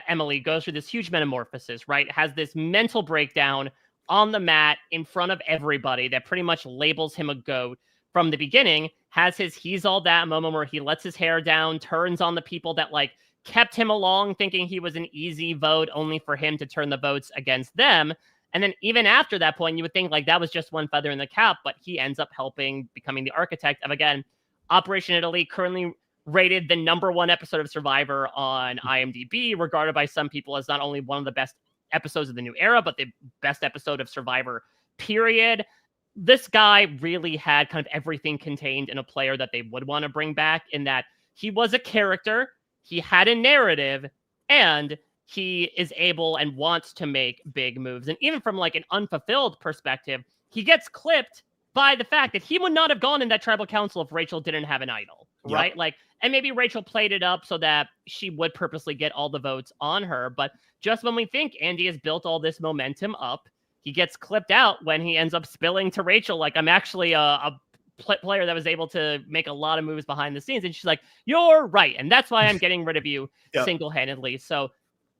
Emily, goes through this huge metamorphosis, right, has this mental breakdown on the mat in front of everybody that pretty much labels him a GOAT from the beginning, has his he's all that moment where he lets his hair down, turns on the people that like kept him along thinking he was an easy vote only for him to turn the votes against them. And then even after that point, you would think like that was just one feather in the cap, but he ends up becoming the architect of, again, Operation Italy, currently rated the #1 episode of Survivor on IMDb, regarded by some people as not only one of the best episodes of the new era, but the best episode of Survivor, period. This guy really had kind of everything contained in a player that they would want to bring back, in that he was a character, he had a narrative, and he is able and wants to make big moves. And even from like an unfulfilled perspective, he gets clipped by the fact that he would not have gone in that tribal council if Rachel didn't have an idol, right? Yep. Like, and maybe Rachel played it up so that she would purposely get all the votes on her. But just when we think Andy has built all this momentum up, he gets clipped out when he ends up spilling to Rachel, like, I'm actually a player that was able to make a lot of moves behind the scenes. And she's like, you're right. And that's why I'm getting rid of you single-handedly. So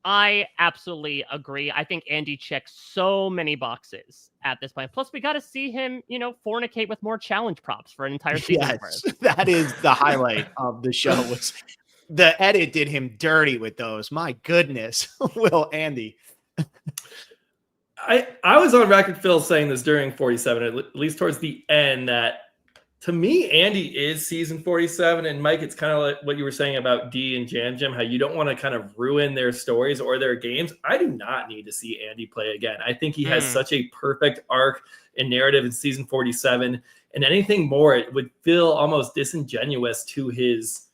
I absolutely agree. I think Andy checks so many boxes at this point. Plus, we got to see him, fornicate with more challenge props for an entire season. Yes, that is the highlight of the show. Was the edit did him dirty with those. My goodness, Will, Andy. I was on record, Phil, saying this during 47, at least towards the end, that to me, Andy is season 47. And Mike, it's kind of like what you were saying about D and Jam Jam, how you don't want to kind of ruin their stories or their games. I do not need to see Andy play again. I think he has such a perfect arc and narrative in season 47. And anything more, it would feel almost disingenuous to his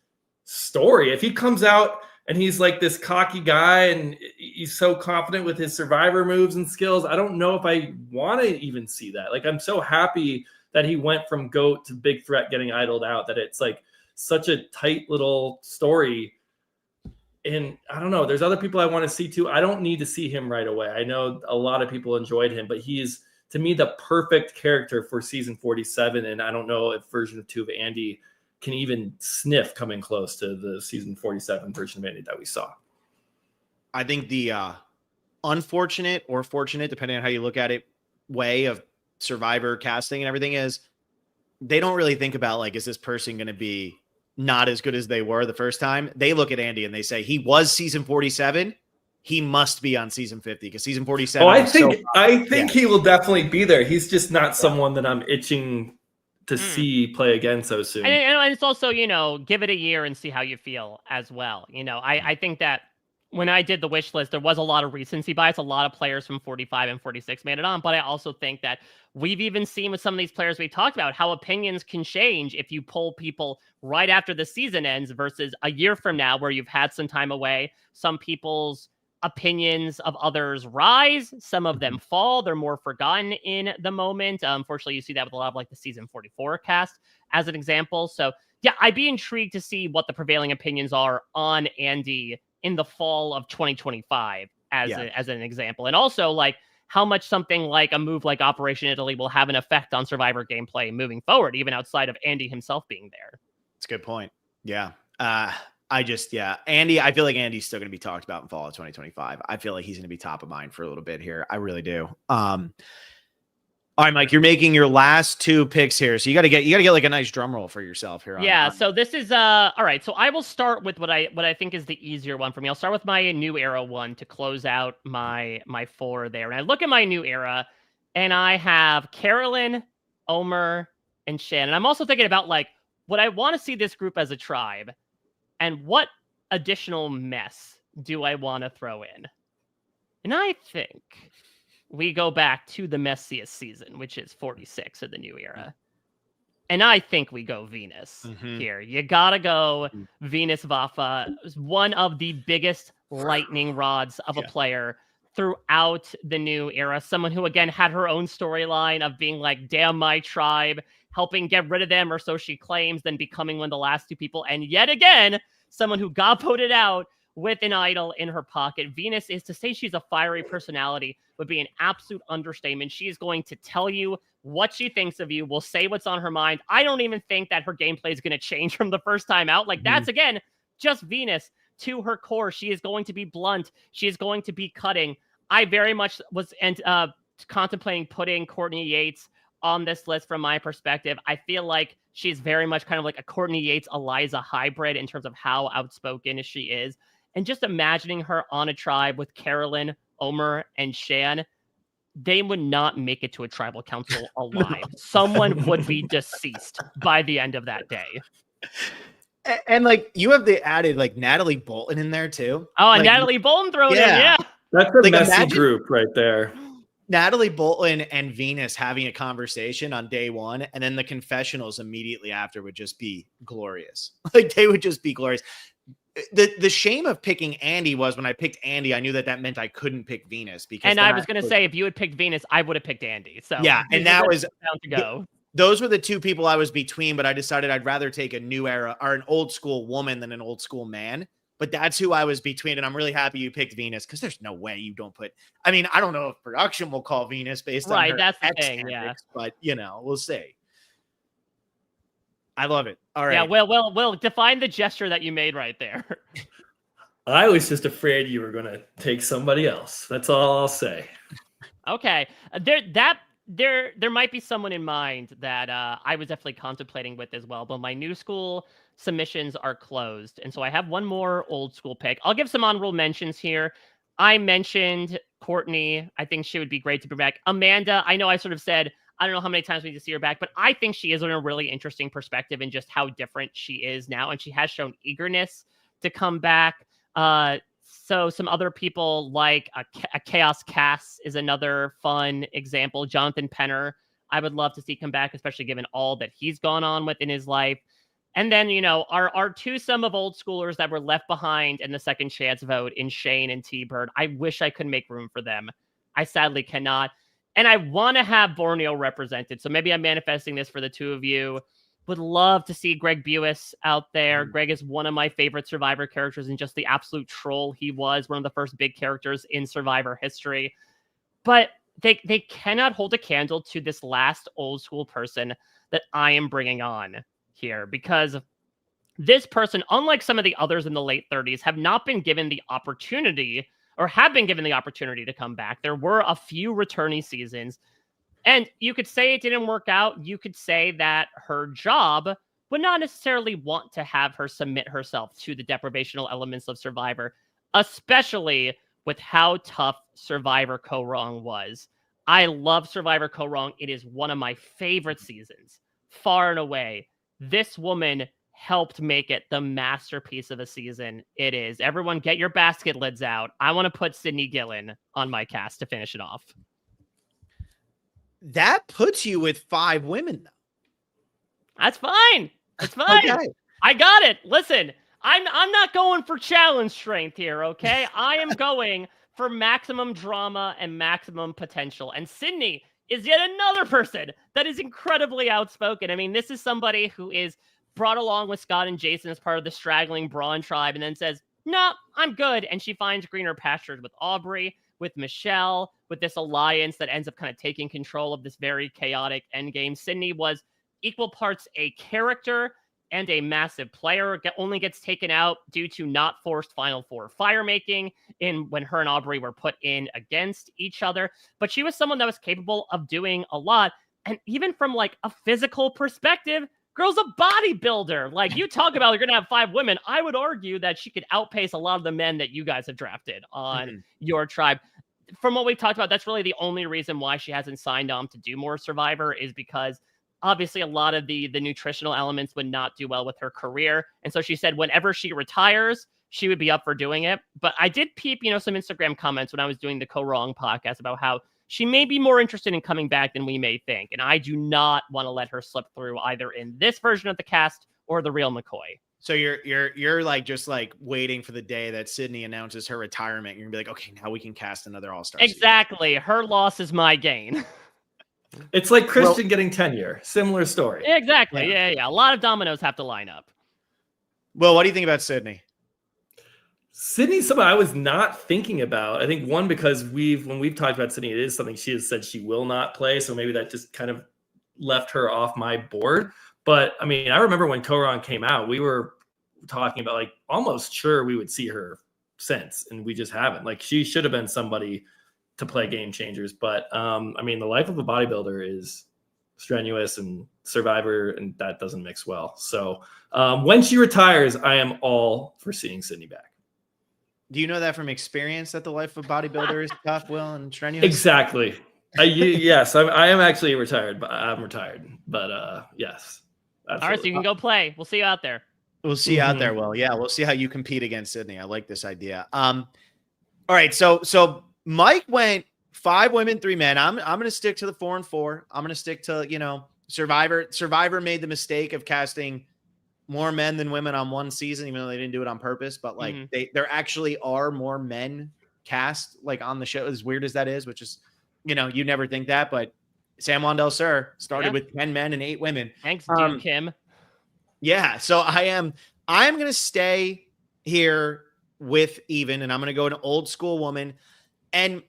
story. If he comes out and he's like this cocky guy and he's so confident with his Survivor moves and skills, I don't know if I want to even see that. Like, I'm so happy that he went from GOAT to Big Threat getting idled out, that it's like such a tight little story. And I don't know, there's other people I want to see too. I don't need to see him right away. I know a lot of people enjoyed him, but he's, to me, the perfect character for season 47. And I don't know if version 2 of Andy can even sniff coming close to the season 47 version of Andy that we saw. I think the unfortunate or fortunate, depending on how you look at it, way of Survivor casting and everything is they don't really think about, like, is this person going to be not as good as they were the first time? They look at Andy and they say, he was season 47. He must be on season 50 because season 47. Oh, I think he will definitely be there. He's just not someone that I'm itching to see play again so soon. And it's also, give it a year and see how you feel as well. I think that when I did the wish list, there was a lot of recency bias. A lot of players from 45 and 46 made it on. But I also think that we've even seen with some of these players we talked about how opinions can change if you poll people right after the season ends versus a year from now where you've had some time away. Some people's opinions of others rise, some of them fall. They're more forgotten in the moment. Unfortunately, you see that with a lot of like the season 44 cast as an example. So yeah, I'd be intrigued to see what the prevailing opinions are on Andy in the fall of 2025 as an example. And also like how much something like a move like Operation Italy will have an effect on Survivor gameplay moving forward, even outside of Andy himself being there. That's a good point. Yeah. Andy, I feel like Andy's still going to be talked about in fall of 2025. I feel like he's going to be top of mind for a little bit here. I really do. All right, Mike, you're making your last 2 picks here. So you got to get like a nice drum roll for yourself here. So this is all right. So I will start with what I think is the easier one for me. I'll start with my new era one to close out my 4 there. And I look at my new era and I have Carolyn, Omer, and Shannon. I'm also thinking about like what I want to see this group as a tribe and what additional mess do I want to throw in. And I think we go back to the messiest season, which is 46 of the new era. And I think we go Venus here. You gotta go Venus Vafa, one of the biggest lightning rods of a player throughout the new era. Someone who, again, had her own storyline of being like, damn my tribe, helping get rid of them, or so she claims, then becoming one of the last 2 people. And yet again, someone who got voted out with an idol in her pocket. Venus, is to say she's a fiery personality would be an absolute understatement. She is going to tell you what she thinks of you, will say what's on her mind. I don't even think that her gameplay is going to change from the first time out. Like, that's, again, just Venus to her core. She is going to be blunt. She is going to be cutting. I very much was contemplating putting Courtney Yates on this list from my perspective. I feel like she's very much kind of like a Courtney Yates, Eliza hybrid in terms of how outspoken she is. And just imagining her on a tribe with Carolyn, Omer, and Shan, they would not make it to a tribal council alive. Someone would be deceased by the end of that day. And like, you have the added like Natalie Bolton in there too. Oh, and like, Natalie Bolton thrown in, yeah. That's a Like, messy imagine group right there. Natalie Bolton and Venus having a conversation on day one, and then the confessionals immediately after would just be glorious. Like, they would just be glorious. The shame of picking Andy was when I picked Andy, I knew that meant I couldn't pick Venus because And I was going to say, if you had picked Venus, I would have picked Andy. So yeah, and that was down to go. Those were the two people I was between, but I decided I'd rather take a new era or an old school woman than an old school man. But that's who I was between, and I'm really happy you picked Venus because there's no way you don't put. I mean, I don't know if production will call Venus based on her that's the ex thing, antics, but we'll see. I love it. All right. Yeah, well, define the gesture that you made right there. I was just afraid you were going to take somebody else. That's all I'll say. Okay, there might be someone in mind that I was definitely contemplating with as well, but my new school submissions are closed, and so I have one more old school pick. I'll give some honorable mentions here. I mentioned Courtney. I think she would be great to bring back. Amanda, I know I sort of said, I don't know how many times we need to see her back, but I think she is in a really interesting perspective in just how different she is now, and she has shown eagerness to come back. So some other people like a Chaos Cass is another fun example. Jonathan Penner, I would love to see come back, especially given all that he's gone on with in his life. And then, our twosome of old schoolers that were left behind in the second chance vote in Shane and T-Bird. I wish I could make room for them. I sadly cannot. And I want to have Borneo represented. So maybe I'm manifesting this for the two of you. Would love to see Greg Buis out there. Greg is one of my favorite Survivor characters and just the absolute troll he was. One of the first big characters in Survivor history. But they cannot hold a candle to this last old school person that I am bringing on here, because this person, unlike some of the others in the late 30s, have not been given the opportunity or have been given the opportunity to come back. There were a few returnee seasons. And you could say it didn't work out. You could say that her job would not necessarily want to have her submit herself to the deprivational elements of Survivor, especially with how tough Survivor Ko Wrong was. I love Survivor Ko Wrong. It is one of my favorite seasons, far and away. This woman helped make it the masterpiece of a season it is. Everyone get your basket lids out. I want to put Sydney Gillen on my cast to finish it off. That puts you with 5 women, though. That's fine. It's fine. Okay. I got it. Listen, I'm not going for challenge strength here, okay? I am going for maximum drama and maximum potential. And Sydney is yet another person that is incredibly outspoken. I mean, this is somebody who is brought along with Scott and Jason as part of the straggling Braun tribe and then says, no, I'm good. And she finds greener pastures with Aubrey, with Michelle, with this alliance that ends up kind of taking control of this very chaotic endgame. Sydney was equal parts a character and a massive player. Only gets taken out due to not forced Final Four fire making in when her and Aubrey were put in against each other. But she was someone that was capable of doing a lot. And even from like a physical perspective, girl's a bodybuilder. Like, you talk about you're going to have 5 women. I would argue that she could outpace a lot of the men that you guys have drafted on your tribe. From what we've talked about, that's really the only reason why she hasn't signed on to do more Survivor, is because obviously a lot of the nutritional elements would not do well with her career. And so she said whenever she retires, she would be up for doing it. But I did peep, some Instagram comments when I was doing the Ko Wrong podcast about how she may be more interested in coming back than we may think. And I do not want to let her slip through either in this version of the cast or the real McCoy. So you're like just like waiting for the day that Sydney announces her retirement. You're gonna be like, okay, now we can cast another All-Star. Exactly. Season. Her loss is my gain. It's like Christian getting tenure. Similar story. Exactly. Yeah. A lot of dominoes have to line up. Well, what do you think about Sydney? Sydney's someone I was not thinking about. I think one, because when we've talked about Sydney, it is something she has said she will not play. So maybe that just kind of left her off my board. But I mean, I remember when Ko Wrong came out, we were talking about like almost sure we would see her since, and we just haven't. Like, she should have been somebody to play Game Changers. But I mean, the life of a bodybuilder is strenuous, and Survivor, and that doesn't mix well. So when she retires, I am all for seeing Sydney back. Do you know that from experience that the life of a bodybuilder is tough, Will, and strenuous? Exactly. Yes, I am actually retired, but I'm retired. But yes. Absolutely. All right, so you can go play. We'll see you out there. We'll see you out there, Will. Yeah, we'll see how you compete against Sydney. I like this idea. All All right. So Mike went 5 women, 3 men. I'm going to stick to the 4 and 4. I'm going to stick to, Survivor. Survivor made the mistake of casting more men than women on one season, even though they didn't do it on purpose. But like there actually are more men cast like on the show, as weird as that is, which is, you never think that, but San Juan del Sur started with 10 men and 8 women. Thanks, dude, Kim. Yeah. So I'm going to stay here with even, and I'm going to go an old school woman. And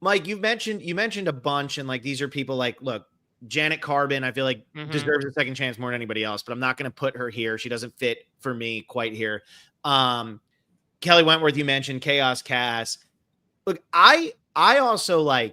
Mike, you mentioned a bunch, and like, these are people like, look, Janet Carbon, I feel like deserves a second chance more than anybody else, but I'm not going to put her here. She doesn't fit for me quite here. Kelly Wentworth, you mentioned Chaos Cass. Look, I also I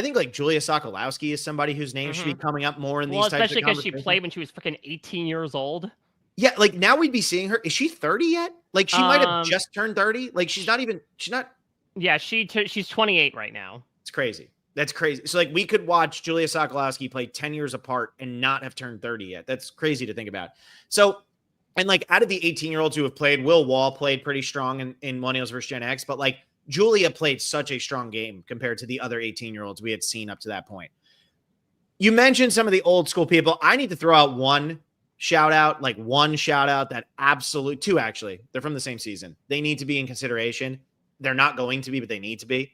think like Julia Sokolowski is somebody whose name should be coming up more in these types of especially because she conversations. played when she was freaking 18 years old. Yeah, like now we'd be seeing her. Is she 30 yet? Like she might have just turned 30. Like she's not. Yeah, she's 28 right now. It's crazy. That's crazy. So like we could watch Julia Sokolowski play 10 years apart and not have turned 30 yet. That's crazy to think about. So, and like out of the 18-year-olds who have played, Will Wall played pretty strong in Millennials vs. Gen X, but like Julia played such a strong game compared to the other 18-year-olds we had seen up to that point. You mentioned some of the old school people. I need to throw out one shout out that absolute 2, actually. They're from the same season. They need to be in consideration. They're not going to be, but they need to be.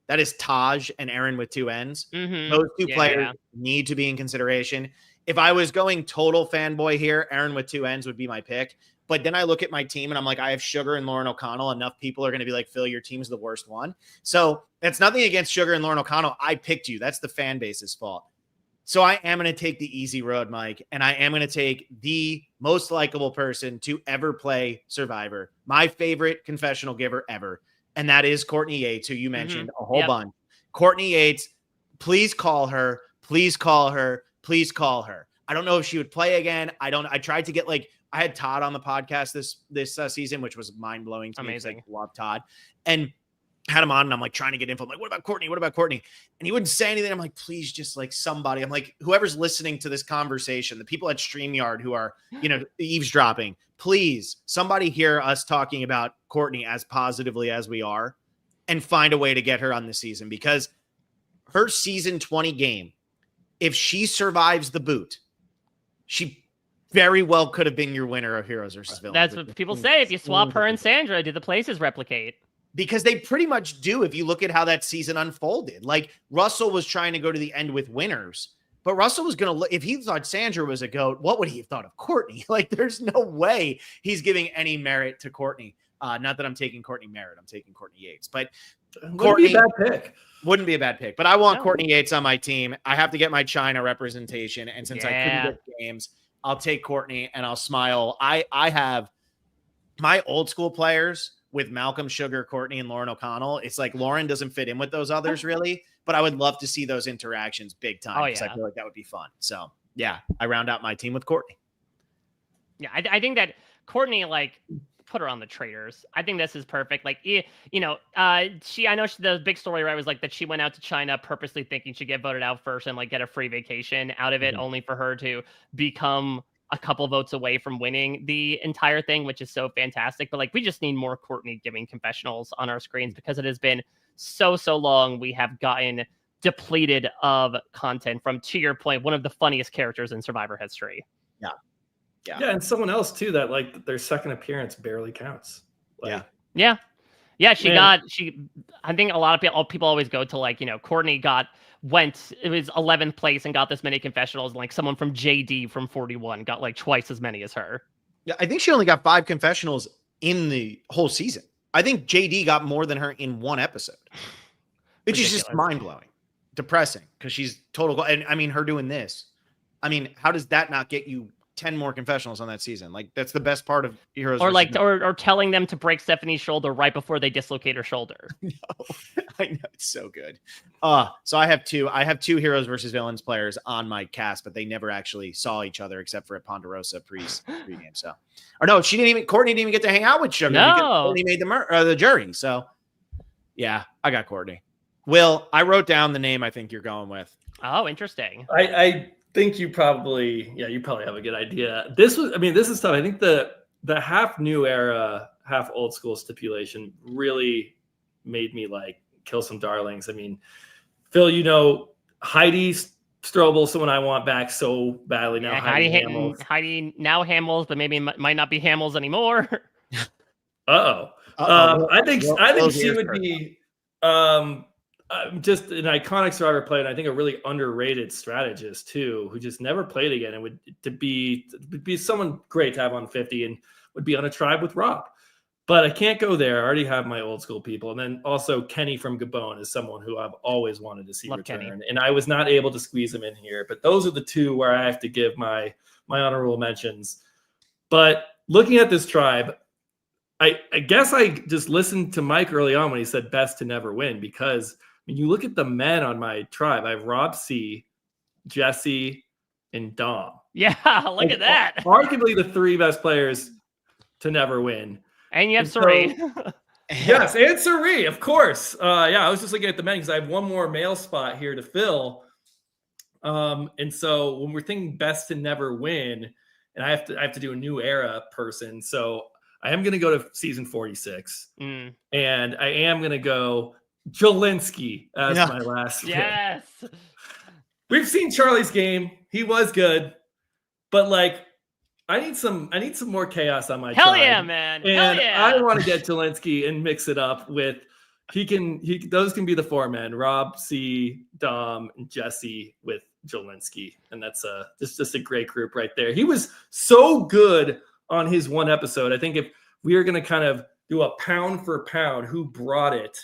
That is Taj and Aaron with 2 N's. Those 2 players need to be in consideration. If I was going total fanboy here, Aaron with 2 N's would be my pick. But then I look at my team and I'm like, I have Sugar and Lauren O'Connell. Enough people are going to be like, Phil, your team's the worst one. So it's nothing against Sugar and Lauren O'Connell. I picked you. That's the fan base's fault. So I am going to take the easy road, Mike, and I am going to take the most likable person to ever play Survivor, my favorite confessional giver ever, and that is Courtney Yates, who you mentioned a whole bunch. Courtney Yates, please call her. Please call her. Please call her. I don't know if she would play again. I tried to get I had Todd on the podcast this season, which was mind blowing to me. Amazing. I love Todd, and had him on, and I'm like trying to get info. I'm like, what about Courtney? What about Courtney? And he wouldn't say anything. I'm like, please, just like somebody. I'm like, whoever's listening to this conversation, the people at StreamYard who are, eavesdropping, please, somebody hear us talking about Courtney as positively as we are and find a way to get her on the season, because her season 20 game, if she survives the boot, she very well could have been your winner of Heroes versus Villains. That's what people say. If you swap her and Sandra, do the places replicate? Because they pretty much do if you look at how that season unfolded. Like, Russell was trying to go to the end with winners, but Russell was going to, if he thought Sandra was a GOAT, what would he have thought of Courtney? Like, there's no way he's giving any merit to Courtney. Not that I'm taking Courtney Merritt. I'm taking Courtney Yates. But Courtney, be a bad pick. Wouldn't be a bad pick. But I want Courtney Yates on my team. I have to get my China representation. And since I couldn't get games, I'll take Courtney and I'll smile. I have my old school players with Malcolm, Sugar, Courtney, and Lauren O'Connell. It's like Lauren doesn't fit in with those others really, but I would love to see those interactions big time, because I feel like that would be fun. So yeah, I round out my team with Courtney. Yeah, I think that Courtney, put her on the Traitors. I think this is perfect. I know the big story, right, was that she went out to China purposely thinking she'd get voted out first and get a free vacation out of it, only for her to become a couple votes away from winning the entire thing, which is so fantastic. But we just need more Courtney giving confessionals on our screens, because it has been so long we have gotten depleted of content from, to your point, one of the funniest characters in Survivor history. Yeah, and someone else too that their second appearance barely counts. Yeah. I think a lot of people always go to Courtney it was 11th place and got this many confessionals, and someone from JD from 41 got twice as many as her. Yeah, I think she only got 5 confessionals in the whole season. I think JD got more than her in one episode, which is just mind-blowing, depressing, because she's total. And I mean, her doing this, how does that not get you 10 more confessionals on that season? That's the best part of Heroes. Or telling them to break Stephanie's shoulder right before they dislocate her shoulder. No, I know, it's so good. So I have two Heroes versus Villains players on my cast, but they never actually saw each other except for at Ponderosa pre-game. So, or no, Courtney didn't even get to hang out with Sugar. No, because Courtney made the jury. So yeah, I got Courtney. Will, I wrote down the name I think you're going with. Oh, interesting. I think you probably have a good idea. This is tough. I think the half new era, half old school stipulation really made me like kill some darlings. I mean, Phil, Heidi Strobel, someone I want back so badly now. Yeah, Heidi Hamels. Heidi now Hamels, but maybe might not be Hamels anymore. I think she would be just an iconic Survivor player, and I think a really underrated strategist too, who just never played again, and would be someone great to have on 50, and would be on a tribe with Rob. But I can't go there. I already have my old school people. And then also Kenny from Gabon is someone who I've always wanted to see return. Kenny. And I was not able to squeeze him in here. But those are the two where I have to give my honorable mentions. But looking at this tribe, I guess I just listened to Mike early on when he said best to never win. Because when you look at the men on my tribe, I have Rob C., Jesse, and Dom. Yeah, look at that. Arguably the three best players to never win. And you have Sari. Yes, and Sari, of course. I was just looking at the men because I have one more male spot here to fill. And so when we're thinking best to never win, and I have to do a new era person. So I am going to go to season 46. And I am going to go Jelinski as my last pick. Yes. We've seen Charlie's game. He was good. But like, I need some more chaos on my Hell tribe. yeah, man. And Hell yeah. I want to get Jelinski and mix it up with those can be the four men, Rob, C, Dom, and Jesse with Jelinski. And that's just a great group right there. He was so good on his one episode. I think if we are going to kind of do a pound for pound, who brought it,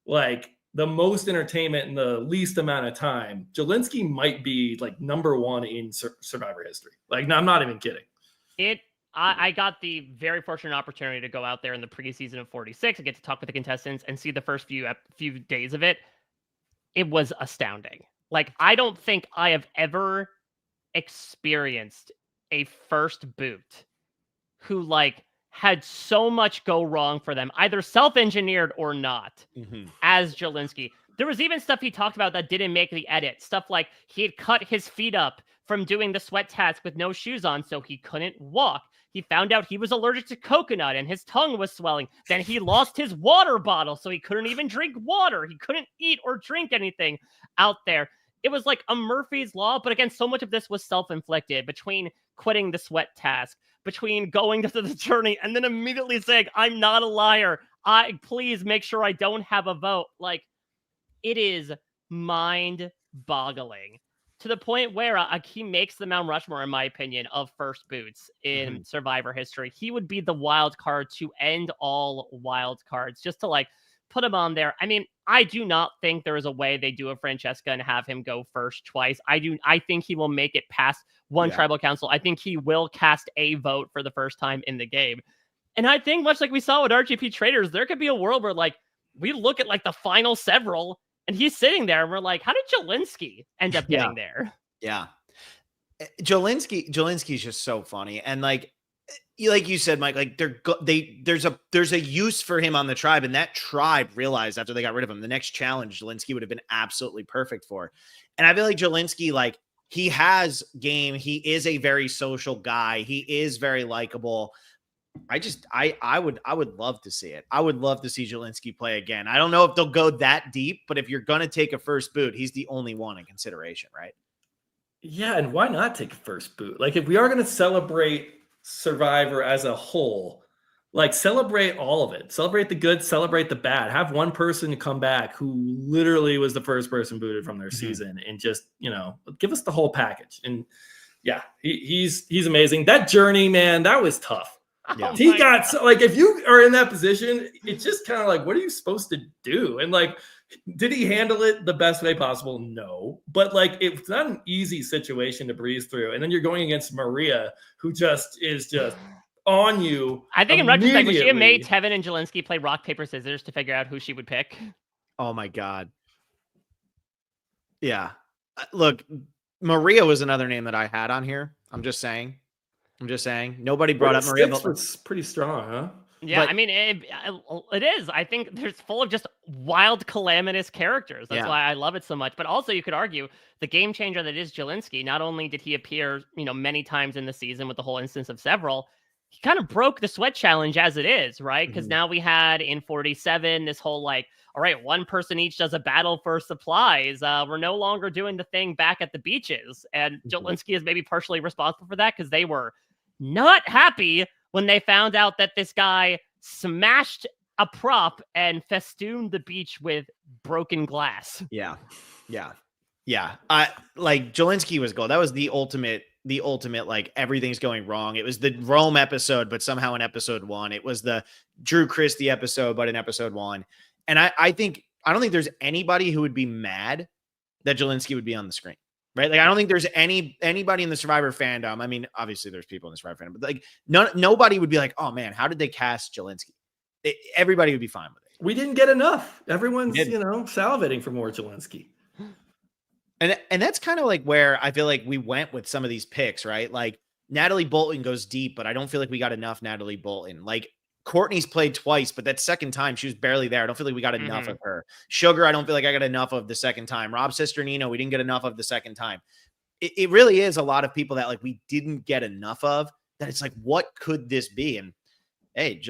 like the most entertainment in the least amount of time, Jelinski might be like number one in Survivor history. Like, no, I'm not even kidding. I got the very fortunate opportunity to go out there in the preseason of 46 and get to talk with the contestants and see the first few days of it. It was astounding. Like, I don't think I have ever experienced a first boot who like had so much go wrong for them, either self-engineered or not, as Jelinski. There was even stuff he talked about that didn't make the edit. Stuff like he had cut his feet up from doing the sweat task with no shoes on, so he couldn't walk. He found out he was allergic to coconut and his tongue was swelling. Then he lost his water bottle, so he couldn't even drink water. He couldn't eat or drink anything out there. It was like a Murphy's Law, but again, so much of this was self-inflicted between quitting the sweat task, between going to the journey, and then immediately saying, I'm not a liar. Please make sure I don't have a vote. Like, it is mind-boggling. To the point where he makes the Mount Rushmore, in my opinion, of first boots in Survivor history. He would be the wild card to end all wild cards, just to like put him on there. I mean, I do not think there is a way they do a Francesca and have him go first twice. I think he will make it past one tribal council. I think he will cast a vote for the first time in the game. And I think much like we saw with RGP Traders, there could be a world where like we look at like the final several and he's sitting there and we're like, how did Jelinski end up getting there? Yeah. Jelinski is just so funny. And like you said, Mike, like there's a use for him on the tribe, and that tribe realized after they got rid of him, the next challenge Jelinski would have been absolutely perfect for. And I feel like Jelinski, like he has game. He is a very social guy. He is very likable. I would love to see it. I would love to see Jelinski play again. I don't know if they'll go that deep, but if you're going to take a first boot, he's the only one in consideration, right? Yeah. And why not take a first boot? Like, if we are going to celebrate Survivor as a whole, like celebrate all of it, celebrate the good, celebrate the bad, have one person come back who literally was the first person booted from their season, and just, give us the whole package. And yeah, he's amazing. That journey, man, that was tough. Yeah. He got like, if you are in that position, it's just kind of like, what are you supposed to do? And like, did he handle it the best way possible? No, but like, it's not an easy situation to breeze through. And then you're going against Maria, who is on you. I think in retrospect, would she have made Tevin and Jelinski play rock, paper, scissors to figure out who she would pick? Oh my God. Yeah. Look, Maria was another name that I had on here. I'm just saying. Nobody brought up Maria. But was pretty strong, huh? Yeah, but, I mean, it is. I think there's full of just wild, calamitous characters. That's why I love it so much. But also, you could argue the game changer that is Jelinski. Not only did he appear, many times in the season with the whole instance of several, he kind of broke the sweat challenge as it is, right? Because now we had in 47 this whole like, all right, one person each does a battle for supplies. We're no longer doing the thing back at the beaches. And Jelinski is maybe partially responsible for that because they were not happy when they found out that this guy smashed a prop and festooned the beach with broken glass. Yeah. Like Jelinski was gold. That was the ultimate, like everything's going wrong. It was the Rome episode, but somehow in episode 1, it was the Drew Christie episode, but in episode 1. And I don't think there's anybody who would be mad that Jelinski would be on the screen, right? Like, I don't think there's anybody in the Survivor fandom. I mean, obviously there's people in the Survivor fandom, but like nobody would be like, oh man, how did they cast Jelinski? Everybody would be fine with it. We didn't get enough. Everyone's, salivating for more Jelinski. And that's kind of like where I feel like we went with some of these picks, right? Like Natalie Bolton goes deep, but I don't feel like we got enough Natalie Bolton. Like Courtney's played twice, but that second time she was barely there. I don't feel like we got enough of her. Sugar, I don't feel like I got enough of the second time. Rob Cesternino, we didn't get enough of the second time. It really is a lot of people that like we didn't get enough of, that it's like, what could this be? And hey,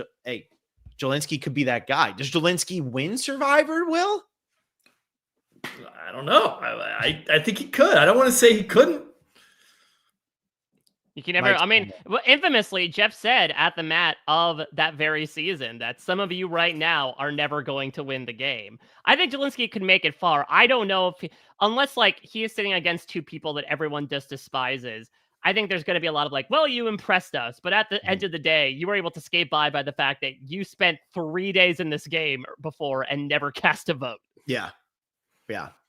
Jelinski could be that guy. Does Jelinski win Survivor, Will? I don't know. I think he could. I don't want to say he couldn't. You can never, infamously, Jeff said at the mat of that very season that some of you right now are never going to win the game. I think Jelinski could make it far. I don't know if, unless like he is sitting against two people that everyone just despises, I think there's going to be a lot of like, well, you impressed us. But at the end of the day, you were able to skate by the fact that you spent 3 days in this game before and never cast a vote. Yeah.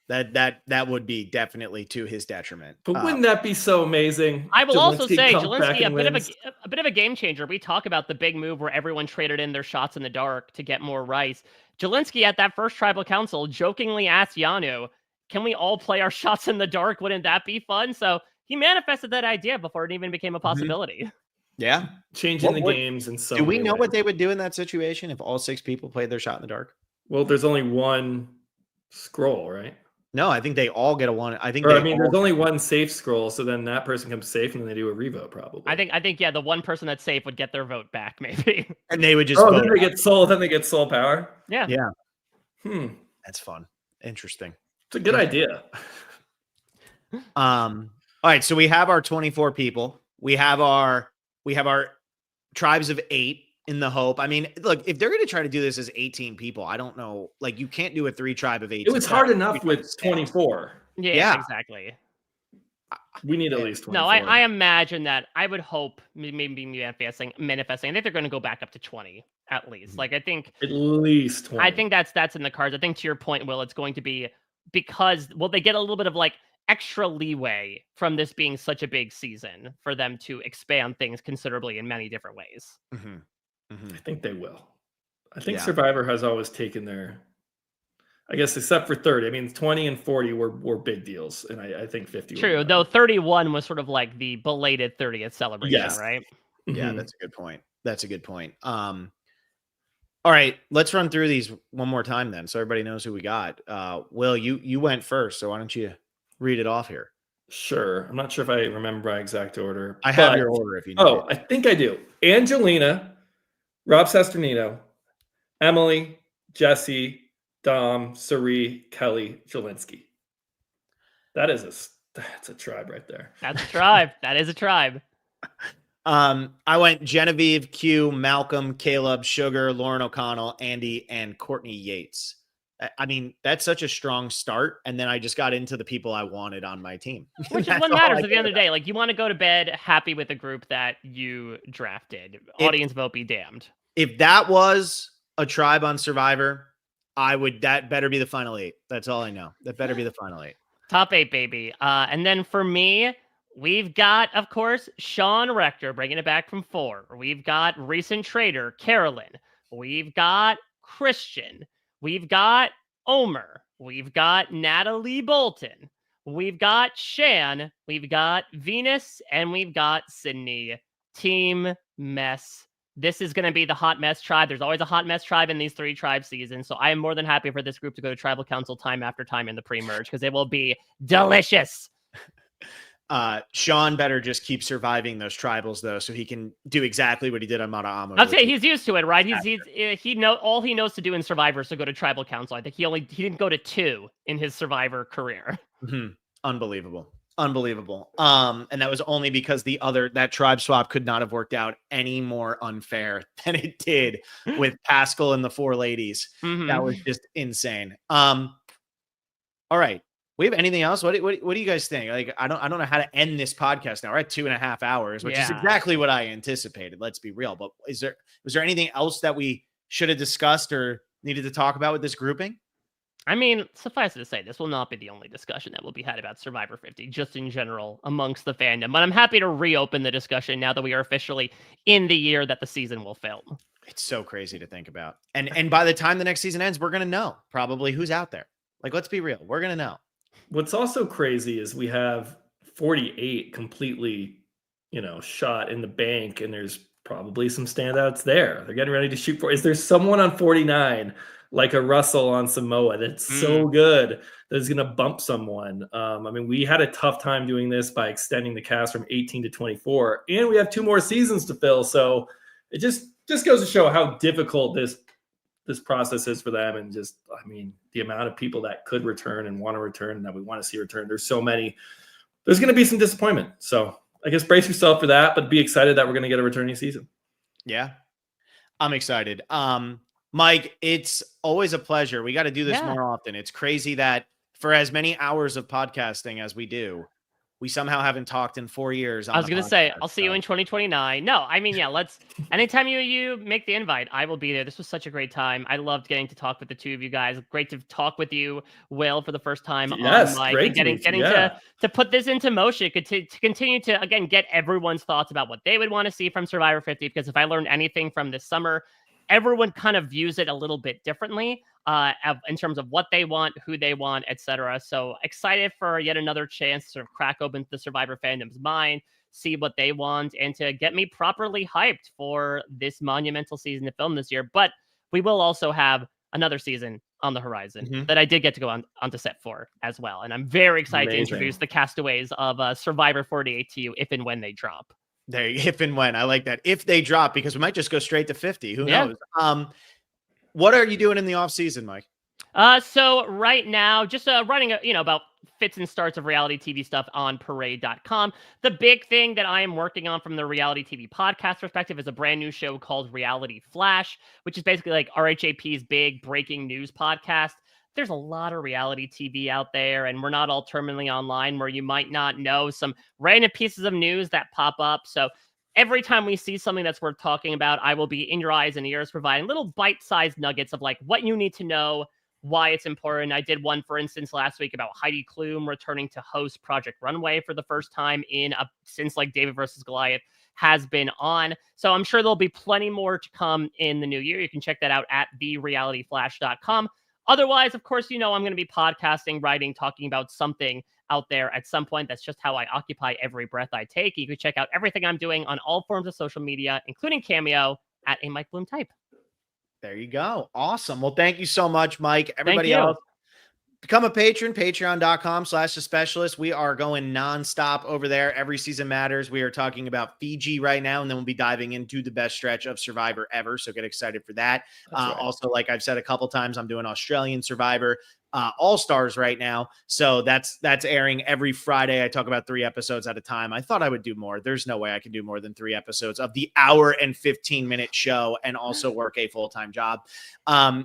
That would be definitely to his detriment. But wouldn't that be so amazing? I will also say Jelinski, a bit of a game changer. We talk about the big move where everyone traded in their shots in the dark to get more rice. Jelinski at that first tribal council jokingly asked Yanu, "Can we all play our shots in the dark? Wouldn't that be fun?" So he manifested that idea before it even became a possibility. Yeah, changing the games and so. Do we know what they would do in that situation if all 6 people played their shot in the dark? Well, there's only one scroll, right? No, I think they all get a one. There's only one safe scroll, so then that person comes safe, and then they do a revote, probably. I think, yeah, the one person that's safe would get their vote back, maybe. And they would just. Then they get soul. Then they get soul power. Yeah. That's fun. Interesting. It's a good idea. All right, so we have our 24 people. We have our tribes of 8. In the hope. I mean, look, if they're going to try to do this as 18 people, I don't know. Like, you can't do a 3 tribe of 8. It was hard enough with 24. Yeah, exactly. We need at least 24. No, I imagine that. I would hope maybe manifesting. I think they're going to go back up to 20 at least. Like, I think at least 20. I think that's in the cards. I think to your point, Will, it's going to be because they get a little bit of like extra leeway from this being such a big season for them to expand things considerably in many different ways. I think they will. I think Survivor has always taken their, I guess, except for 30. I mean, 20 and 40 were big deals, and I think 50. True, though 31 was sort of like the belated 30th celebration, right? Yeah, that's a good point. All right, let's run through these one more time then, so everybody knows who we got. Will, you went first, so why don't you read it off here? Sure. I'm not sure if I remember my exact order. I have your order if you need it. I think I do. Angelina, Rob Cesternino, Emily, Jesse, Dom, Sari, Kelly, Jelinski. That's a tribe right there. That's a tribe. That is a tribe. I went Genevieve, Q, Malcolm, Caleb, Sugar, Lauren O'Connell, Andy, and Courtney Yates. I mean, that's such a strong start. And then I just got into the people I wanted on my team. Which is what matters at the end of the day. Like, you want to go to bed happy with the group that you drafted. Audience vote be damned. If that was a tribe on Survivor, that better be the final 8. That's all I know. That better be the final 8. Top 8, baby. And then for me, we've got, of course, Sean Rector bringing it back from 4. We've got recent trader Carolyn. We've got Christian. We've got Omer. We've got Natalie Bolton. We've got Shan. We've got Venus. And we've got Sydney. Team mess. This is going to be the hot mess tribe. There's always a hot mess tribe in these 3 tribe seasons. So I am more than happy for this group to go to tribal council time after time in the pre-merge because it will be delicious. Sean better just keep surviving those tribals though, so he can do exactly what he did on Mata Amo. I'd say he's used to it, right? All he knows to do in Survivor is to go to tribal council. I think he didn't go to 2 in his Survivor career. Unbelievable. And that was only because that tribe swap could not have worked out any more unfair than it did with Pascal and the 4 ladies. That was just insane. All right. We have anything else? What do you guys think? Like, I don't know how to end this podcast now. We're at 2.5 hours, which is exactly what I anticipated. Let's be real. But was there anything else that we should have discussed or needed to talk about with this grouping? I mean, suffice it to say, this will not be the only discussion that will be had about Survivor 50, just in general amongst the fandom. But I'm happy to reopen the discussion now that we are officially in the year that the season will film. It's so crazy to think about. And by the time the next season ends, we're going to know probably who's out there. Like, let's be real. We're going to know. What's also crazy is we have 48 completely, shot in the bank, and there's probably some standouts there. They're getting ready to shoot for. Is there someone on 49 like a Russell on Samoa that's so good that's going to bump someone? I mean, we had a tough time doing this by extending the cast from 18 to 24, and we have 2 more seasons to fill. So it just goes to show how difficult this process is for them. And just, I mean, the amount of people that could return and want to return and that we want to see return. There's so many. There's going to be some disappointment. So I guess brace yourself for that, but be excited that we're going to get a returning season. Yeah, I'm excited. Mike, it's always a pleasure. We got to do this more often. It's crazy that for as many hours of podcasting as we do, we somehow haven't talked in 4 years. I was going to say, I'll see you in 2029. No, I mean, anytime you make the invite, I will be there. This was such a great time. I loved getting to talk with the 2 of you guys. Great to talk with you, Will, for the first time on Mike. Great and getting to put this into motion, to continue to, again, get everyone's thoughts about what they would want to see from Survivor 50. Because if I learned anything from this summer, everyone kind of views it a little bit differently in terms of what they want, who they want, etc. So excited for yet another chance to sort of crack open the Survivor fandom's mind, see what they want, and to get me properly hyped for this monumental season to film this year. But we will also have another season on the horizon that I did get to go onto set for as well. And I'm very excited to introduce the castaways of Survivor 48 to you if and when they drop. If and when. I like that. If they drop, because we might just go straight to 50. Who knows? What are you doing in the off season, Mike? So right now, just running about fits and starts of reality TV stuff on parade.com. The big thing that I am working on from the reality TV podcast perspective is a brand new show called Reality Flash, which is basically like RHAP's big breaking news podcast. There's a lot of reality TV out there, and we're not all terminally online, where you might not know some random pieces of news that pop up. So every time we see something that's worth talking about, I will be in your eyes and ears, providing little bite-sized nuggets of like what you need to know, why it's important. I did one, for instance, last week about Heidi Klum returning to host Project Runway for the first time since like David versus Goliath has been on. So I'm sure there'll be plenty more to come in the new year. You can check that out at therealityflash.com. Otherwise, of course, I'm going to be podcasting, writing, talking about something out there at some point. That's just how I occupy every breath I take. You can check out everything I'm doing on all forms of social media, including Cameo, at a Mike Bloom type. There you go. Awesome. Well, thank you so much, Mike. Everybody else, become a patron, patreon.com/the specialist. We are going nonstop over there. Every season matters. We are talking about Fiji right now, and then we'll be diving into the best stretch of Survivor ever. So get excited for that. Right. Also, like I've said a couple times, I'm doing Australian Survivor All-Stars right now. So that's airing every Friday. I talk about 3 episodes at a time. I thought I would do more. There's no way I can do more than 3 episodes of the hour and 15-minute show and also work a full-time job.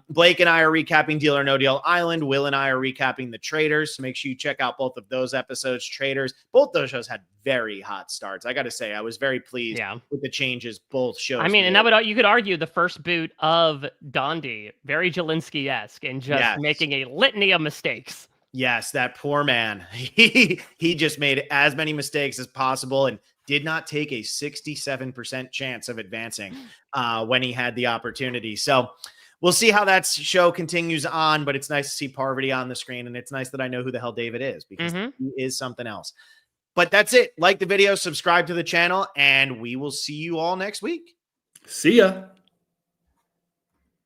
Blake and I are recapping Deal or No Deal Island. Will and I are recapping The Traders. So make sure you check out both of those episodes. Traders, both those shows had very hot starts. I got to say, I was very pleased with the changes both shows. I mean, and you could argue the first boot of Gandhi, very Jelinski-esque, and just making a litany of mistakes. Yes, that poor man. He just made as many mistakes as possible and did not take a 67% chance of advancing when he had the opportunity. So we'll see how that show continues on, but it's nice to see Parvati on the screen, and it's nice that I know who the hell David is, because he is something else. But that's it. Like the video, subscribe to the channel, and we will see you all next week. See ya.